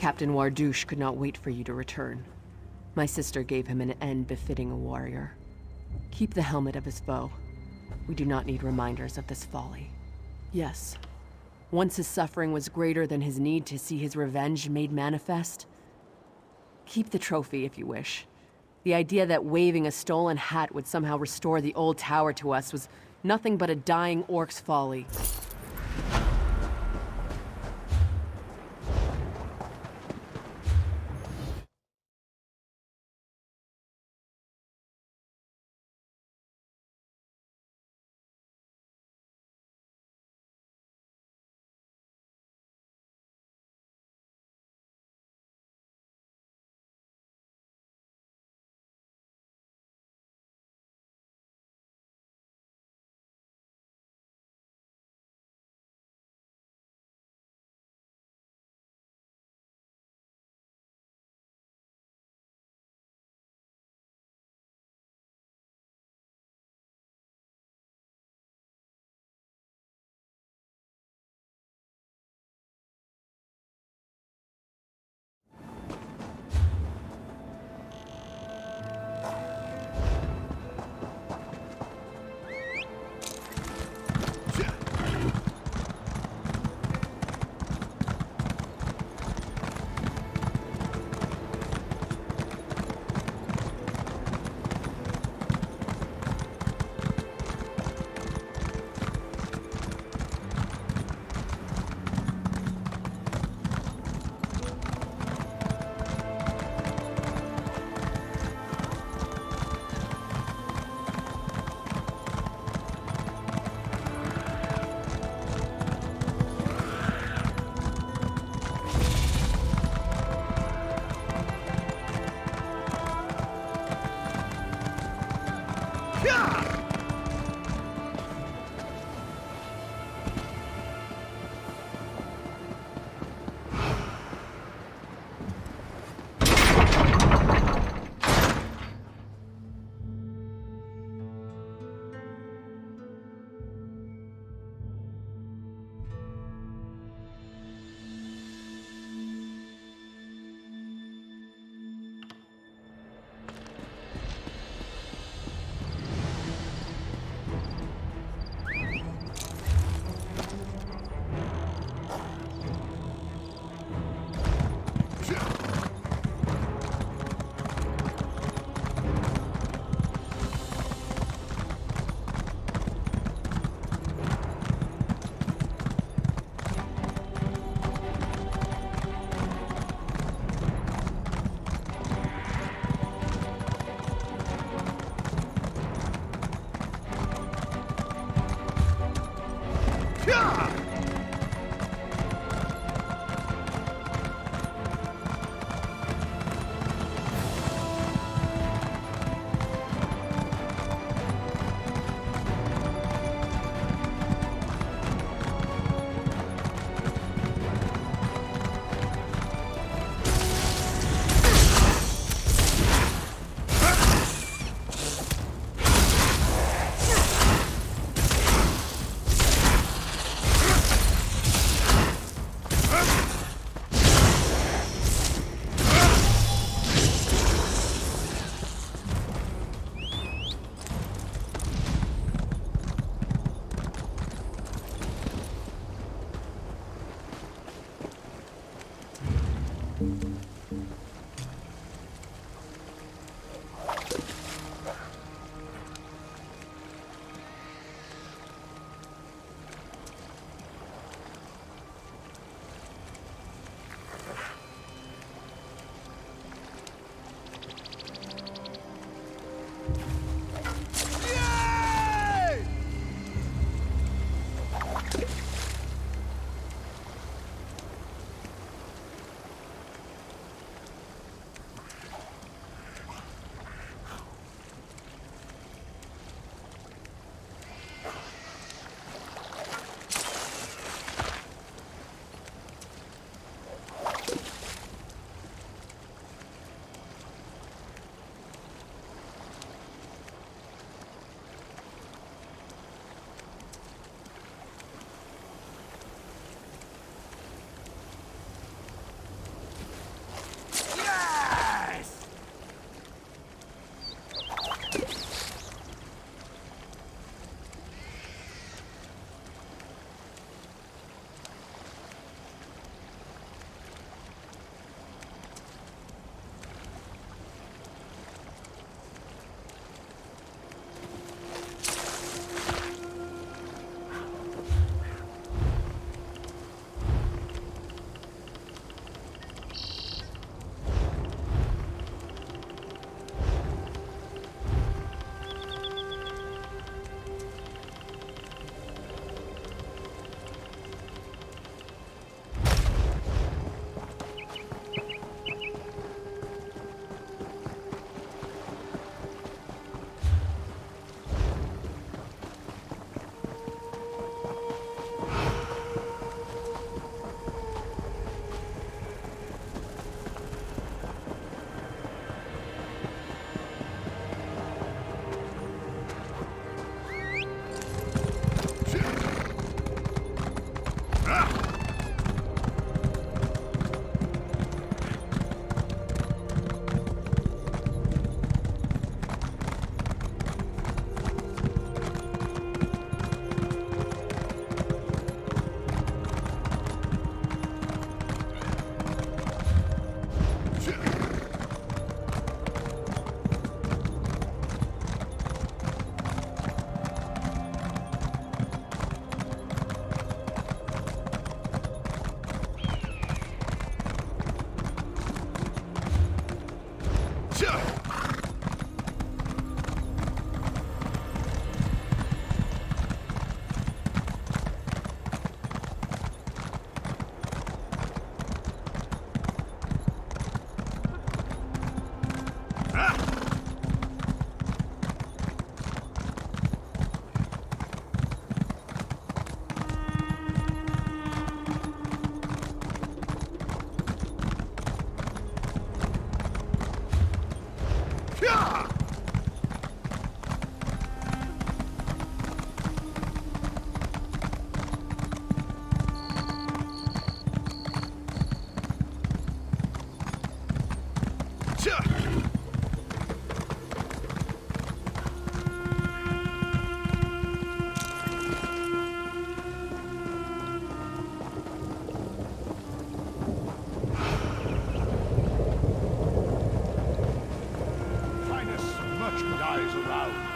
Captain Wardouche could not wait for you to return. My sister gave him an end befitting a warrior. Keep the helmet of his foe. We do not need reminders of this folly. Yes, once his suffering was greater than his need to see his revenge made manifest. Keep the trophy if you wish. The idea that waving a stolen hat would somehow restore the old tower to us was nothing but a dying orc's folly. dies around.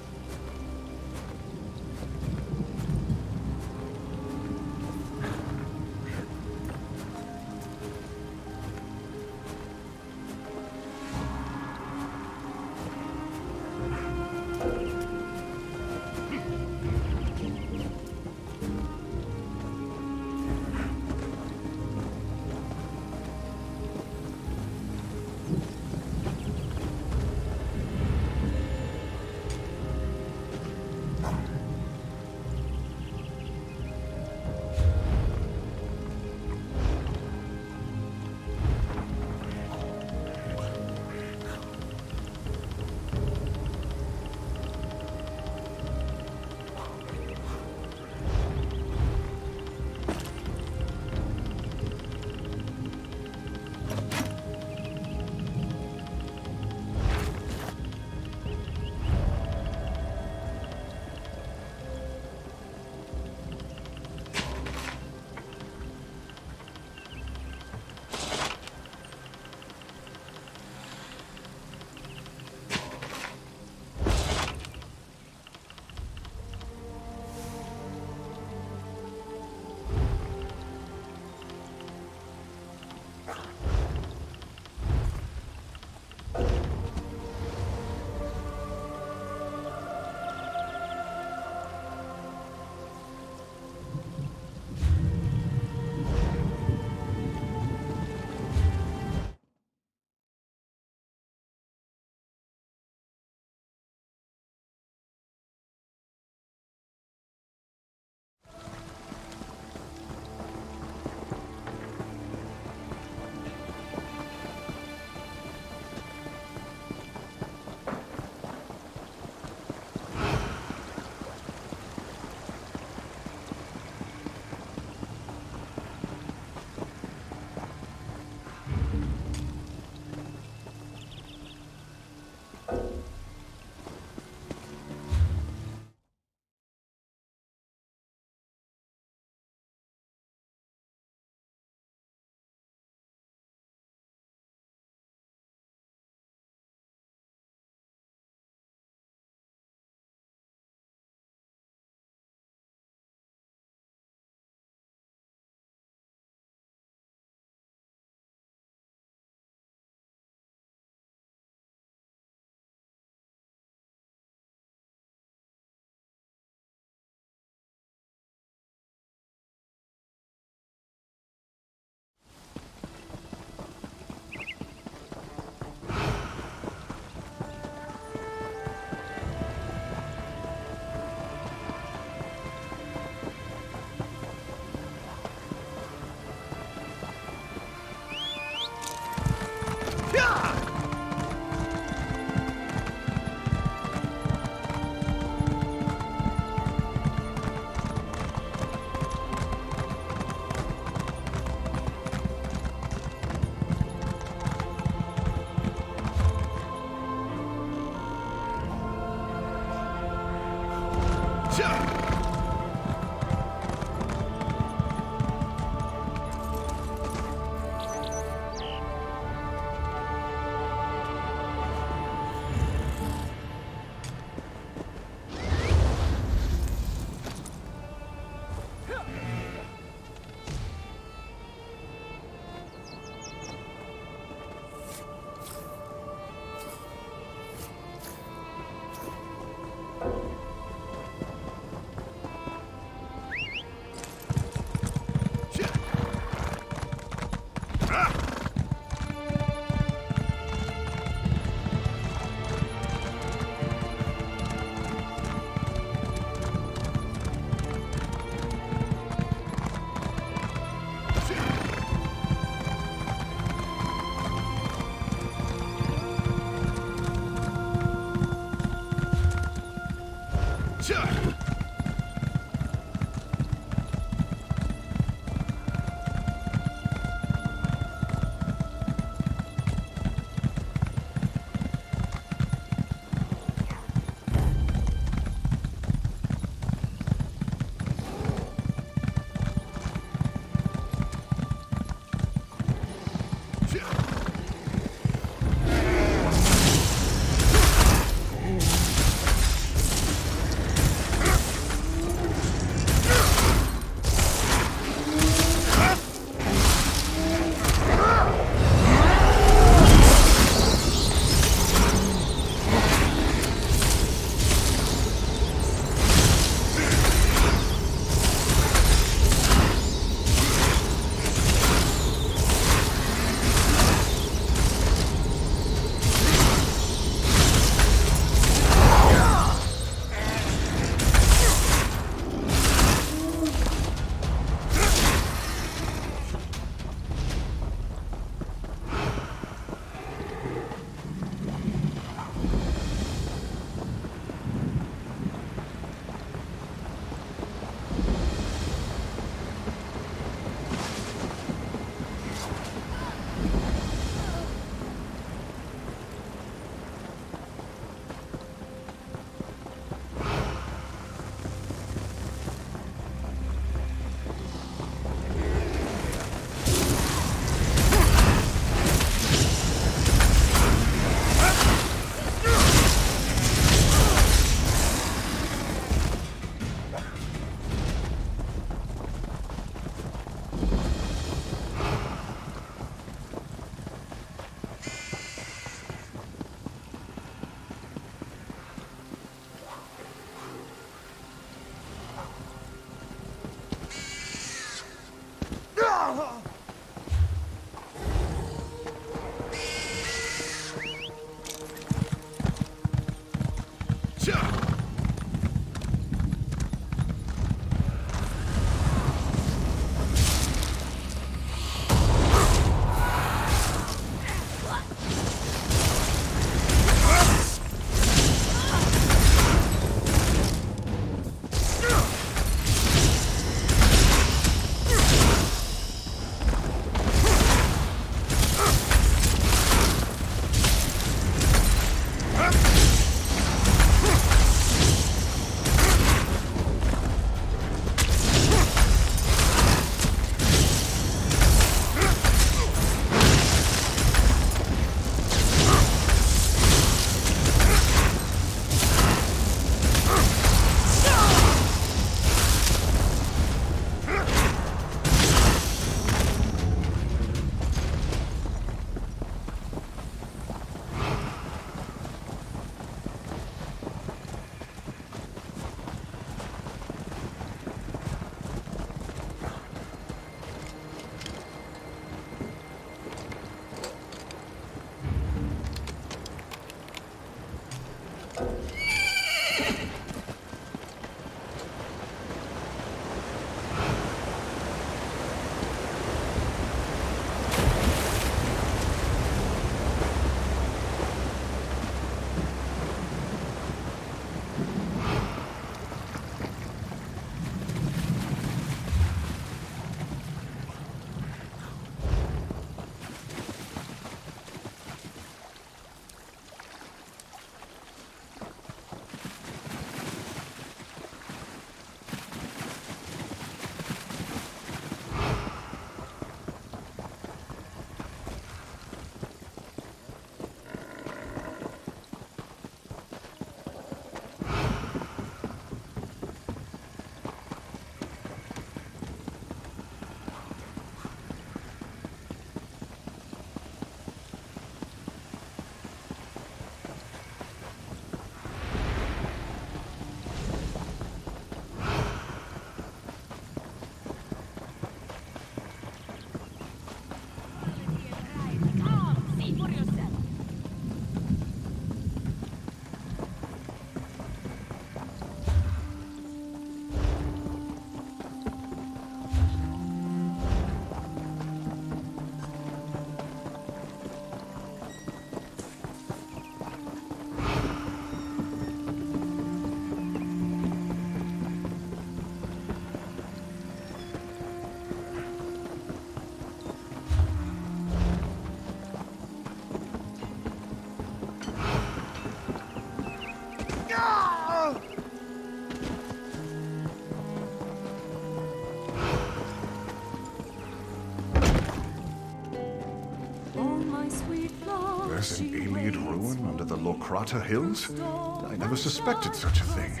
There's an Iliad ruin under the Lokrata Hills? I never suspected such a thing.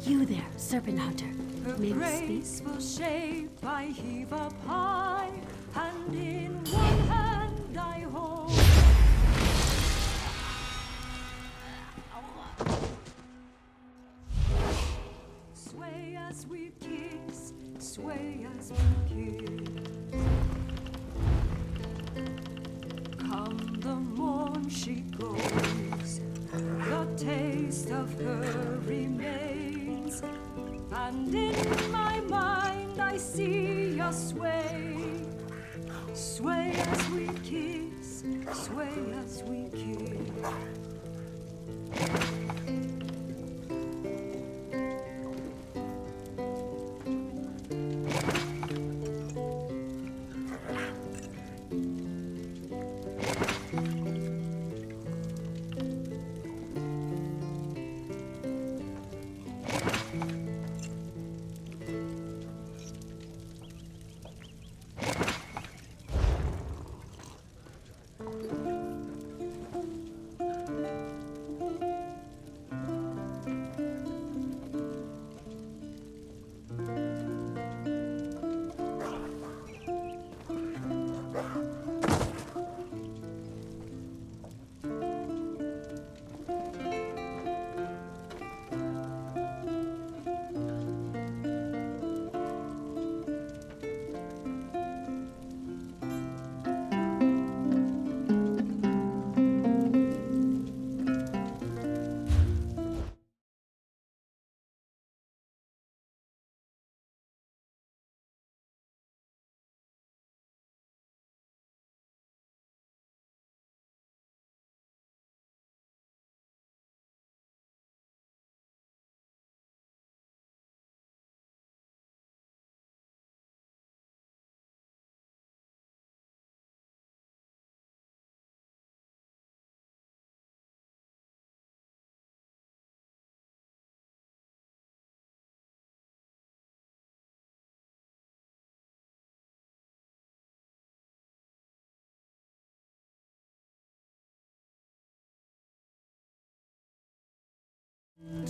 You there, Serpent Hunter. May we speak? Graceful shape I heave up high, and in one hand I hold. Sway as we kiss, sway as we kiss. Come the morn she goes, the taste of her remains, and in my mind I see a sway. Sway as we kiss, sway as we kiss.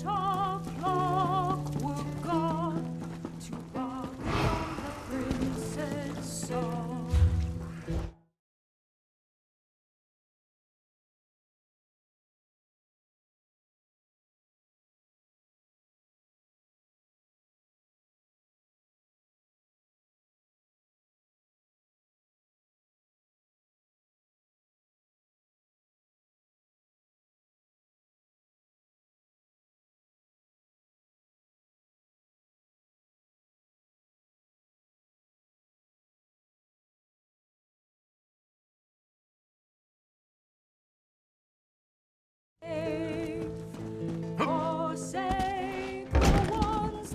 Of clockwork gone to bargain on the prince's song. Forsake the ones.